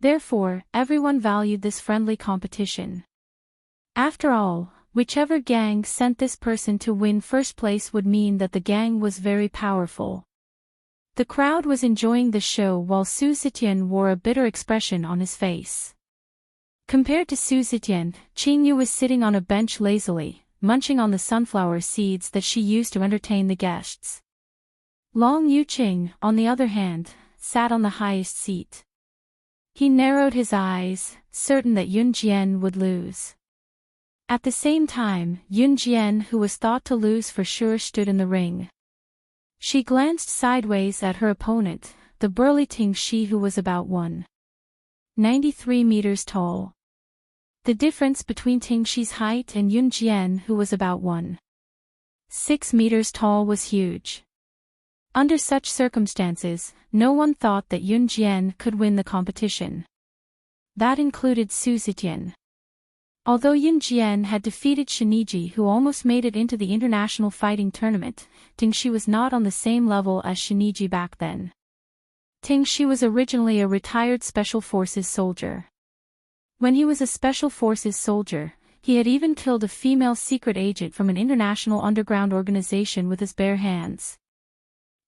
Therefore, everyone valued this friendly competition. After all, whichever gang sent this person to win first place would mean that the gang was very powerful. The crowd was enjoying the show while Su Zetian wore a bitter expression on his face. Compared to Su Zetian, Qing Yu was sitting on a bench lazily, munching on the sunflower seeds that she used to entertain the guests. Long Yuqing, on the other hand, sat on the highest seat. He narrowed his eyes, certain that Yunjian would lose. At the same time, Yunjian, who was thought to lose for sure, stood in the ring. She glanced sideways at her opponent, the burly Ting Shi, who was about 193 meters tall. The difference between Tingxi's height and Yun Jian, who was about 1.6 meters tall, was huge. Under such circumstances, no one thought that Yun Jian could win the competition. That included Su Zetian. Although Yun Jian had defeated Shiniji, who almost made it into the international fighting tournament, Tingxi was not on the same level as Shiniji back then. Tingxi was originally a retired Special Forces soldier. When he was a Special Forces soldier, he had even killed a female secret agent from an international underground organization with his bare hands.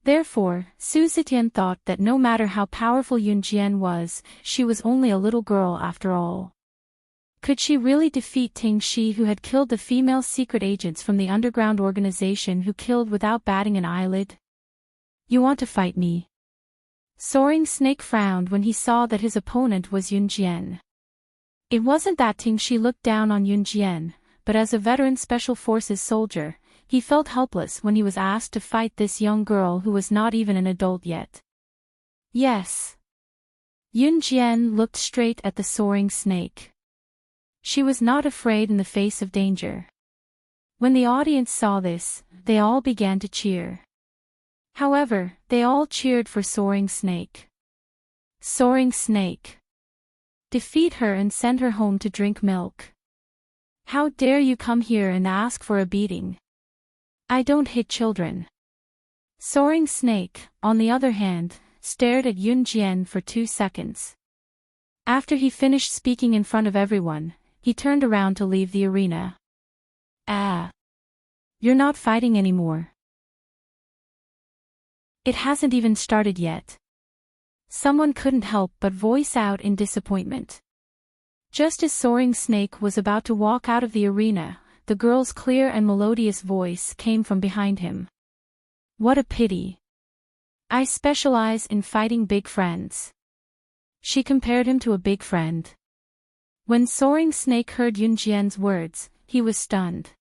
Therefore, Su Zetian thought that no matter how powerful Yun Jian was, she was only a little girl after all. Could she really defeat Tingxi, who had killed the female secret agents from the underground organization, who killed without batting an eyelid? You want to fight me? Soaring Snake frowned when he saw that his opponent was Yun Jian. It wasn't that Tingxi looked down on Yun Jian, but as a veteran Special Forces soldier, he felt helpless when he was asked to fight this young girl who was not even an adult yet. Yes. Yun Jian looked straight at the Soaring Snake. She was not afraid in the face of danger. When the audience saw this, they all began to cheer. However, they all cheered for Soaring Snake. Soaring Snake. Defeat her and send her home to drink milk. How dare you come here and ask for a beating? I don't hit children. Soaring Snake, on the other hand, stared at Yun Jian for 2 seconds. After he finished speaking in front of everyone, he turned around to leave the arena. Ah. You're not fighting anymore. It hasn't even started yet. Someone couldn't help but voice out in disappointment. Just as Soaring Snake was about to walk out of the arena, the girl's clear and melodious voice came from behind him. What a pity. I specialize in fighting big friends. She compared him to a big friend. When Soaring Snake heard Yun Jian's words, he was stunned.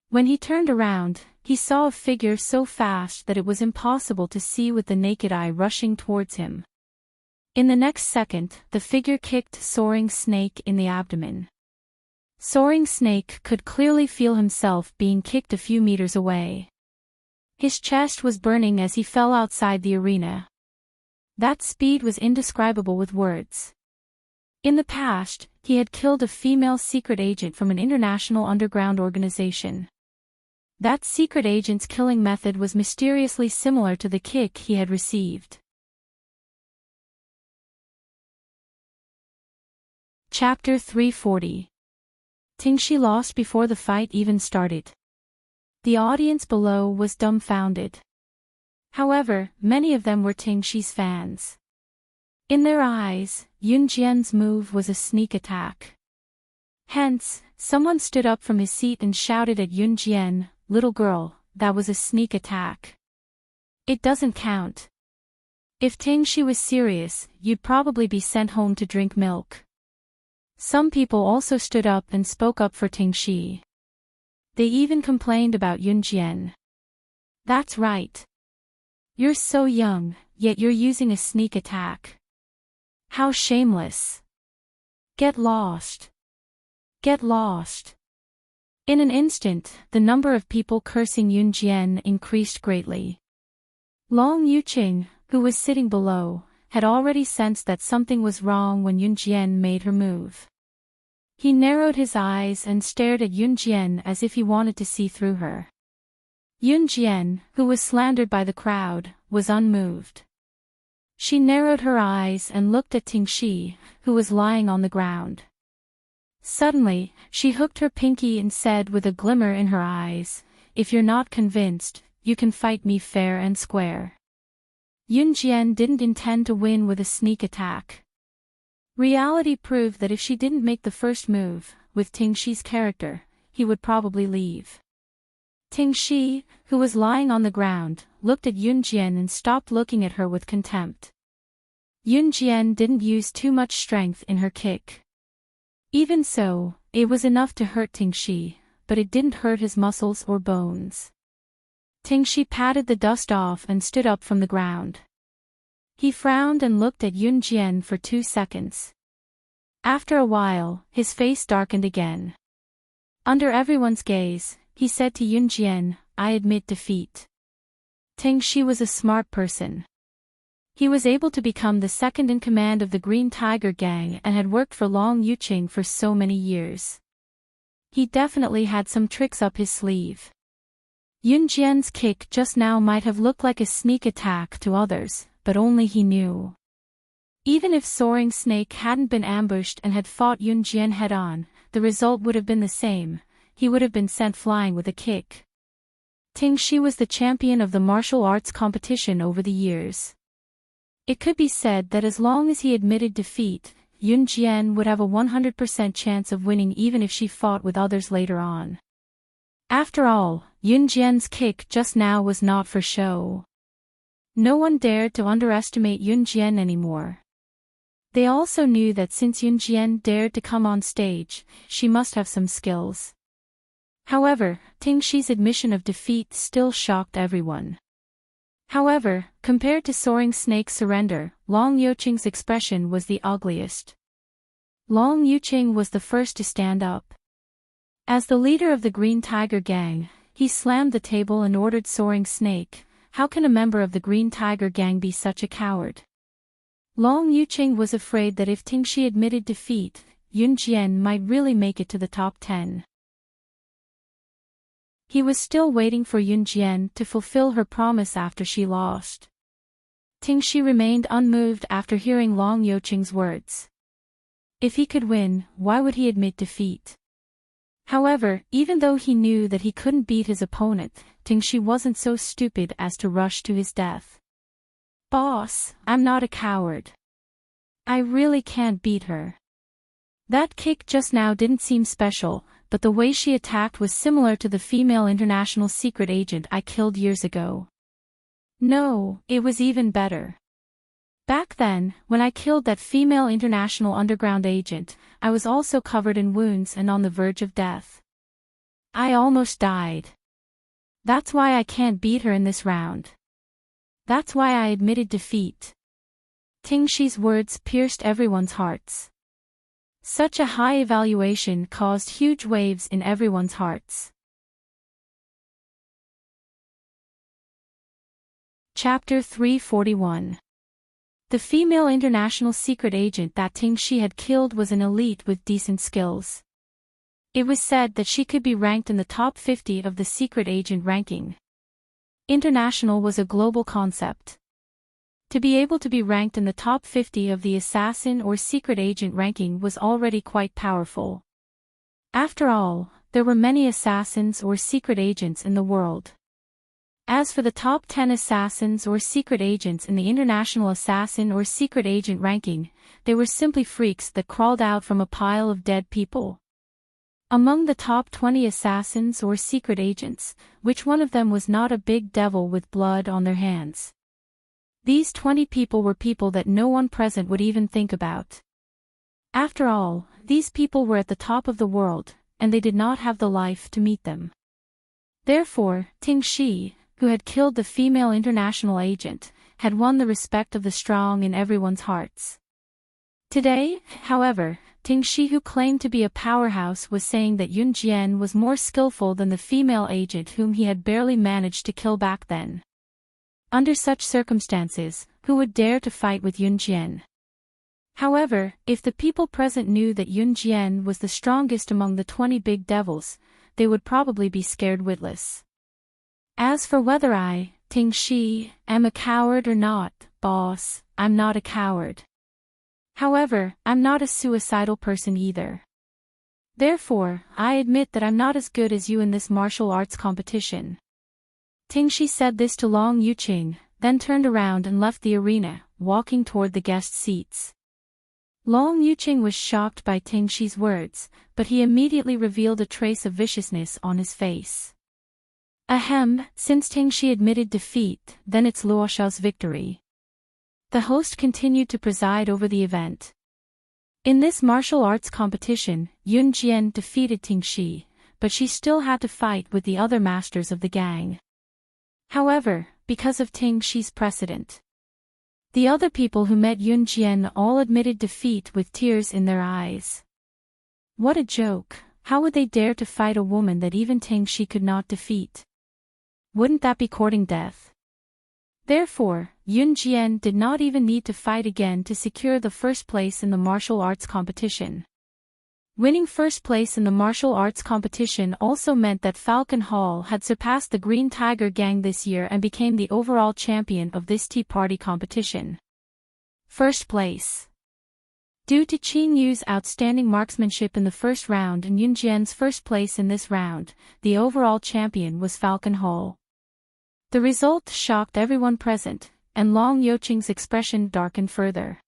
When he turned around, he saw a figure so fast that it was impossible to see with the naked eye rushing towards him. In the next second, the figure kicked Soaring Snake in the abdomen. Soaring Snake could clearly feel himself being kicked a few meters away. His chest was burning as he fell outside the arena. That speed was indescribable with words. In the past, he had killed a female secret agent from an international underground organization. That secret agent's killing method was mysteriously similar to the kick he had received. Chapter 340. Tingxi lost before the fight even started. The audience below was dumbfounded. However, many of them were Tingxi's fans. In their eyes, Yun Jian's move was a sneak attack. Hence, someone stood up from his seat and shouted at Yun Jian, "Little girl, that was a sneak attack. It doesn't count. If Tingxi was serious, you'd probably be sent home to drink milk." Some people also stood up and spoke up for Tingxi. They even complained about Yun Jian. That's right. You're so young, yet you're using a sneak attack. How shameless. Get lost. Get lost. In an instant, the number of people cursing Yun Jian increased greatly. Long Yuqing, who was sitting below, had already sensed that something was wrong when Yun Jian made her move. He narrowed his eyes and stared at Yun Jian as if he wanted to see through her. Yun Jian, who was slandered by the crowd, was unmoved. She narrowed her eyes and looked at Tingxi, who was lying on the ground. Suddenly, she hooked her pinky and said with a glimmer in her eyes, "If you're not convinced, you can fight me fair and square." Yun Jian didn't intend to win with a sneak attack. Reality proved that if she didn't make the first move, with Tingxi's character, he would probably leave. Tingxi, who was lying on the ground, looked at Yun Jian and stopped looking at her with contempt. Yun Jian didn't use too much strength in her kick. Even so, it was enough to hurt Tingxi, but it didn't hurt his muscles or bones. Tingxi patted the dust off and stood up from the ground. He frowned and looked at Yun Jian for 2 seconds. After a while, his face darkened again. Under everyone's gaze, he said to Yunjian, "I admit defeat." Tingshi was a smart person. He was able to become the second in command of the Green Tiger Gang and had worked for Long Yuqing for so many years. He definitely had some tricks up his sleeve. Yunjian's kick just now might have looked like a sneak attack to others, but only he knew. Even if Soaring Snake hadn't been ambushed and had fought Yunjian head-on, the result would have been the same. He would have been sent flying with a kick. Tingshi was the champion of the martial arts competition over the years. It could be said that as long as he admitted defeat, Yunjian would have a 100% chance of winning even if she fought with others later on. After all, Yunjian's kick just now was not for show. No one dared to underestimate Yunjian anymore. They also knew that since Yunjian dared to come on stage, she must have some skills. However, Tingshi's admission of defeat still shocked everyone. However, compared to Soaring Snake's surrender, Long Yuqing's expression was the ugliest. Long Yuqing was the first to stand up. As the leader of the Green Tiger Gang, he slammed the table and ordered Soaring Snake, "How can a member of the Green Tiger Gang be such a coward?" Long Yuqing was afraid that if Tingshi admitted defeat, Yunjian might really make it to the top 10. He was still waiting for Yunjian to fulfill her promise after she lost. Tingshi remained unmoved after hearing Long Yuqing's words. If he could win, why would he admit defeat? However, even though he knew that he couldn't beat his opponent, Tingshi wasn't so stupid as to rush to his death. "Boss, I'm not a coward. I really can't beat her." That kick just now didn't seem special, but the way she attacked was similar to the female international secret agent I killed years ago. No, it was even better. Back then, when I killed that female international underground agent, I was also covered in wounds and on the verge of death. I almost died. That's why I can't beat her in this round. That's why I admitted defeat. Tingshi's words pierced everyone's hearts. Such a high evaluation caused huge waves in everyone's hearts. Chapter 341. The female international secret agent that Tingshi had killed was an elite with decent skills. It was said that she could be ranked in the top 50 of the secret agent ranking. International was a global concept. To be able to be ranked in the top 50 of the assassin or secret agent ranking was already quite powerful. After all, there were many assassins or secret agents in the world. As for the top 10 assassins or secret agents in the international assassin or secret agent ranking, they were simply freaks that crawled out from a pile of dead people. Among the top 20 assassins or secret agents, which one of them was not a big devil with blood on their hands? These 20 people were people that no one present would even think about. After all, these people were at the top of the world, and they did not have the life to meet them. Therefore, Tingshi, who had killed the female international agent, had won the respect of the strong in everyone's hearts. Today, however, Tingshi, who claimed to be a powerhouse, was saying that Yunjian was more skillful than the female agent whom he had barely managed to kill back then. Under such circumstances, who would dare to fight with Yunjian? However, if the people present knew that Yunjian was the strongest among the 20 big devils, they would probably be scared witless. As for whether I, Tingshi, am a coward or not, boss, I'm not a coward. However, I'm not a suicidal person either. Therefore, I admit that I'm not as good as you in this martial arts competition. Tingshi said this to Long Yuqing, then turned around and left the arena, walking toward the guest seats. Long Yuqing was shocked by Tingshi's words, but he immediately revealed a trace of viciousness on his face. Ahem, since Tingshi admitted defeat, then it's Luo Xiao's victory. The host continued to preside over the event. In this martial arts competition, Yunjian defeated Tingshi, but she still had to fight with the other masters of the gang. However, because of Tingshi's precedent, The other people who met Yun Jian all admitted defeat with tears in their eyes. What a joke! How would they dare to fight a woman that even Ting Shi could not defeat? Wouldn't that be courting death? Therefore, Yun Jian did not even need to fight again to secure the first place in the martial arts competition. Winning first place in the martial arts competition also meant that Falcon Hall had surpassed the Green Tiger Gang this year and became the overall champion of this tea party competition. First place. Due to Qin Yu's outstanding marksmanship in the first round and Yun Jian's first place in this round, the overall champion was Falcon Hall. The result shocked everyone present, and Long Youqing's expression darkened further.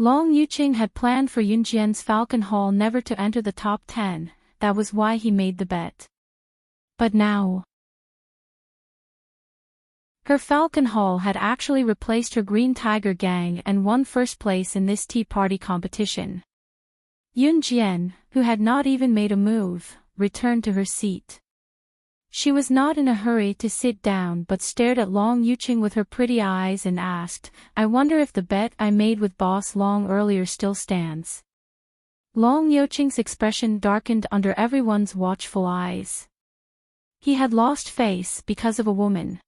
Long Youqing had planned for Yun Jian's Falcon Hall never to enter the top 10, that was why he made the bet. But now, her Falcon Hall had actually replaced her Green Tiger Gang and won first place in this tea party competition. Yun Jian, who had not even made a move, returned to her seat. She was not in a hurry to sit down but stared at Long Youqing with her pretty eyes and asked, "I wonder if the bet I made with Boss Long earlier still stands." Long Youqing's expression darkened under everyone's watchful eyes. He had lost face because of a woman.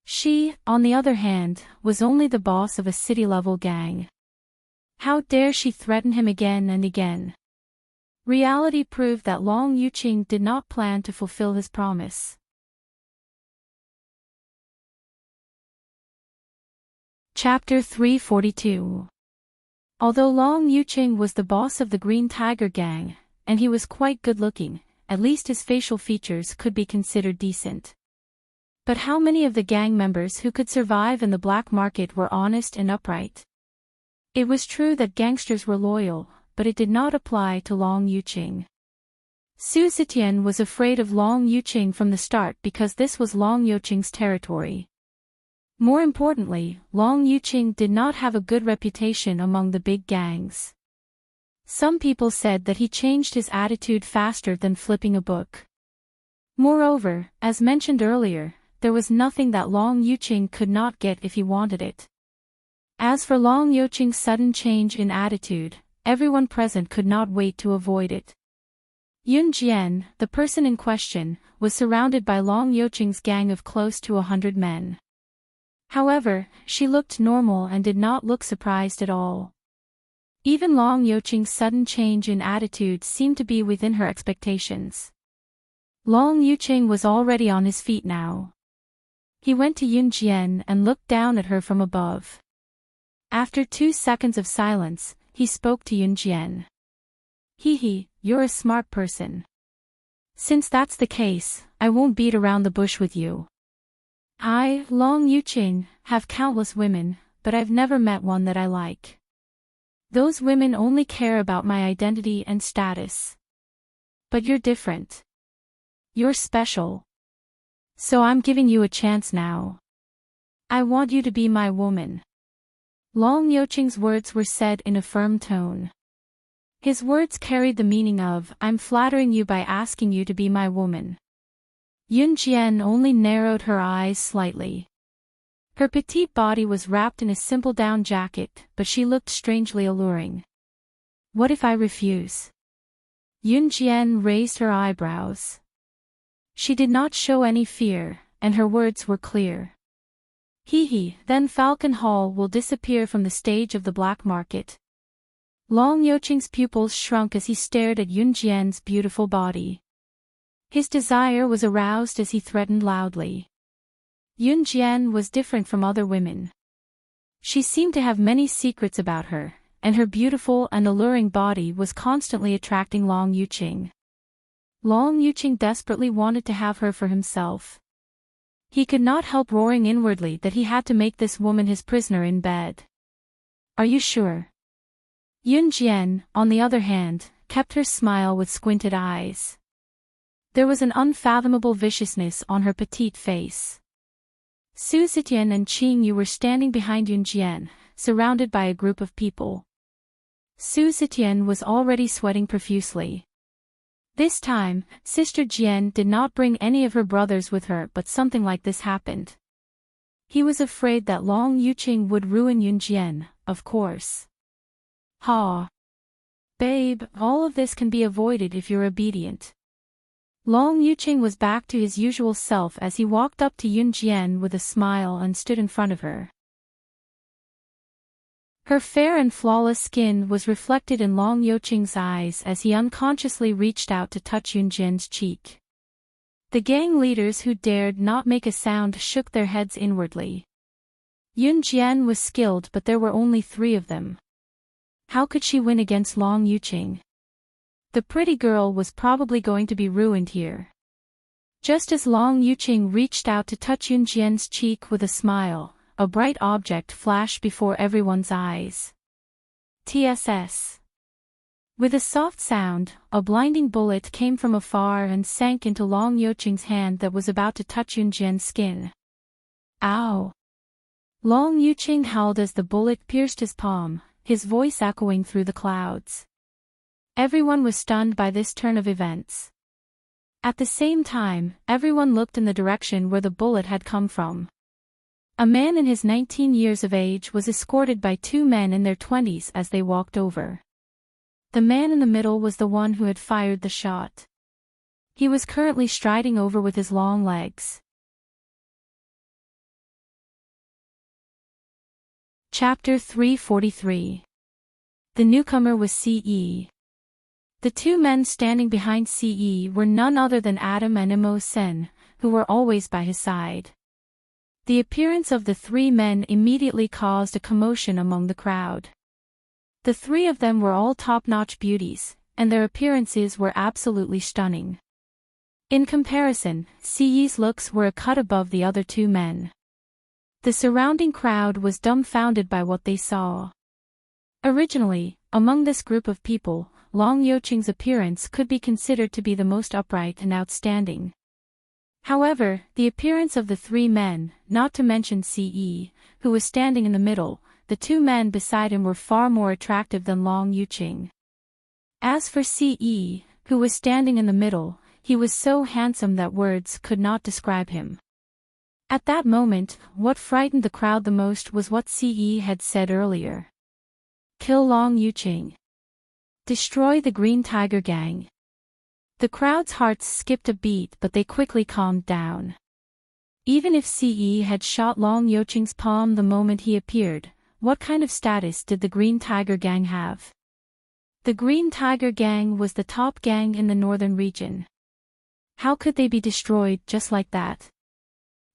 She, on the other hand, was only the boss of a city-level gang. How dare she threaten him again and again? Reality proved that Long Youqing did not plan to fulfill his promise. Chapter 342. Although Long Youqing was the boss of the Green Tiger Gang, and he was quite good-looking, at least his facial features could be considered decent. But how many of the gang members who could survive in the black market were honest and upright? It was true that gangsters were loyal, but it did not apply to Long Youqing. Su Zetian was afraid of Long Youqing from the start because this was Long Youqing's territory. More importantly, Long Youqing did not have a good reputation among the big gangs. Some people said that he changed his attitude faster than flipping a book. Moreover, as mentioned earlier, there was nothing that Long Youqing could not get if he wanted it. As for Long Youqing's sudden change in attitude, everyone present could not wait to avoid it. Yun Jian, the person in question, was surrounded by Long Youqing's gang of close to 100 men. However, she looked normal and did not look surprised at all. Even Long Youqing's sudden change in attitude seemed to be within her expectations. Long Youqing was already on his feet now. He went to Yun Jian and looked down at her from above. After 2 seconds of silence, he spoke to Yun Jian. "Hee, you're a smart person. Since that's the case, I won't beat around the bush with you. I, Long Youqing, have countless women, but I've never met one that I like. Those women only care about my identity and status. But you're different. You're special. So I'm giving you a chance now. I want you to be my woman." Long Youqing's words were said in a firm tone. His words carried the meaning of, "I'm flattering you by asking you to be my woman." Yun Jian only narrowed her eyes slightly. Her petite body was wrapped in a simple down jacket, but she looked strangely alluring. "What if I refuse?" Yun Jian raised her eyebrows. She did not show any fear, and her words were clear. Then Falcon Hall will disappear from the stage of the black market." Long Youqing's pupils shrunk as he stared at Yun Jian's beautiful body. His desire was aroused as he threatened loudly. Yun Jian was different from other women. She seemed to have many secrets about her, and her beautiful and alluring body was constantly attracting Long Youqing. Long Youqing desperately wanted to have her for himself. He could not help roaring inwardly that he had to make this woman his prisoner in bed. "Are you sure?" Yun Jian, on the other hand, kept her smile with squinted eyes. There was an unfathomable viciousness on her petite face. Su Zetian and Qing Yu were standing behind Yun Jian, surrounded by a group of people. Su Zetian was already sweating profusely. This time, Sister Jian did not bring any of her brothers with her, but something like this happened. He was afraid that Long Yuqing would ruin Yunjian, of course. Ha! Babe, all of this can be avoided if you're obedient. Long Yuqing was back to his usual self as he walked up to Yunjian with a smile and stood in front of her. Her fair and flawless skin was reflected in Long Yuqing's eyes as he unconsciously reached out to touch Yunjian's cheek. The gang leaders who dared not make a sound shook their heads inwardly. Yunjian was skilled, but there were only 3 of them. How could she win against Long Yuqing? The pretty girl was probably going to be ruined here. Just as Long Yuqing reached out to touch Yunjian's cheek with a smile, a bright object flashed before everyone's eyes. TSS. With a soft sound, a blinding bullet came from afar and sank into Long Yuqing's hand that was about to touch Yunjian's skin. Ow! Long Yuqing howled as the bullet pierced his palm, his voice echoing through the clouds. Everyone was stunned by this turn of events. At the same time, everyone looked in the direction where the bullet had come from. A man in his 19 years of age was escorted by 2 men in their 20s as they walked over. The man in the middle was the one who had fired the shot. He was currently striding over with his long legs. Chapter 343. The newcomer was CE. The 2 men standing behind CE were none other than Adam and Immerse, who were always by his side. The appearance of the 3 men immediately caused a commotion among the crowd. The 3 of them were all top-notch beauties, and their appearances were absolutely stunning. In comparison, CE's looks were a cut above the other 2 men. The surrounding crowd was dumbfounded by what they saw. Originally, among this group of people, Long Yuqing's appearance could be considered to be the most upright and outstanding. However, the appearance of the 3 men, not to mention CE, who was standing in the middle, the 2 men beside him were far more attractive than Long Yuqing. As for CE, who was standing in the middle, he was so handsome that words could not describe him. At that moment, what frightened the crowd the most was what CE had said earlier. Kill Long Yuqing. Destroy the Green Tiger Gang. The crowd's hearts skipped a beat, but they quickly calmed down. Even if CE had shot Long Yuqing's palm the moment he appeared, what kind of status did the Green Tiger Gang have? The Green Tiger Gang was the top gang in the northern region. How could they be destroyed just like that?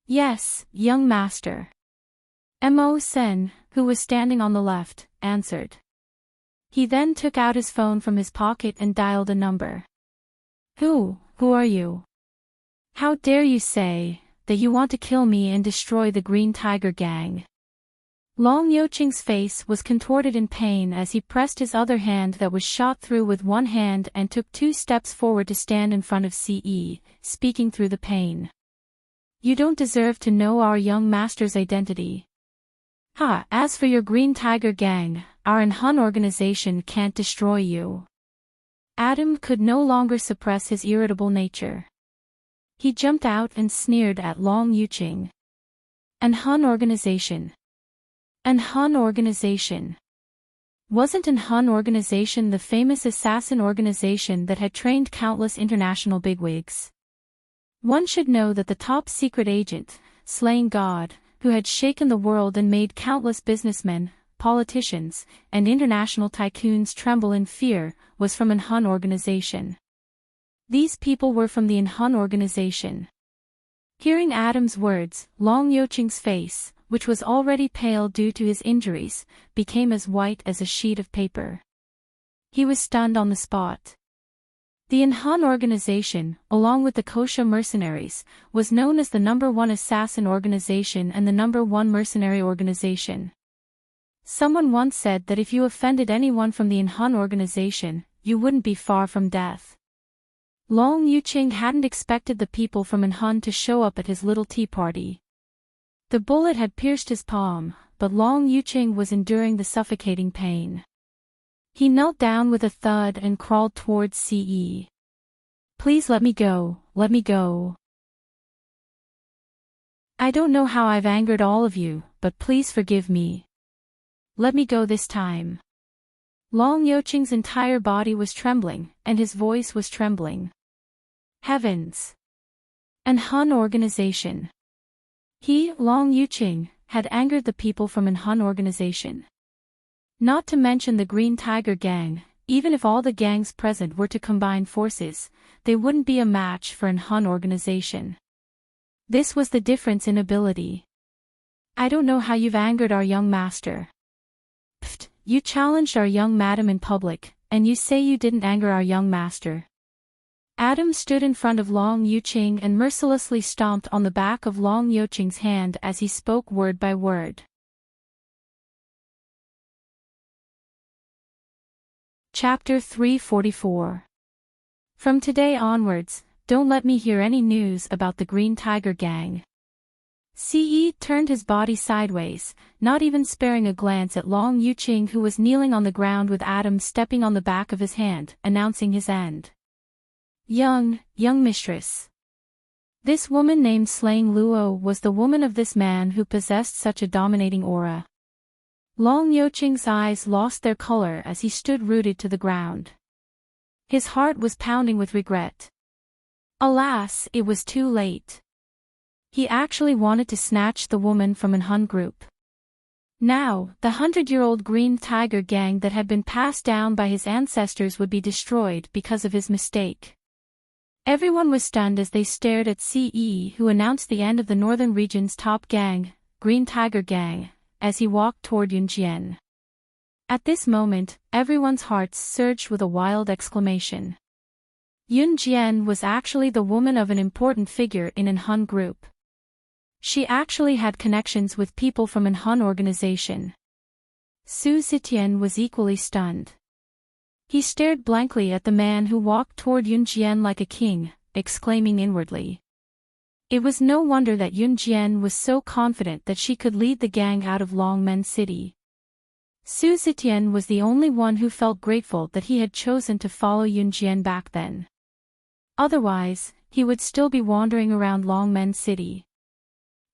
Yes, young master. Immerse, who was standing on the left, answered. He then took out his phone from his pocket and dialed a number. Who are you? How dare you say that you want to kill me and destroy the Green Tiger Gang? Long Yuqing's face was contorted in pain as he pressed his other hand that was shot through with one hand and took 2 steps forward to stand in front of CE, speaking through the pain. You don't deserve to know our young master's identity. As for your Green Tiger Gang, our Hun organization can't destroy you. Adam could no longer suppress his irritable nature. He jumped out and sneered at Long Yuqing. An Hun organization. An Hun organization. Wasn't an Hun organization the famous assassin organization that had trained countless international bigwigs? One should know that the top secret agent, Slaying God, who had shaken the world and made countless businessmen, politicians, and international tycoons tremble in fear, was from an Hun organization. These people were from the Hun organization. Hearing Adam's words, Long Yuqing's face, which was already pale due to his injuries, became as white as a sheet of paper. He was stunned on the spot. The Hun organization, along with the Kosha mercenaries, was known as the #1 assassin organization and the #1 mercenary organization. Someone once said that if you offended anyone from the Hun organization, you wouldn't be far from death. Long Yuqing hadn't expected the people from Hun to show up at his little tea party. The bullet had pierced his palm, but Long Yuqing was enduring the suffocating pain. He knelt down with a thud and crawled towards CE. Please let me go, let me go. I don't know how I've angered all of you, but please forgive me. Let me go this time. Long Yoqing's entire body was trembling, and his voice was trembling. Heavens! An Hun organization. He, Long Yuqing, had angered the people from an Hun organization. Not to mention the Green Tiger Gang. Even if all the gangs present were to combine forces, they wouldn't be a match for an Hun organization. This was the difference in ability. I don't know how you've angered our young master. Pfft, you challenged our young madam in public, and you say you didn't anger our young master. Adam stood in front of Long Yuqing and mercilessly stomped on the back of Long Yoqing's hand as he spoke word by word. Chapter 344. From today onwards, don't let me hear any news about the Green Tiger Gang. Ce turned his body sideways, not even sparing a glance at Long Yuqing, who was kneeling on the ground with Adam stepping on the back of his hand, announcing his end. Young mistress. This woman named Slaying Luo was the woman of this man who possessed such a dominating aura. Long Yoqing's eyes lost their color as he stood rooted to the ground. His heart was pounding with regret. Alas, it was too late. He actually wanted to snatch the woman from an Hun group. Now, the 100-year-old Green Tiger Gang that had been passed down by his ancestors would be destroyed because of his mistake. Everyone was stunned as they stared at Ce, who announced the end of the northern region's top gang, Green Tiger Gang, as he walked toward Yunjian. At this moment, everyone's hearts surged with a wild exclamation. Yunjian was actually the woman of an important figure in an Hun group. She actually had connections with people from an Hun organization. Su Zetian was equally stunned. He stared blankly at the man who walked toward Yunjian like a king, exclaiming inwardly. It was no wonder that Yunjian was so confident that she could lead the gang out of Longmen City. Su Zetian was the only one who felt grateful that he had chosen to follow Yunjian back then. Otherwise, he would still be wandering around Longmen City.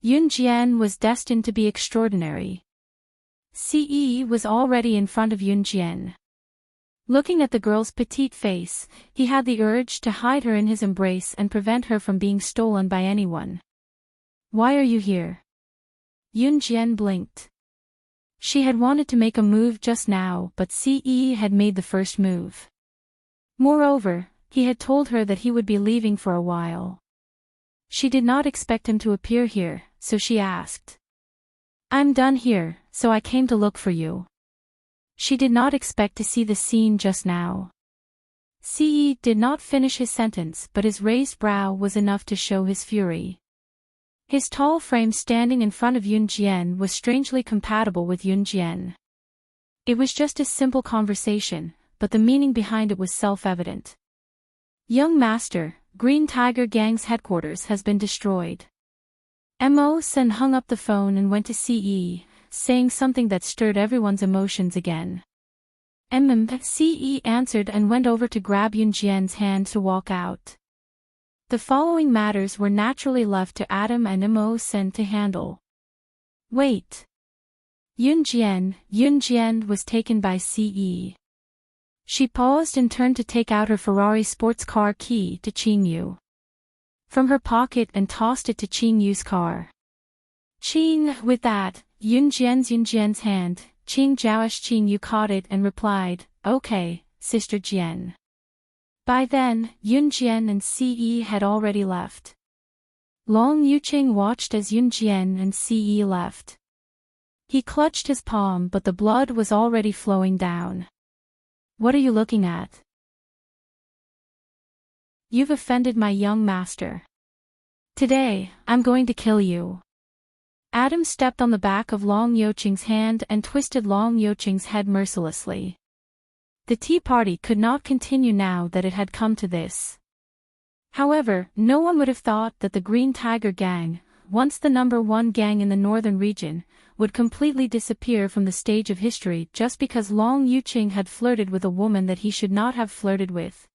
Yunjian was destined to be extraordinary. Ce was already in front of Yunjian. Looking at the girl's petite face, he had the urge to hide her in his embrace and prevent her from being stolen by anyone. Why are you here? Yunjian blinked. She had wanted to make a move just now, but Ce had made the first move. Moreover, he had told her that he would be leaving for a while. She did not expect him to appear here, so she asked. I'm done here, so I came to look for you. She did not expect to see the scene just now. Ce did not finish his sentence, but his raised brow was enough to show his fury. His tall frame standing in front of Yunjian was strangely compatible with Yunjian. It was just a simple conversation, but the meaning behind it was self-evident. Young master, Green Tiger Gang's headquarters has been destroyed. Mo Sen hung up the phone and went to Ce, saying something that stirred everyone's emotions again. Ce answered and went over to grab Yunjian's hand to walk out. The following matters were naturally left to Adam and Mo Sen to handle. Wait. Yunjian was taken by Ce. She paused and turned to take out her Ferrari sports car key to Qingyu from her pocket and tossed it to Qingyu's car. With that, Yunjian's hand, Qingyu caught it and replied, okay, Sister Jian. By then, Yunjian and Ce had already left. Long Yuqing watched as Yunjian and Ce left. He clutched his palm, but the blood was already flowing down. What are you looking at? You've offended my young master. Today, I'm going to kill you. Adam stepped on the back of Long Yoqing's hand and twisted Long Yoqing's head mercilessly. The tea party could not continue now that it had come to this. However, no one would have thought that the Green Tiger Gang, once the #1 gang in the northern region, would completely disappear from the stage of history just because Long Yuqing had flirted with a woman that he should not have flirted with.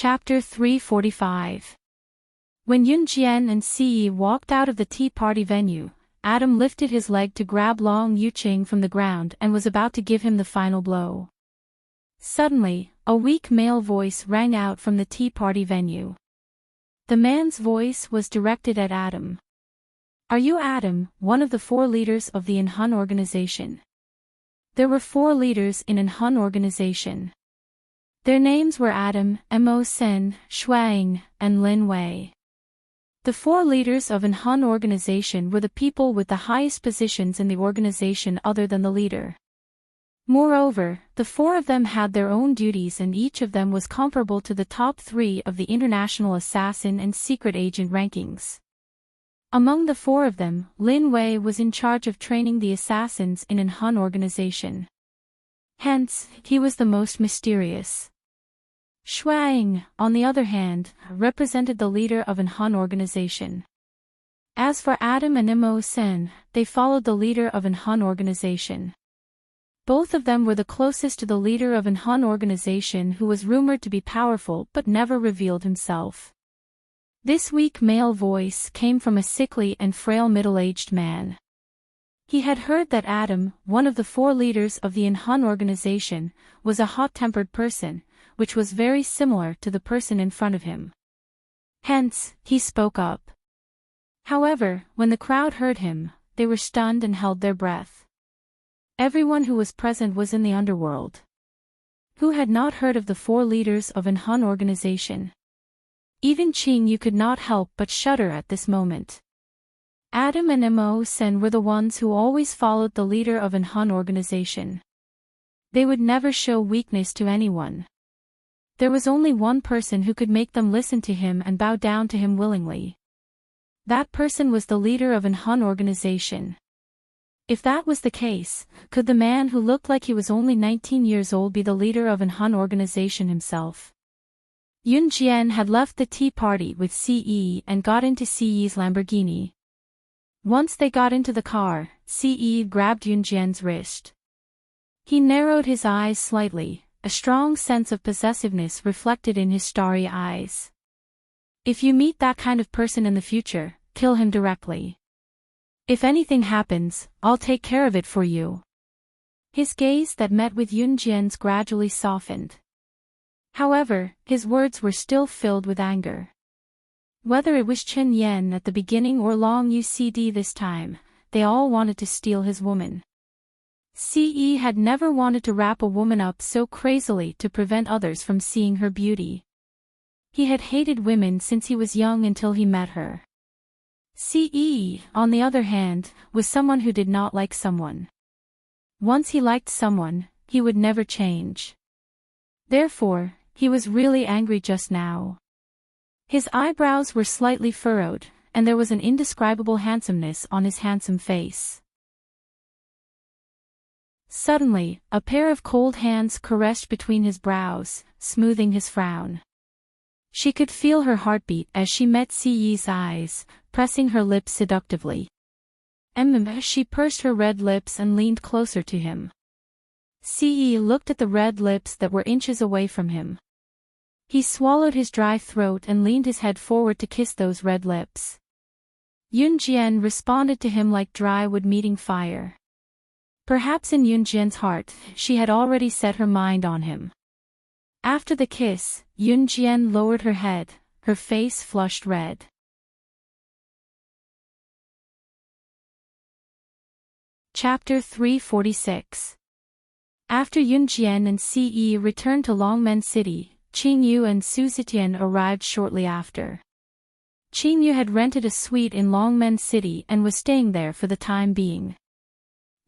Chapter 345. When Yunjian and Si walked out of the tea party venue, Adam lifted his leg to grab Long Yuqing from the ground and was about to give him the final blow. Suddenly, a weak male voice rang out from the tea party venue. The man's voice was directed at Adam. "Are you Adam, one of the 4 leaders of the Enhun organization?" There were 4 leaders in Enhun organization. Their names were Adam, Mo Sen, Shuang, and Lin Wei. The 4 leaders of Enhun organization were the people with the highest positions in the organization other than the leader. Moreover, the 4 of them had their own duties and each of them was comparable to the top 3 of the international assassin and secret agent rankings. Among the 4 of them, Lin Wei was in charge of training the assassins in Enhun organization. Hence, he was the most mysterious. Shuang, on the other hand, represented the leader of Enhun organization. As for Adam and Mo Sen, they followed the leader of Enhun organization. Both of them were the closest to the leader of Enhun organization who was rumored to be powerful but never revealed himself. This weak male voice came from a sickly and frail middle-aged man. He had heard that Adam, one of the 4 leaders of the Enhun organization, was a hot-tempered person, which was very similar to the person in front of him. Hence, he spoke up. However, when the crowd heard him, they were stunned and held their breath. Everyone who was present was in the underworld. Who had not heard of the 4 leaders of Enhun organization? Even Qing Yu could not help but shudder at this moment. Adam and Mo Sen were the ones who always followed the leader of Enhun organization. They would never show weakness to anyone. There was only one person who could make them listen to him and bow down to him willingly. That person was the leader of Enhun organization. If that was the case, could the man who looked like he was only 19 years old be the leader of Enhun organization himself? Yunjian had left the tea party with Ce and got into Ce's Lamborghini. Once they got into the car, Ce grabbed Yunjian's wrist. He narrowed his eyes slightly, a strong sense of possessiveness reflected in his starry eyes. "If you meet that kind of person in the future, kill him directly. If anything happens, I'll take care of it for you." His gaze that met with Yunjian's gradually softened. However, his words were still filled with anger. Whether it was Chen Yan at the beginning or Long Ucd this time, they all wanted to steal his woman. Ce had never wanted to wrap a woman up so crazily to prevent others from seeing her beauty. He had hated women since he was young until he met her. Ce, on the other hand, was someone who did not like someone. Once he liked someone, he would never change. Therefore, he was really angry just now. His eyebrows were slightly furrowed, and there was an indescribable handsomeness on his handsome face. Suddenly, a pair of cold hands caressed between his brows, smoothing his frown. She could feel her heartbeat as she met Ce's eyes, pressing her lips seductively. She pursed her red lips and leaned closer to him. Ce looked at the red lips that were inches away from him. He swallowed his dry throat and leaned his head forward to kiss those red lips. Yunjian responded to him like dry wood meeting fire. Perhaps in Yunjian's heart, she had already set her mind on him. After the kiss, Yunjian lowered her head, her face flushed red. Chapter 346. After Yunjian and Ce returned to Longmen City, Qingyu and Su Zetian arrived shortly after. Qingyu had rented a suite in Longmen City and was staying there for the time being.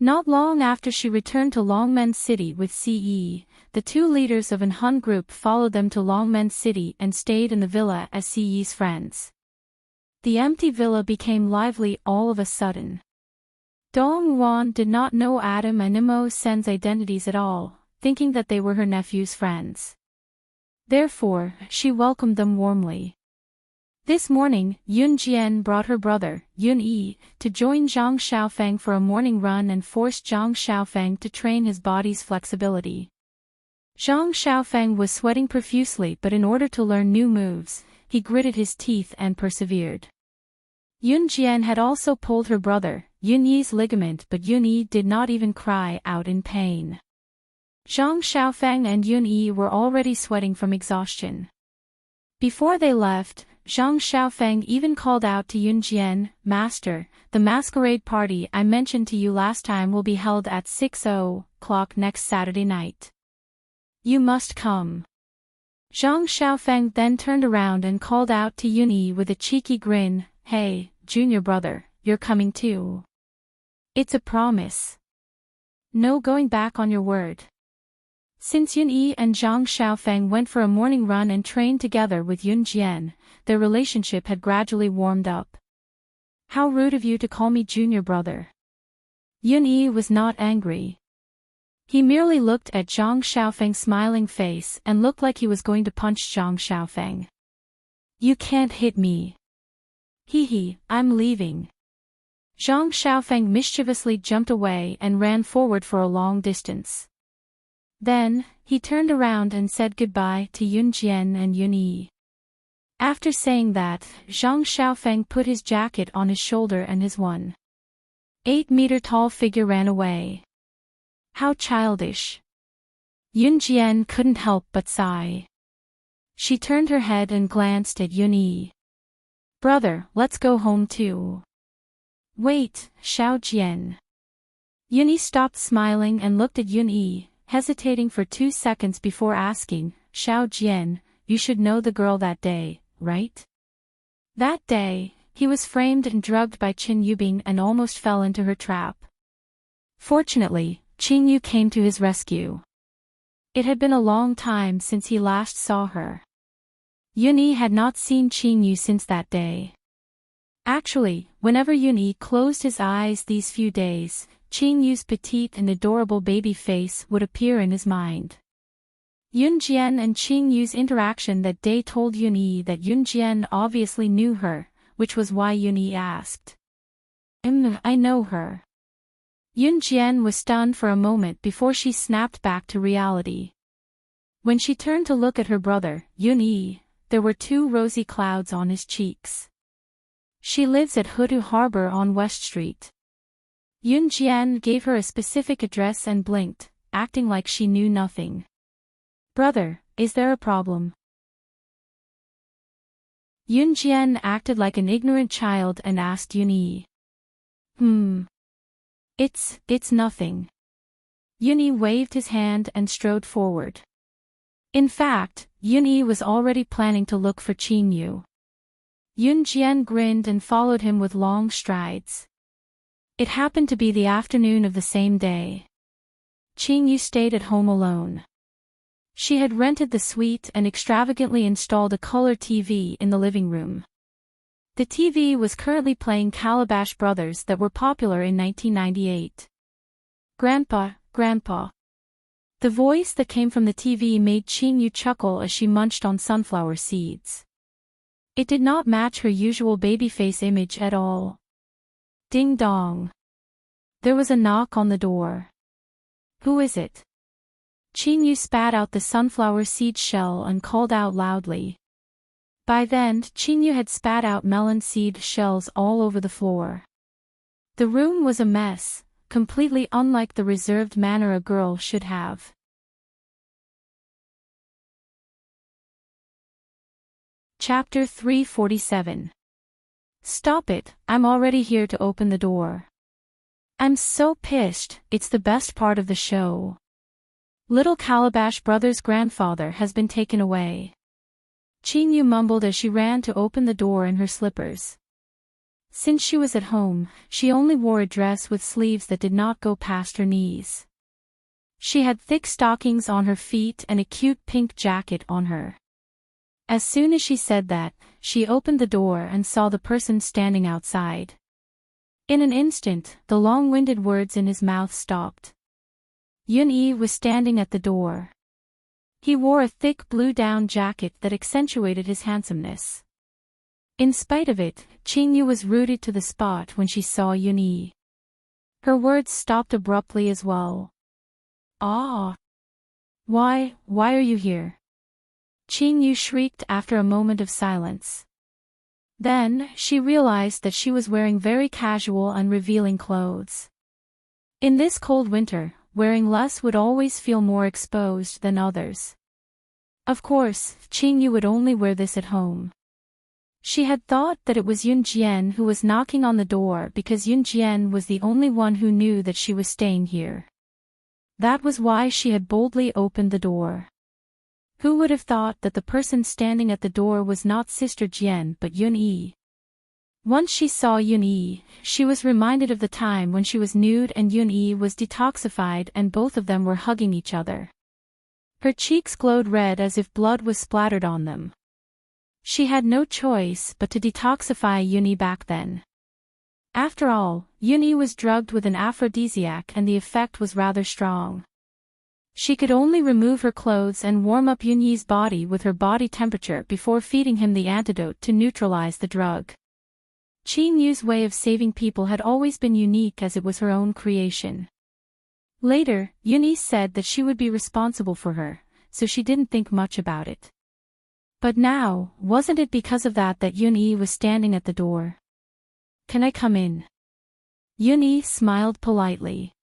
Not long after she returned to Longmen City with Ce, the 2 leaders of Enhun group followed them to Longmen City and stayed in the villa as Ce's friends. The empty villa became lively all of a sudden. Dong Wan did not know Adam and Mo Sen's identities at all, thinking that they were her nephew's friends. Therefore, she welcomed them warmly. This morning, Yunjian brought her brother, Yun-Yi, to join Zhang Xiaofeng for a morning run and forced Zhang Xiaofeng to train his body's flexibility. Zhang Xiaofeng was sweating profusely, but in order to learn new moves, he gritted his teeth and persevered. Yun Jian had also pulled her brother, Yun Yi's ligament, but Yun Yi did not even cry out in pain. Zhang Xiaofeng and Yun Yi were already sweating from exhaustion. Before they left, Zhang Xiaofeng even called out to Yun Jian, "Master, the masquerade party I mentioned to you last time will be held at 6:00 next Saturday night. You must come." Zhang Xiaofeng then turned around and called out to Yun Yi with a cheeky grin, "Hey, junior brother, you're coming too. It's a promise. No going back on your word." Since Yun Yi and Zhang Xiaofeng went for a morning run and trained together with Yun Jian, their relationship had gradually warmed up. "How rude of you to call me junior brother." Yun Yi was not angry. He merely looked at Zhang Xiaofeng's smiling face and looked like he was going to punch Zhang Xiaofeng. "You can't hit me. Hee, I'm leaving." Zhang Xiaofeng mischievously jumped away and ran forward for a long distance. Then, he turned around and said goodbye to Yun Jian and Yun Yi. After saying that, Zhang Xiaofeng put his jacket on his shoulder and his 1.8-meter tall figure ran away. How childish. Yun Jian couldn't help but sigh. She turned her head and glanced at Yun Yi. "Brother, let's go home too." "Wait, Xiao Jian." Yun Yi stopped smiling and looked at Yun Yi, hesitating for 2 seconds before asking, "Xiao Jian, you should know the girl that day, right?" That day, he was framed and drugged by Qin Yubing and almost fell into her trap. Fortunately, Qin Yu came to his rescue. It had been a long time since he last saw her. Yun Yi had not seen Qin Yu since that day. Actually, whenever Yun Yi closed his eyes these few days, Qin Yu's petite and adorable baby face would appear in his mind. Yun Jian and Qin Yu's interaction that day told Yun Yi that Yun Jian obviously knew her, which was why Yun Yi asked. I know her." Yun Jian was stunned for a moment before she snapped back to reality. When she turned to look at her brother, Yun Yi, there were 2 rosy clouds on his cheeks. "She lives at Hudu Harbor on West Street." Yun Jian gave her a specific address and blinked, acting like she knew nothing. "Brother, is there a problem?" Yun Jian acted like an ignorant child and asked Yun Yi. It's nothing." Yun Yi waved his hand and strode forward. In fact, Yun Yi was already planning to look for Qin Yu. Yun Jian grinned and followed him with long strides. It happened to be the afternoon of the same day. Qin Yu stayed at home alone. She had rented the suite and extravagantly installed a color TV in the living room. The TV was currently playing Calabash Brothers that were popular in 1998. "Grandpa, Grandpa." The voice that came from the TV made Qin Yu chuckle as she munched on sunflower seeds. It did not match her usual babyface image at all. Ding dong. There was a knock on the door. "Who is it?" Qin Yu spat out the sunflower seed shell and called out loudly. By then, Qin Yu had spat out melon seed shells all over the floor. The room was a mess, completely unlike the reserved manner a girl should have. Chapter 347. "Stop it, I'm already here to open the door." "I'm so pissed, it's the best part of the show. Little Calabash Brothers' grandfather has been taken away." Qin Yu mumbled as she ran to open the door in her slippers. Since she was at home, she only wore a dress with sleeves that did not go past her knees. She had thick stockings on her feet and a cute pink jacket on her. As soon as she said that, she opened the door and saw the person standing outside. In an instant, the long-winded words in his mouth stopped. Yun Yi was standing at the door. He wore a thick blue down jacket that accentuated his handsomeness. In spite of it, Qin Yu was rooted to the spot when she saw Yun Yi. Her words stopped abruptly as well. "Ah! Why are you here? Qingyu shrieked after a moment of silence. Then, she realized that she was wearing very casual and revealing clothes. In this cold winter, wearing less would always feel more exposed than others. Of course, Qingyu would only wear this at home. She had thought that it was Yunjian who was knocking on the door because Yunjian was the only one who knew that she was staying here. That was why she had boldly opened the door. Who would have thought that the person standing at the door was not Sister Jian but Yun-Yi? Once she saw Yun-Yi, she was reminded of the time when she was nude and Yun-Yi was detoxified and both of them were hugging each other. Her cheeks glowed red as if blood was splattered on them. She had no choice but to detoxify Yun-Yi back then. After all, Yun-Yi was drugged with an aphrodisiac and the effect was rather strong. She could only remove her clothes and warm up Yun-Yi's body with her body temperature before feeding him the antidote to neutralize the drug. Qingyu's way of saving people had always been unique as it was her own creation. Later, Yun-Yi said that she would be responsible for her, so she didn't think much about it. But now, wasn't it because of that that Yun-Yi was standing at the door? Can I come in? Yun-Yi smiled politely.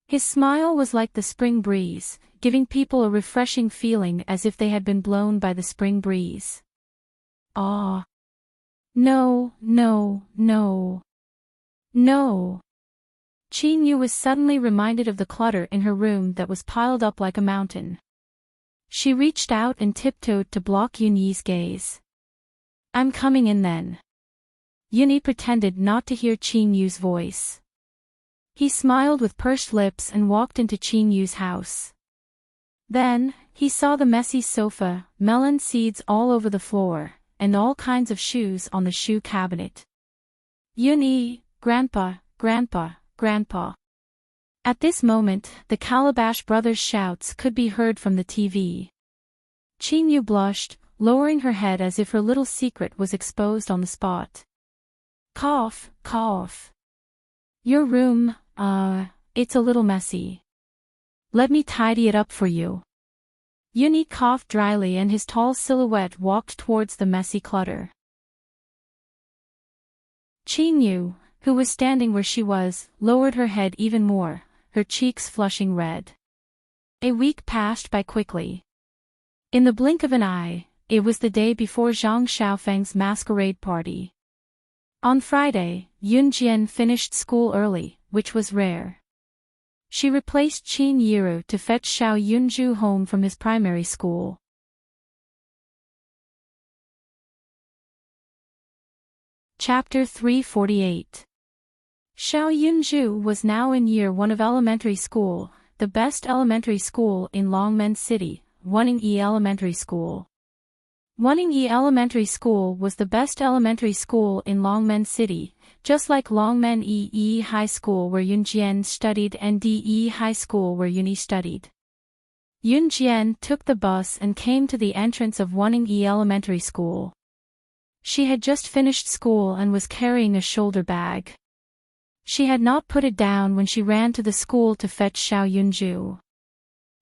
His smile was like the spring breeze, giving people a refreshing feeling as if they had been blown by the spring breeze. Ah. No. Qingyu was suddenly reminded of the clutter in her room that was piled up like a mountain. She reached out and tiptoed to block Yun-Yi's gaze. I'm coming in then. Yun-Yi pretended not to hear Qingyu's voice. He smiled with pursed lips and walked into Qingyu's house. Then, he saw the messy sofa, melon seeds all over the floor, and all kinds of shoes on the shoe cabinet. Yun-Yi, Grandpa. At this moment, the Calabash brothers' shouts could be heard from the TV. Qingyu blushed, lowering her head as if her little secret was exposed on the spot. Cough. Your room, it's a little messy. Let me tidy it up for you. Yun-Yi coughed dryly and his tall silhouette walked towards the messy clutter. Qingyu, who was standing where she was, lowered her head even more, her cheeks flushing red. A week passed by quickly. In the blink of an eye, it was the day before Zhang Xiaofeng's masquerade party. On Friday, Yunjian finished school early, which was rare. She replaced Qin Yiru to fetch Xiao Yunju home from his primary school. Chapter 348. Xiao Yunju was now in year 1 of elementary school, the best elementary school in Longmen City, Wanning-Yi Elementary School. Wanning-Yi Elementary School was the best elementary school in Longmen City, just like Longmen-Yi High School where Yunjian studied and De High School where Yun-Yi studied. Yunjian took the bus and came to the entrance of Wanning-Yi Elementary School. She had just finished school and was carrying a shoulder bag. She had not put it down when she ran to the school to fetch Xiao Yunju.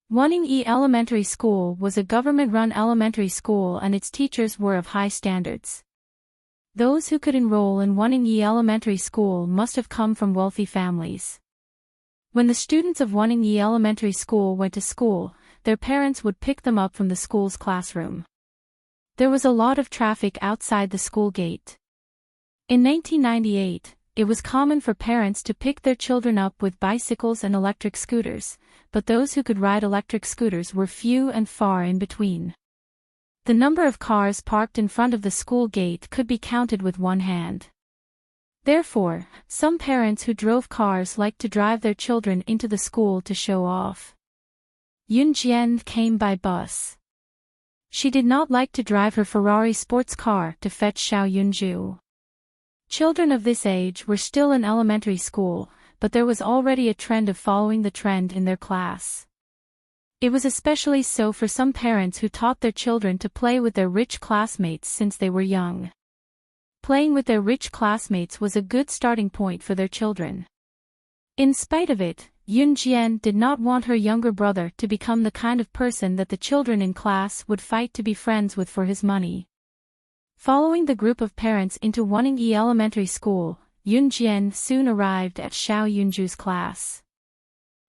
Wanning-Yi Elementary School was a government-run elementary school and its teachers were of high standards. Those who could enroll in Wanning-Yi Elementary School must have come from wealthy families. When the students of Wanning-Yi Elementary School went to school, their parents would pick them up from the school's classroom. There was a lot of traffic outside the school gate. In 1998, it was common for parents to pick their children up with bicycles and electric scooters, but those who could ride electric scooters were few and far in between. The number of cars parked in front of the school gate could be counted with one hand. Therefore, some parents who drove cars liked to drive their children into the school to show off. Yunjian came by bus. She did not like to drive her Ferrari sports car to fetch Xiao Yunju. Children of this age were still in elementary school, but there was already a trend of following the trend in their class. It was especially so for some parents who taught their children to play with their rich classmates since they were young. Playing with their rich classmates was a good starting point for their children. In spite of it, Yunjian did not want her younger brother to become the kind of person that the children in class would fight to be friends with for his money. Following the group of parents into Wanning-yi Elementary School, Yunjian soon arrived at Xiao Yunju's class.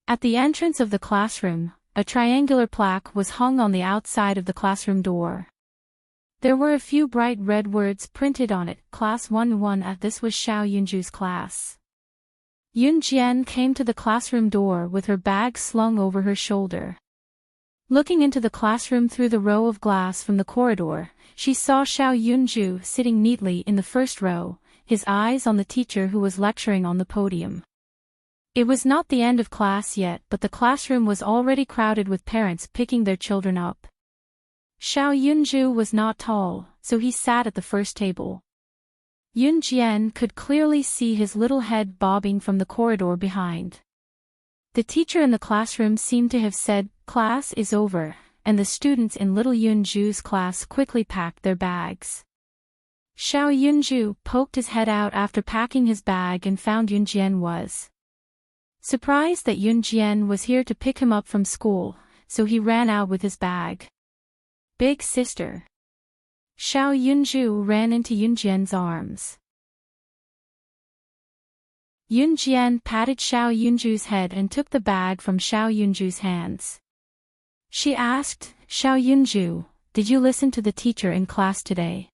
At the entrance of the classroom, a triangular plaque was hung on the outside of the classroom door. There were a few bright red words printed on it, Class 1-1. This was Xiao Yunju's class. Yunjian came to the classroom door with her bag slung over her shoulder. Looking into the classroom through the row of glass from the corridor, she saw Xiao Yunju sitting neatly in the first row, his eyes on the teacher who was lecturing on the podium. It was not the end of class yet, but the classroom was already crowded with parents picking their children up. Xiao Yunju was not tall, so he sat at the first table. Yunjian could clearly see his little head bobbing from the corridor behind. The teacher in the classroom seemed to have said, "Class is over," and the students in little Yunju's class quickly packed their bags. Xiao Yunju poked his head out after packing his bag and found Yunjian was surprised that Yunjian was here to pick him up from school, so he ran out with his bag. "Big sister." Xiao Yunju ran into Yunjian's arms. Yunjian patted Xiao Yunju's head and took the bag from Xiao Yunju's hands. She asked, "Xiao Yunju, did you listen to the teacher in class today?"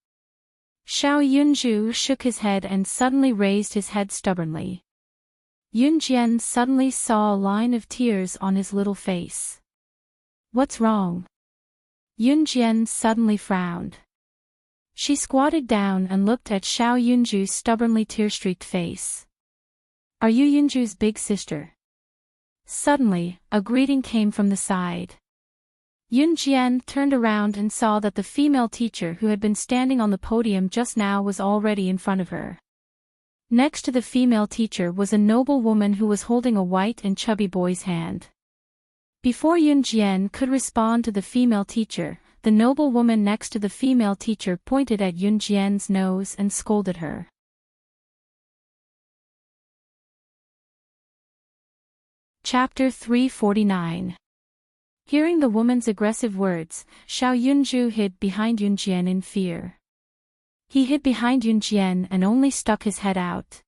Xiao Yunju shook his head and suddenly raised his head stubbornly. Yunjian suddenly saw a line of tears on his little face. "What's wrong?" Yunjian suddenly frowned. She squatted down and looked at Xiao Yunju's stubbornly tear-streaked face. "Are you Yunju's big sister?" Suddenly, a greeting came from the side. Yunjian turned around and saw that the female teacher who had been standing on the podium just now was already in front of her. Next to the female teacher was a noble woman who was holding a white and chubby boy's hand. Before Yunjian could respond to the female teacher, the noble woman next to the female teacher pointed at Yunjian's nose and scolded her. Chapter 349. Hearing the woman's aggressive words, Xiao Yunju hid behind Yunjian in fear. He hid behind Yunjian and only stuck his head out.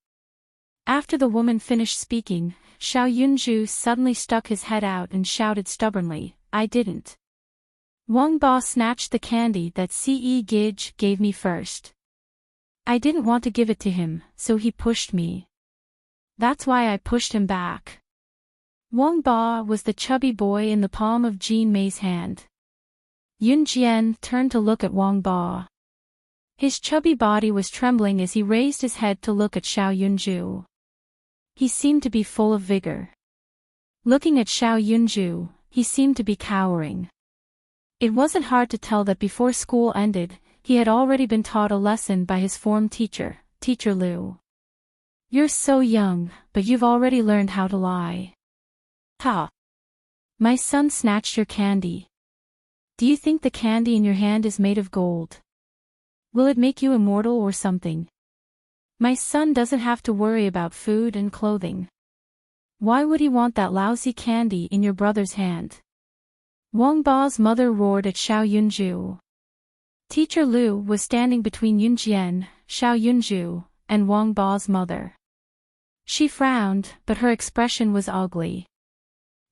After the woman finished speaking, Xiao Yunju suddenly stuck his head out and shouted stubbornly, "I didn't. Wang Ba snatched the candy that Ce Gij gave me first. I didn't want to give it to him, so he pushed me. That's why I pushed him back." Wang Ba was the chubby boy in the palm of Jean Mei's hand. Yunjian turned to look at Wang Ba. His chubby body was trembling as he raised his head to look at Xiao Yunju. He seemed to be full of vigor. Looking at Xiao Yunju, he seemed to be cowering. It wasn't hard to tell that before school ended, he had already been taught a lesson by his form teacher, Teacher Liu. "You're so young, but you've already learned how to lie. Ha! My son snatched your candy. Do you think the candy in your hand is made of gold? Will it make you immortal or something? My son doesn't have to worry about food and clothing. Why would he want that lousy candy in your brother's hand?" Wang Ba's mother roared at Xiao Yunju. Teacher Liu was standing between Yunjian, Xiao Yunju, and Wang Ba's mother. She frowned, but her expression was ugly.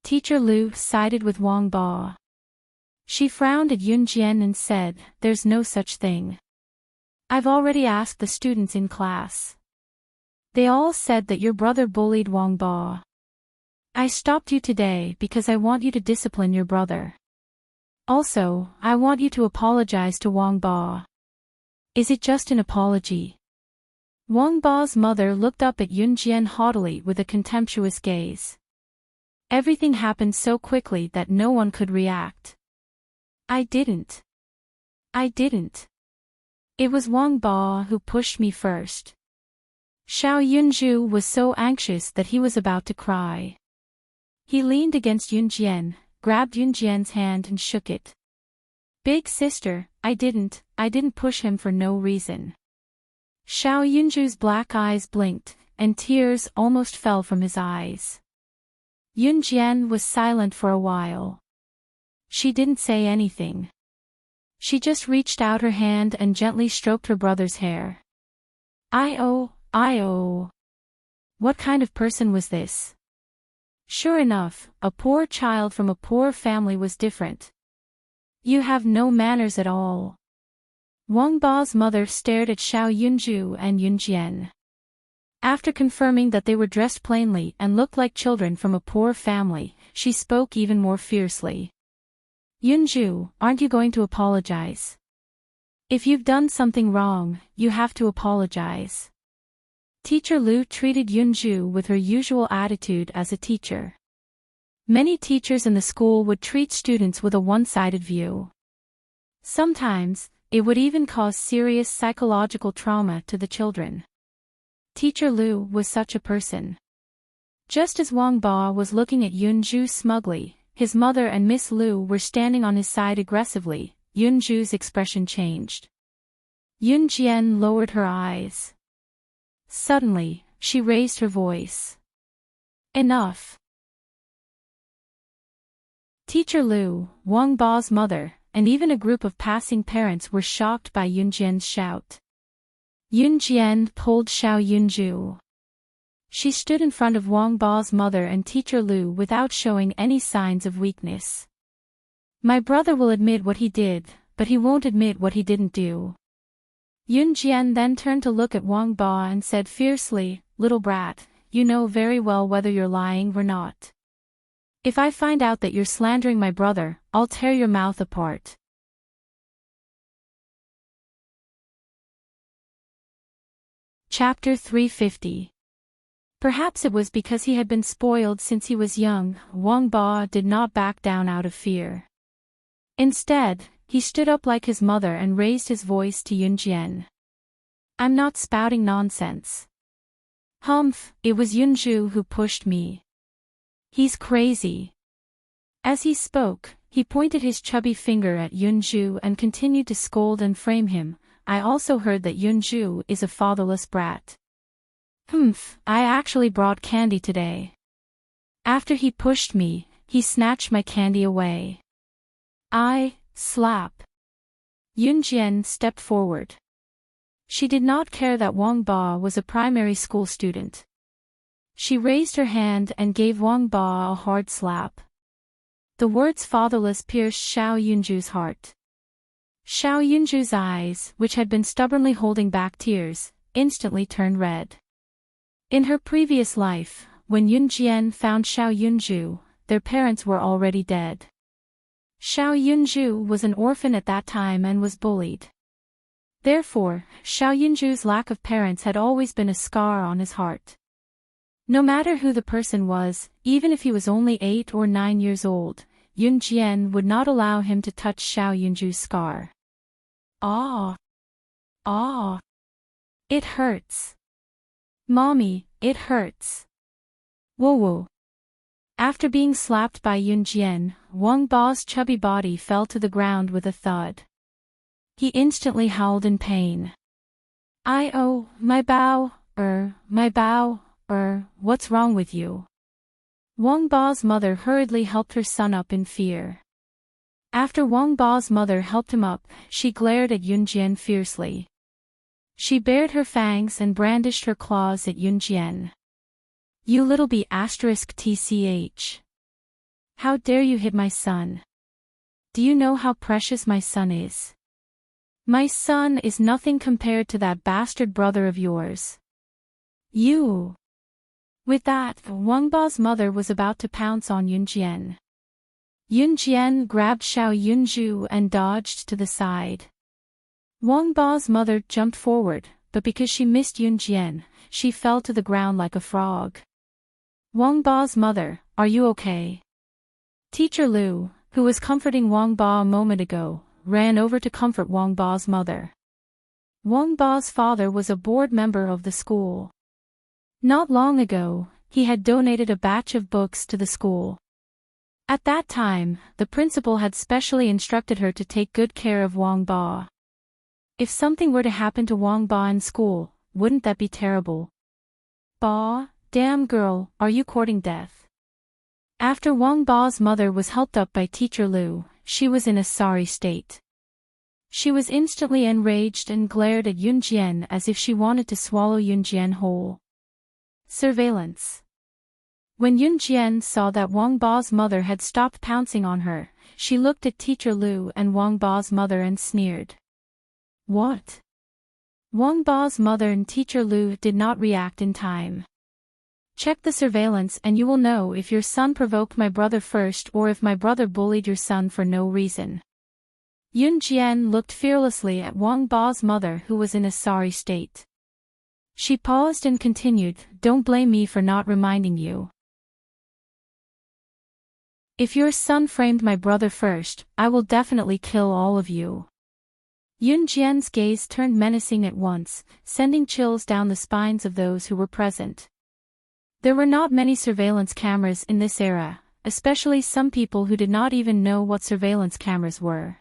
Teacher Liu sided with Wang Ba. She frowned at Yunjian and said, "There's no such thing. I've already asked the students in class. They all said that your brother bullied Wang Ba. I stopped you today because I want you to discipline your brother. Also, I want you to apologize to Wang Ba. Is it just an apology?" Wang Ba's mother looked up at Yunjian haughtily with a contemptuous gaze. Everything happened so quickly that no one could react. I didn't. It was Wang Ba who pushed me first." Xiao Yunju was so anxious that he was about to cry. He leaned against Yunjian, grabbed Yunjian's hand and shook it. "Big sister, I didn't push him for no reason." Xiao Yunju's black eyes blinked, and tears almost fell from his eyes. Yunjian was silent for a while. She didn't say anything. She just reached out her hand and gently stroked her brother's hair. I-oh. What kind of person was this? Sure enough, a poor child from a poor family was different. You have no manners at all. Wang Ba's mother stared at Xiao Yunju and Yunjian. After confirming that they were dressed plainly and looked like children from a poor family, she spoke even more fiercely. Yunju, aren't you going to apologize? If you've done something wrong, you have to apologize. Teacher Lu treated Yunju with her usual attitude as a teacher. Many teachers in the school would treat students with a one-sided view. Sometimes, it would even cause serious psychological trauma to the children. Teacher Lu was such a person. Just as Wang Ba was looking at Yunju smugly, his mother and Miss Lu were standing on his side aggressively. Yunju's expression changed. Yunjian lowered her eyes. Suddenly, she raised her voice. Enough. Teacher Lu, Wang Ba's mother, and even a group of passing parents were shocked by Yunjian's shout. Yunjian pulled Xiao Yunju. She stood in front of Wang Ba's mother and Teacher Lu without showing any signs of weakness. My brother will admit what he did, but he won't admit what he didn't do. Yunjian then turned to look at Wang Ba and said fiercely, "Little brat, you know very well whether you're lying or not. If I find out that you're slandering my brother, I'll tear your mouth apart." Chapter 350. Perhaps it was because he had been spoiled since he was young, Wang Ba did not back down out of fear. Instead, he stood up like his mother and raised his voice to Yunjian. "I'm not spouting nonsense. Humph, it was Yunju who pushed me. He's crazy." As he spoke, he pointed his chubby finger at Yunju and continued to scold and frame him. "I also heard that Yunju is a fatherless brat. Humph, I actually brought candy today. After he pushed me, he snatched my candy away. Slap." Yunjian stepped forward. She did not care that Wang Ba was a primary school student. She raised her hand and gave Wang Ba a hard slap. The words fatherless pierced Xiao Yunju's heart. Xiao Yunju's eyes, which had been stubbornly holding back tears, instantly turned red. In her previous life, when Yunjian found Xiao Yunju, their parents were already dead. Xiao Yunju was an orphan at that time and was bullied. Therefore, Xiao Yunju's lack of parents had always been a scar on his heart. No matter who the person was, even if he was only 8 or 9 years old, Yunjian would not allow him to touch Xiao Yunju's scar. Ah! It hurts. Mommy, it hurts. Whoa. After being slapped by Yunjian, Wang Ba's chubby body fell to the ground with a thud. He instantly howled in pain. My bow, what's wrong with you? Wang Ba's mother hurriedly helped her son up in fear. After Wang Ba's mother helped him up, she glared at Yunjian fiercely. She bared her fangs and brandished her claws at Yunjian. "You little b*tch. How dare you hit my son? Do you know how precious my son is? My son is nothing compared to that bastard brother of yours. You." With that, Wang Ba's mother was about to pounce on Yunjian. Yunjian grabbed Xiao Yunju and dodged to the side. Wang Ba's mother jumped forward, but because she missed Yunjian, she fell to the ground like a frog. "Wang Ba's mother, are you okay?" Teacher Lu, who was comforting Wang Ba a moment ago, ran over to comfort Wang Ba's mother. Wang Ba's father was a board member of the school. Not long ago, he had donated a batch of books to the school. At that time, the principal had specially instructed her to take good care of Wang Ba. If something were to happen to Wang Ba in school, wouldn't that be terrible? "Ba, damn girl, are you courting death?" After Wang Ba's mother was helped up by Teacher Lu, she was in a sorry state. She was instantly enraged and glared at Yun Jian as if she wanted to swallow Yun Jian whole. Surveillance. When Yun Jian saw that Wang Ba's mother had stopped pouncing on her, she looked at Teacher Lu and Wang Ba's mother and sneered. What? Wang Ba's mother and Teacher Lu did not react in time. Check the surveillance and you will know if your son provoked my brother first or if my brother bullied your son for no reason. Yun Jian looked fearlessly at Wang Ba's mother who was in a sorry state. She paused and continued, don't blame me for not reminding you. If your son framed my brother first, I will definitely kill all of you. Yun Jian's gaze turned menacing at once, sending chills down the spines of those who were present. There were not many surveillance cameras in this era, especially some people who did not even know what surveillance cameras were.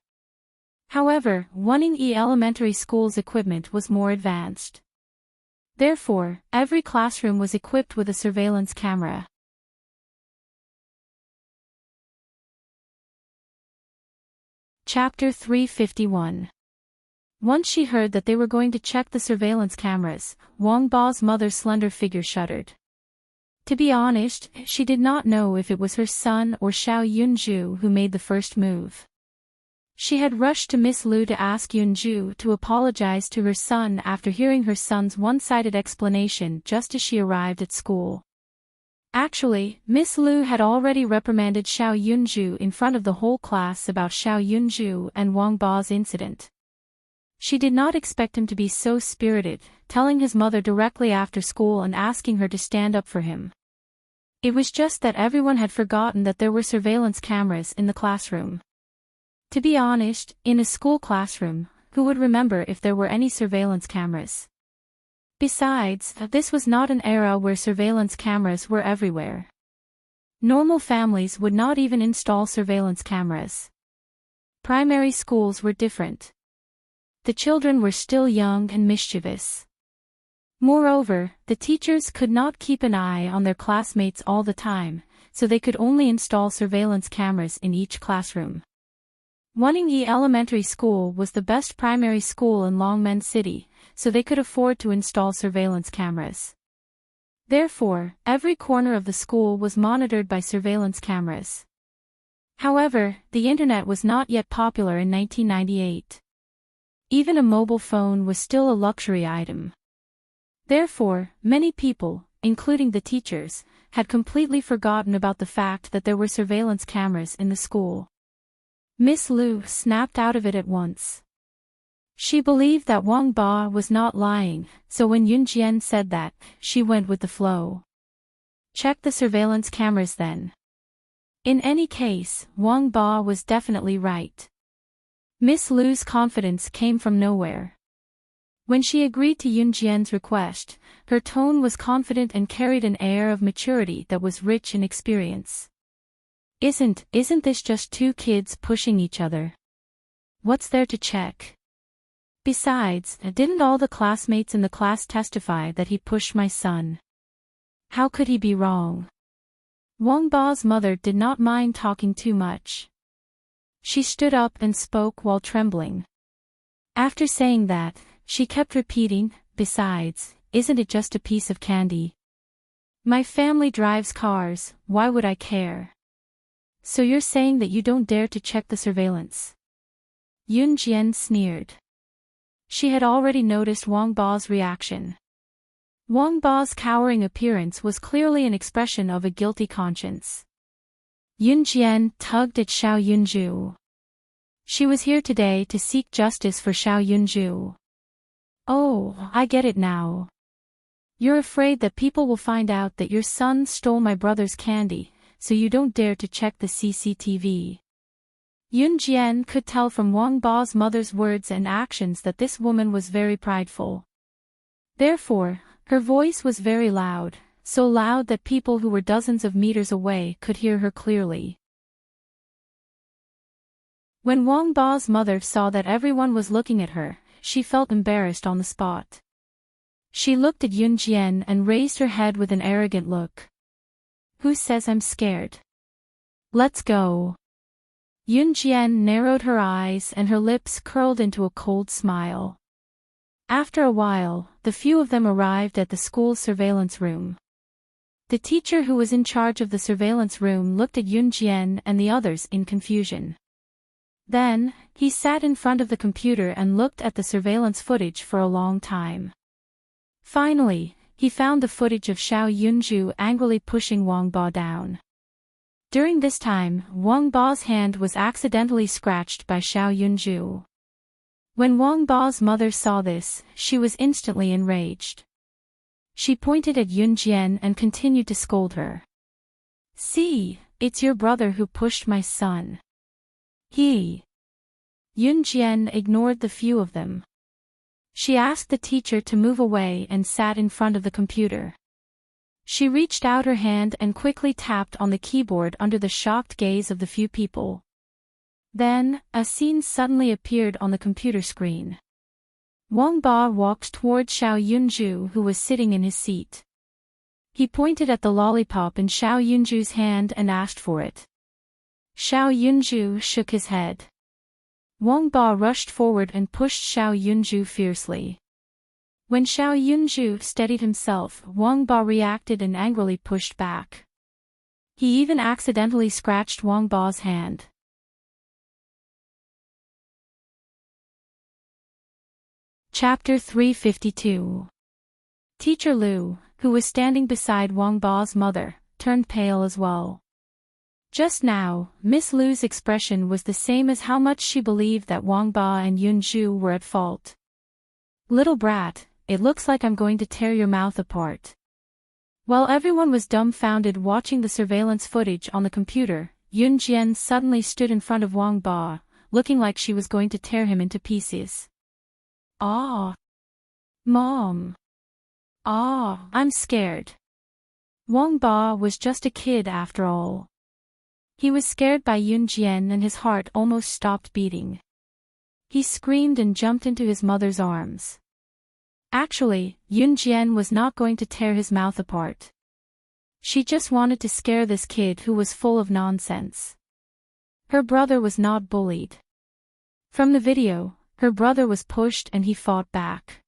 However, Waning Elementary School's equipment was more advanced. Therefore, every classroom was equipped with a surveillance camera. Chapter 351. Once she heard that they were going to check the surveillance cameras, Wang Ba's mother's slender figure shuddered. To be honest, she did not know if it was her son or Xiao Yunju who made the first move. She had rushed to Miss Lu to ask Yunju to apologize to her son after hearing her son's one-sided explanation just as she arrived at school. Actually, Miss Lu had already reprimanded Xiao Yunju in front of the whole class about Xiao Yunju and Wang Ba's incident. She did not expect him to be so spirited, telling his mother directly after school and asking her to stand up for him. It was just that everyone had forgotten that there were surveillance cameras in the classroom. To be honest, in a school classroom, who would remember if there were any surveillance cameras? Besides, this was not an era where surveillance cameras were everywhere. Normal families would not even install surveillance cameras. Primary schools were different. The children were still young and mischievous. Moreover, the teachers could not keep an eye on their classmates all the time, so they could only install surveillance cameras in each classroom. Waning Elementary School was the best primary school in Longmen City, so they could afford to install surveillance cameras. Therefore, every corner of the school was monitored by surveillance cameras. However, the internet was not yet popular in 1998. Even a mobile phone was still a luxury item. Therefore, many people, including the teachers, had completely forgotten about the fact that there were surveillance cameras in the school. Miss Lu snapped out of it at once. She believed that Wang Ba was not lying, so when Yun Jian said that, she went with the flow. Check the surveillance cameras then. In any case, Wang Ba was definitely right. Miss Lu's confidence came from nowhere. When she agreed to Yun Jian's request, her tone was confident and carried an air of maturity that was rich in experience. Isn't this just two kids pushing each other? What's there to check? Besides, didn't all the classmates in the class testify that he pushed my son? How could he be wrong? Wang Ba's mother did not mind talking too much. She stood up and spoke while trembling. After saying that, she kept repeating, besides, isn't it just a piece of candy? My family drives cars, why would I care? So you're saying that you don't dare to check the surveillance? Yun Jian sneered. She had already noticed Wang Ba's reaction. Wang Ba's cowering appearance was clearly an expression of a guilty conscience. Yun Jian tugged at Xiao Yunju. She was here today to seek justice for Xiao Yunju. Oh, I get it now. You're afraid that people will find out that your son stole my brother's candy, so you don't dare to check the CCTV. Yun Jian could tell from Wang Ba's mother's words and actions that this woman was very prideful. Therefore, her voice was very loud, so loud that people who were dozens of meters away could hear her clearly. When Wang Ba's mother saw that everyone was looking at her, she felt embarrassed on the spot. She looked at Yun Jian and raised her head with an arrogant look. Who says I'm scared? Let's go. Yunjian narrowed her eyes and her lips curled into a cold smile. After a while, the few of them arrived at the school's surveillance room. The teacher who was in charge of the surveillance room looked at Yunjian and the others in confusion. Then, he sat in front of the computer and looked at the surveillance footage for a long time. Finally, he found the footage of Xiao Yunju angrily pushing Wang Ba down. During this time, Wang Ba's hand was accidentally scratched by Xiao Yunju. When Wang Ba's mother saw this, she was instantly enraged. She pointed at Yunjian and continued to scold her. "See, it's your brother who pushed my son." Yunjian ignored the few of them. She asked the teacher to move away and sat in front of the computer. She reached out her hand and quickly tapped on the keyboard under the shocked gaze of the few people. Then, a scene suddenly appeared on the computer screen. Wang Ba walked toward Xiao Yunju who was sitting in his seat. He pointed at the lollipop in Xiao Yunju's hand and asked for it. Xiao Yunju shook his head. Wang Ba rushed forward and pushed Xiao Yunju fiercely. When Xiao Yunju steadied himself, Wang Ba reacted and angrily pushed back. He even accidentally scratched Wang Ba's hand. Chapter 352. Teacher Liu, who was standing beside Wang Ba's mother, turned pale as well. Just now, Miss Liu's expression was the same as how much she believed that Wang Ba and Yunju were at fault. "Little brat, it looks like I'm going to tear your mouth apart." While everyone was dumbfounded watching the surveillance footage on the computer, Yunjian suddenly stood in front of Wang Ba, looking like she was going to tear him into pieces. "Ah! Mom! Ah, I'm scared." Wang Ba was just a kid after all. He was scared by Yunjian and his heart almost stopped beating. He screamed and jumped into his mother's arms. Actually, Yunjian was not going to tear his mouth apart. She just wanted to scare this kid who was full of nonsense. Her brother was not bullied. From the video, her brother was pushed and he fought back.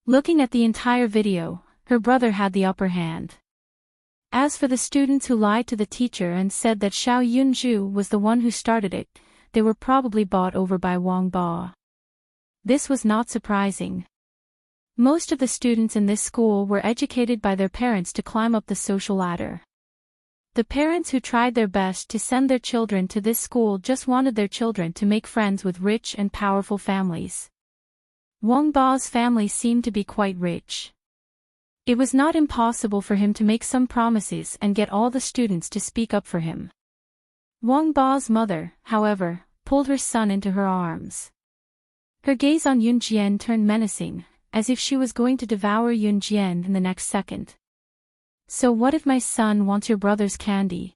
Looking at the entire video, her brother had the upper hand. As for the students who lied to the teacher and said that Xiao Yunju was the one who started it, they were probably bought over by Wang Ba. This was not surprising. Most of the students in this school were educated by their parents to climb up the social ladder. The parents who tried their best to send their children to this school just wanted their children to make friends with rich and powerful families. Wang Ba's family seemed to be quite rich. It was not impossible for him to make some promises and get all the students to speak up for him. Wang Ba's mother, however, pulled her son into her arms. Her gaze on Yunjian turned menacing, as if she was going to devour Yunjian in the next second. "So what if my son wants your brother's candy?"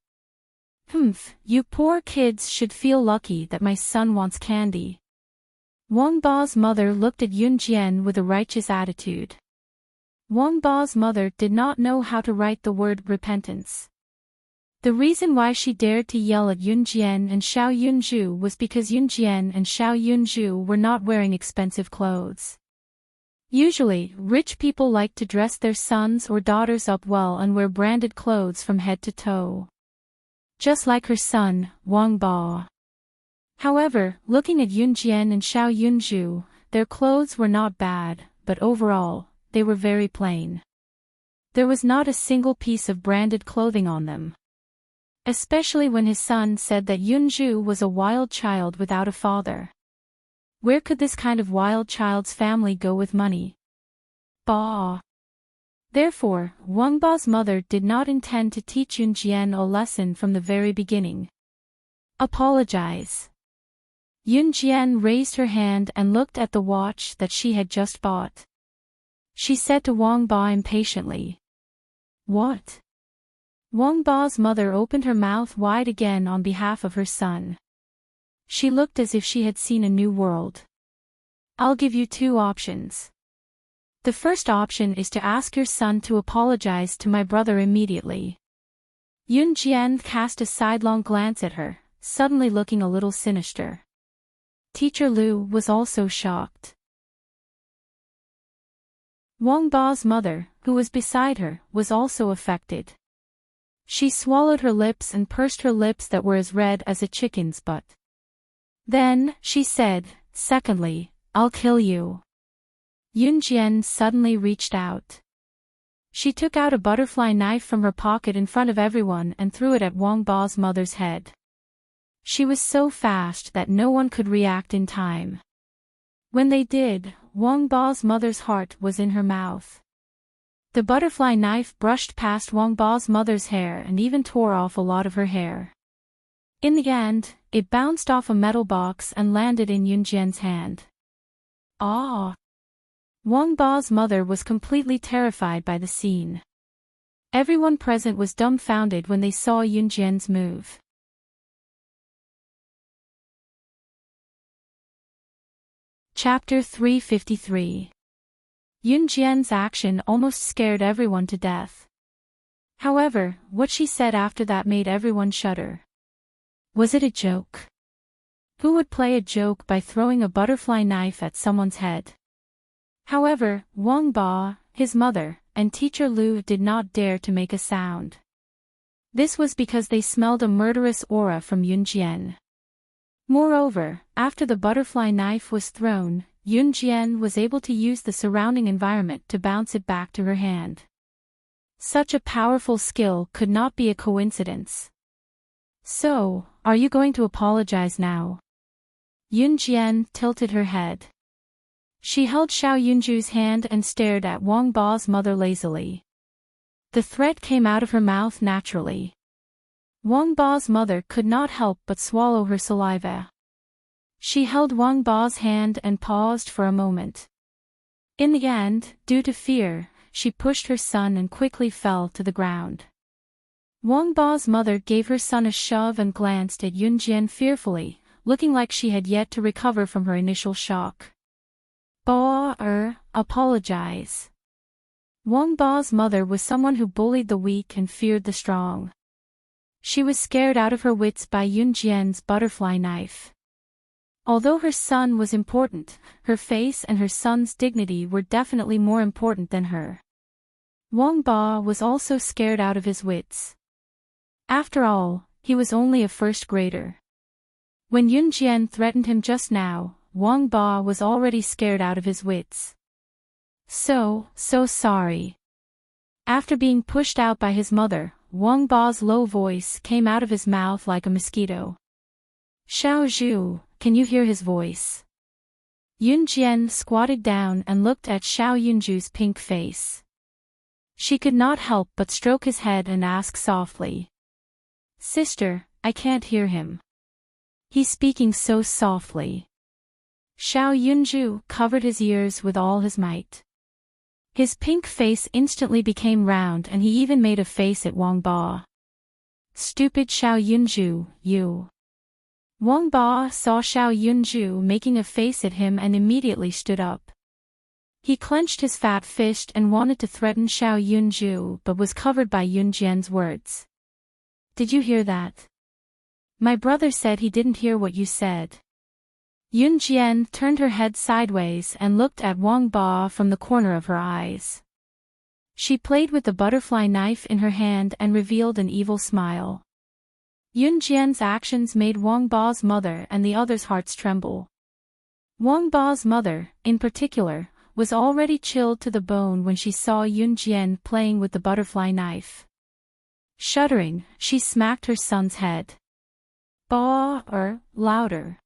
"Humph, you poor kids should feel lucky that my son wants candy." Wang Ba's mother looked at Yunjian with a righteous attitude. Wang Ba's mother did not know how to write the word repentance. The reason why she dared to yell at Yunjian and Xiao Yunju was because Yunjian and Xiao Yunju were not wearing expensive clothes. Usually, rich people like to dress their sons or daughters up well and wear branded clothes from head to toe. Just like her son, Wang Ba. However, looking at Yunjian and Xiao Yunju, their clothes were not bad, but overall, they were very plain. There was not a single piece of branded clothing on them. Especially when his son said that Yunju was a wild child without a father. Where could this kind of wild child's family go with money? Ba. Therefore, Wang Ba's mother did not intend to teach Yunjian a lesson from the very beginning. "Apologize." Yunjian raised her hand and looked at the watch that she had just bought. She said to Wang Ba impatiently. "What?" Wang Ba's mother opened her mouth wide again on behalf of her son. She looked as if she had seen a new world. "I'll give you two options. The first option is to ask your son to apologize to my brother immediately." Yun Jian cast a sidelong glance at her, suddenly looking a little sinister. Teacher Lu was also shocked. Wang Ba's mother, who was beside her, was also affected. She swallowed her lips and pursed her lips that were as red as a chicken's butt. Then, she said, "Secondly, I'll kill you." Yun Jian suddenly reached out. She took out a butterfly knife from her pocket in front of everyone and threw it at Wang Ba's mother's head. She was so fast that no one could react in time. When they did, Wang Ba's mother's heart was in her mouth. The butterfly knife brushed past Wang Ba's mother's hair and even tore off a lot of her hair. In the end, it bounced off a metal box and landed in Yun Jian's hand. Ah! Wang Ba's mother was completely terrified by the scene. Everyone present was dumbfounded when they saw Yun Jian's move. Chapter 353. Yun Jian's action almost scared everyone to death. However, what she said after that made everyone shudder. Was it a joke? Who would play a joke by throwing a butterfly knife at someone's head? However, Wang Ba, his mother, and Teacher Lu did not dare to make a sound. This was because they smelled a murderous aura from Yun Jian. Moreover, after the butterfly knife was thrown, Yun Jian was able to use the surrounding environment to bounce it back to her hand. Such a powerful skill could not be a coincidence. "So, are you going to apologize now?" Yun Jian tilted her head. She held Xiao Yunju's hand and stared at Wang Ba's mother lazily. The threat came out of her mouth naturally. Wang Ba's mother could not help but swallow her saliva. She held Wang Ba's hand and paused for a moment. In the end, due to fear, she pushed her son and quickly fell to the ground. Wang Ba's mother gave her son a shove and glanced at Yun Jian fearfully, looking like she had yet to recover from her initial shock. Apologize. Wang Ba's mother was someone who bullied the weak and feared the strong. She was scared out of her wits by Yun Jian's butterfly knife. Although her son was important, her face and her son's dignity were definitely more important than her. Wang Ba was also scared out of his wits. After all, he was only a first grader. When Yun Jian threatened him just now, Wang Ba was already scared out of his wits. So sorry. After being pushed out by his mother, Wang Ba's low voice came out of his mouth like a mosquito. "Xiao Zhu, can you hear his voice?" Yun Jian squatted down and looked at Xiao Yunju's pink face. She could not help but stroke his head and ask softly. "Sister, I can't hear him. He's speaking so softly." Xiao Yunju covered his ears with all his might. His pink face instantly became round and he even made a face at Wang Ba. "Stupid Xiao Yunju, you." Wang Ba saw Xiao Yunju making a face at him and immediately stood up. He clenched his fat fist and wanted to threaten Xiao Yunju but was covered by Yun Jian's words. "Did you hear that? My brother said he didn't hear what you said." Yun Jian turned her head sideways and looked at Wang Ba from the corner of her eyes. She played with the butterfly knife in her hand and revealed an evil smile. Yun Jian's actions made Wang Ba's mother and the others' hearts tremble. Wang Ba's mother, in particular, was already chilled to the bone when she saw Yun Jian playing with the butterfly knife. Shuddering, she smacked her son's head. Louder.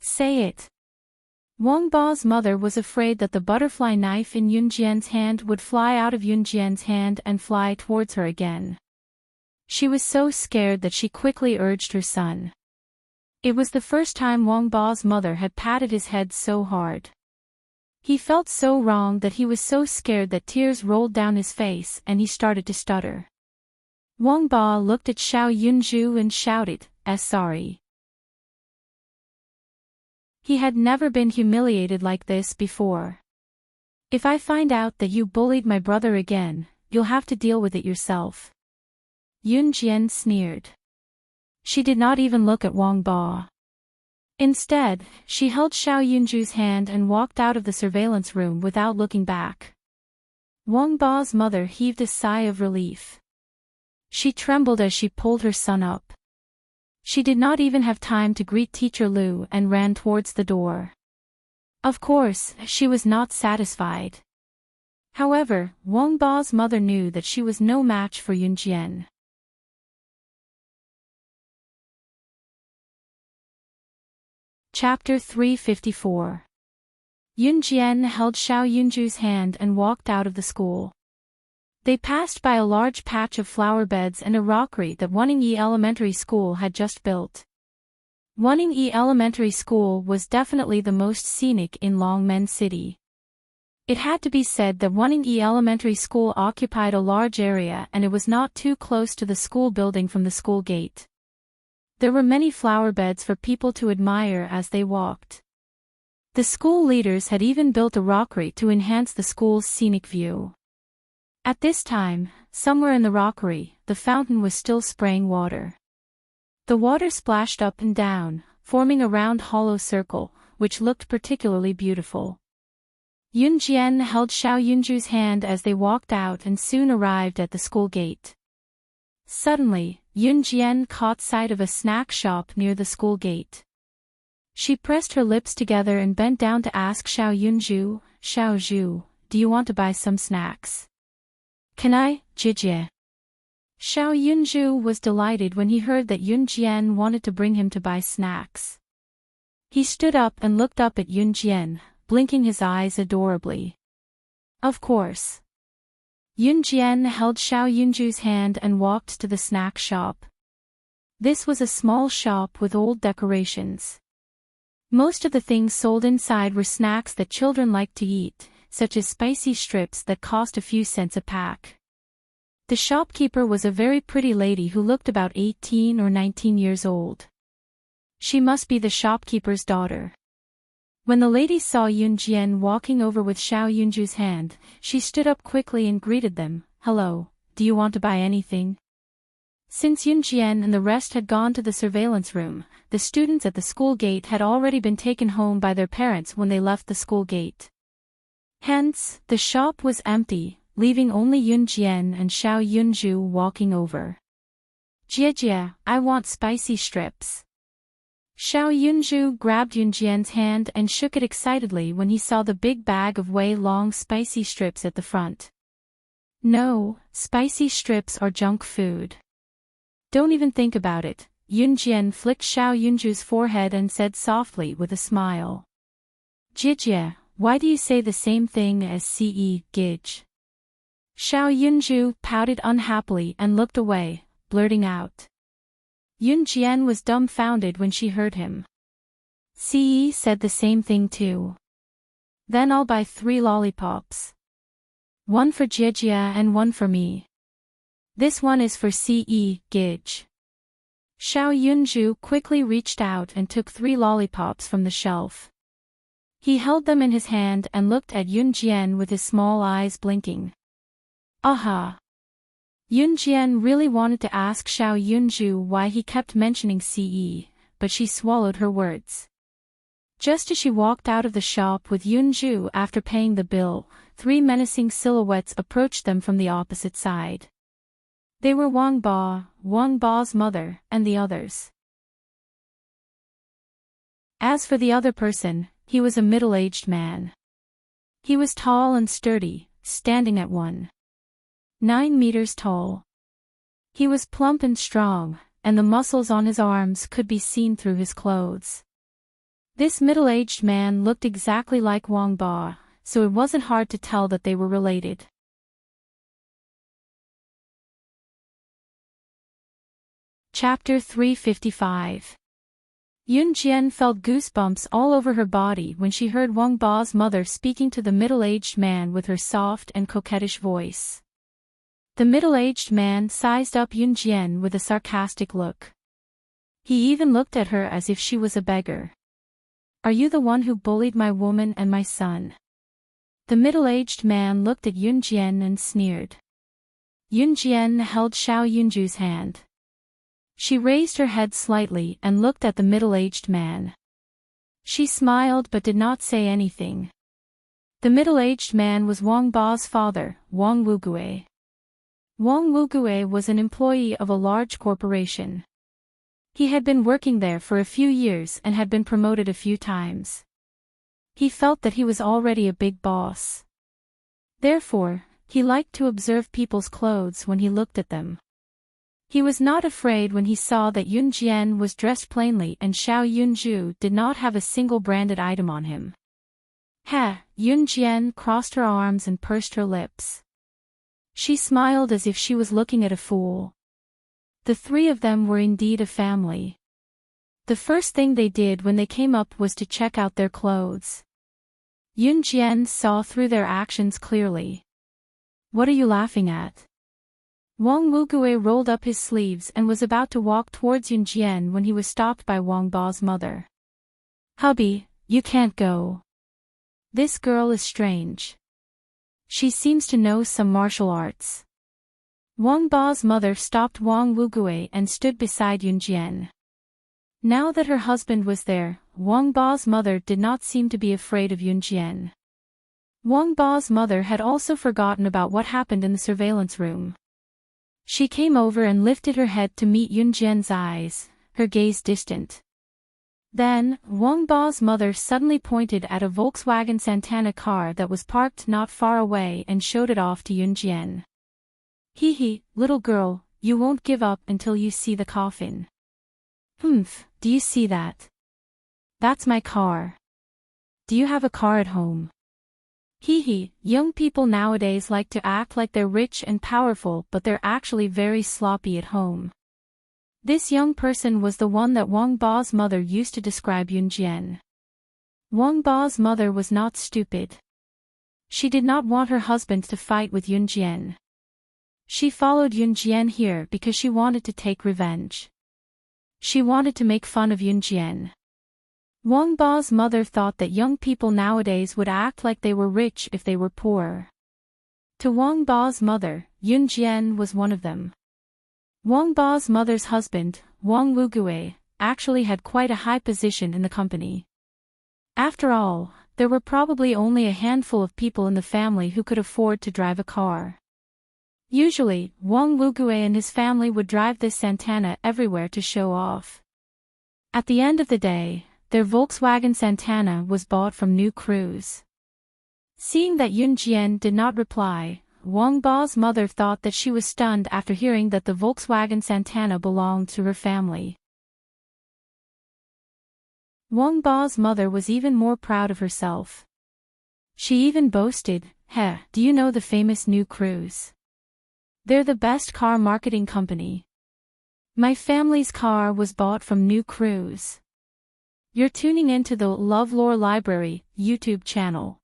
Say it." Wang Ba's mother was afraid that the butterfly knife in Yun Jian's hand would fly out of Yun Jian's hand and fly towards her again. She was so scared that she quickly urged her son. It was the first time Wang Ba's mother had patted his head so hard. He felt so wrong that he was so scared that tears rolled down his face and he started to stutter. Wang Ba looked at Xiao Yunju and shouted, "Sorry." He had never been humiliated like this before. "If I find out that you bullied my brother again, you'll have to deal with it yourself." Yun Jian sneered. She did not even look at Wang Ba. Instead, she held Xiao Yunju's hand and walked out of the surveillance room without looking back. Wang Ba's mother heaved a sigh of relief. She trembled as she pulled her son up. She did not even have time to greet Teacher Lu and ran towards the door. Of course, she was not satisfied. However, Wang Ba's mother knew that she was no match for Yun Jian. Chapter 354. Yun Jian held Xiao Yunju's hand and walked out of the school. They passed by a large patch of flower beds and a rockery that Wanning-yi Elementary School had just built. Wanning-yi Elementary School was definitely the most scenic in Longmen City. It had to be said that Wanning-yi Elementary School occupied a large area and it was not too close to the school building from the school gate. There were many flower beds for people to admire as they walked. The school leaders had even built a rockery to enhance the school's scenic view. At this time, somewhere in the rockery, the fountain was still spraying water. The water splashed up and down, forming a round hollow circle, which looked particularly beautiful. Yun Jian held Xiao Yunju's hand as they walked out and soon arrived at the school gate. Suddenly, Yun Jian caught sight of a snack shop near the school gate. She pressed her lips together and bent down to ask Xiao Yunju, "Xiao Zhu, do you want to buy some snacks?" "Can I, Jijie?" Xiao Yunju was delighted when he heard that Yun Jian wanted to bring him to buy snacks. He stood up and looked up at Yun Jian, blinking his eyes adorably. Of course. Yun Jian held Xiao Yunju's hand and walked to the snack shop. This was a small shop with old decorations. Most of the things sold inside were snacks that children liked to eat, such as spicy strips that cost a few cents a pack. The shopkeeper was a very pretty lady who looked about 18 or 19 years old. She must be the shopkeeper's daughter. When the lady saw Yun Jian walking over with Xiao Yunju's hand, she stood up quickly and greeted them. "Hello, do you want to buy anything?" Since Yun Jian and the rest had gone to the surveillance room, the students at the school gate had already been taken home by their parents when they left the school gate. Hence, the shop was empty, leaving only Yun Jian and Xiao Yunju walking over. "Jie, I want spicy strips." Xiao Yunju grabbed Yun Jian's hand and shook it excitedly when he saw the big bag of way-long spicy strips at the front. "No, spicy strips are junk food. Don't even think about it." Yun Jian flicked Xiao Yunju's forehead and said softly with a smile. "Jijie, why do you say the same thing as Gij?" Xiao Yunju pouted unhappily and looked away, blurting out. Yun Jian was dumbfounded when she heard him. "Ce said the same thing too. Then I'll buy 3 lollipops. One for Jijie and one for me. This one is for Gij." Xiao Yunju quickly reached out and took 3 lollipops from the shelf. He held them in his hand and looked at Yun Jian with his small eyes blinking. Aha! Yun Jian really wanted to ask Xiao Yunju why he kept mentioning Ce, but she swallowed her words. Just as she walked out of the shop with Yunju after paying the bill, 3 menacing silhouettes approached them from the opposite side. They were Wang Ba's mother, and the others. As for the other person, he was a middle-aged man. He was tall and sturdy, standing at 1.9 meters tall. He was plump and strong, and the muscles on his arms could be seen through his clothes. This middle-aged man looked exactly like Wang Ba, so it wasn't hard to tell that they were related. Chapter 355. Yun Jian felt goosebumps all over her body when she heard Wang Ba's mother speaking to the middle-aged man with her soft and coquettish voice. The middle-aged man sized up Yun Jian with a sarcastic look. He even looked at her as if she was a beggar. "Are you the one who bullied my woman and my son?" The middle-aged man looked at Yun Jian and sneered. Yunjian held Xiao Yunju's hand. She raised her head slightly and looked at the middle-aged man. She smiled but did not say anything. The middle-aged man was Wang Ba's father, Wang Wugui. Wang Wugui was an employee of a large corporation. He had been working there for a few years and had been promoted a few times. He felt that he was already a big boss. Therefore, he liked to observe people's clothes when he looked at them. He was not afraid when he saw that Yun Jian was dressed plainly and Xiao Yunju did not have a single branded item on him. Yun Jian crossed her arms and pursed her lips. She smiled as if she was looking at a fool. The three of them were indeed a family. The first thing they did when they came up was to check out their clothes. Yun Jian saw through their actions clearly. What are you laughing at? Wang Wugui rolled up his sleeves and was about to walk towards Yun Jian when he was stopped by Wang Ba's mother. Hubby, you can't go. This girl is strange. She seems to know some martial arts. Wang Ba's mother stopped Wang Wugui and stood beside Yun Jian. Now that her husband was there, Wang Ba's mother did not seem to be afraid of Yun Jian. Wang Ba's mother had also forgotten about what happened in the surveillance room. She came over and lifted her head to meet Yun Jian's eyes, her gaze distant. Then, Wang Ba's mother suddenly pointed at a Volkswagen Santana car that was parked not far away and showed it off to Yun Jian. Hee, little girl, you won't give up until you see the coffin. Do you see that? That's my car. Do you have a car at home? Young people nowadays like to act like they're rich and powerful but they're actually very sloppy at home. This young person was the one that Wang Ba's mother used to describe Yun Jian. Wang Ba's mother was not stupid. She did not want her husband to fight with Yun Jian. She followed Yun Jian here because she wanted to take revenge. She wanted to make fun of Yun Jian. Wang Ba's mother thought that young people nowadays would act like they were rich if they were poor. To Wang Ba's mother, Yun Jian was one of them. Wang Ba's mother's husband, Wang Wugui, actually had quite a high position in the company. After all, there were probably only a handful of people in the family who could afford to drive a car. Usually, Wang Wugui and his family would drive this Santana everywhere to show off. At the end of the day, their Volkswagen Santana was bought from New Cruise. Seeing that Yun Jian did not reply, Wang Ba's mother thought that she was stunned after hearing that the Volkswagen Santana belonged to her family. Wang Ba's mother was even more proud of herself. She even boasted, do you know the famous New Cruise? They're the best car marketing company. My family's car was bought from New Cruise. You're tuning into the LoveLore Library YouTube channel.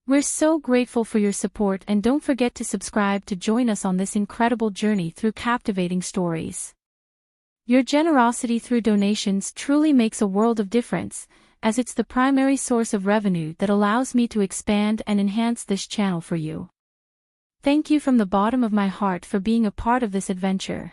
We're so grateful for your support and don't forget to subscribe to join us on this incredible journey through captivating stories. Your generosity through donations truly makes a world of difference, as it's the primary source of revenue that allows me to expand and enhance this channel for you. Thank you from the bottom of my heart for being a part of this adventure.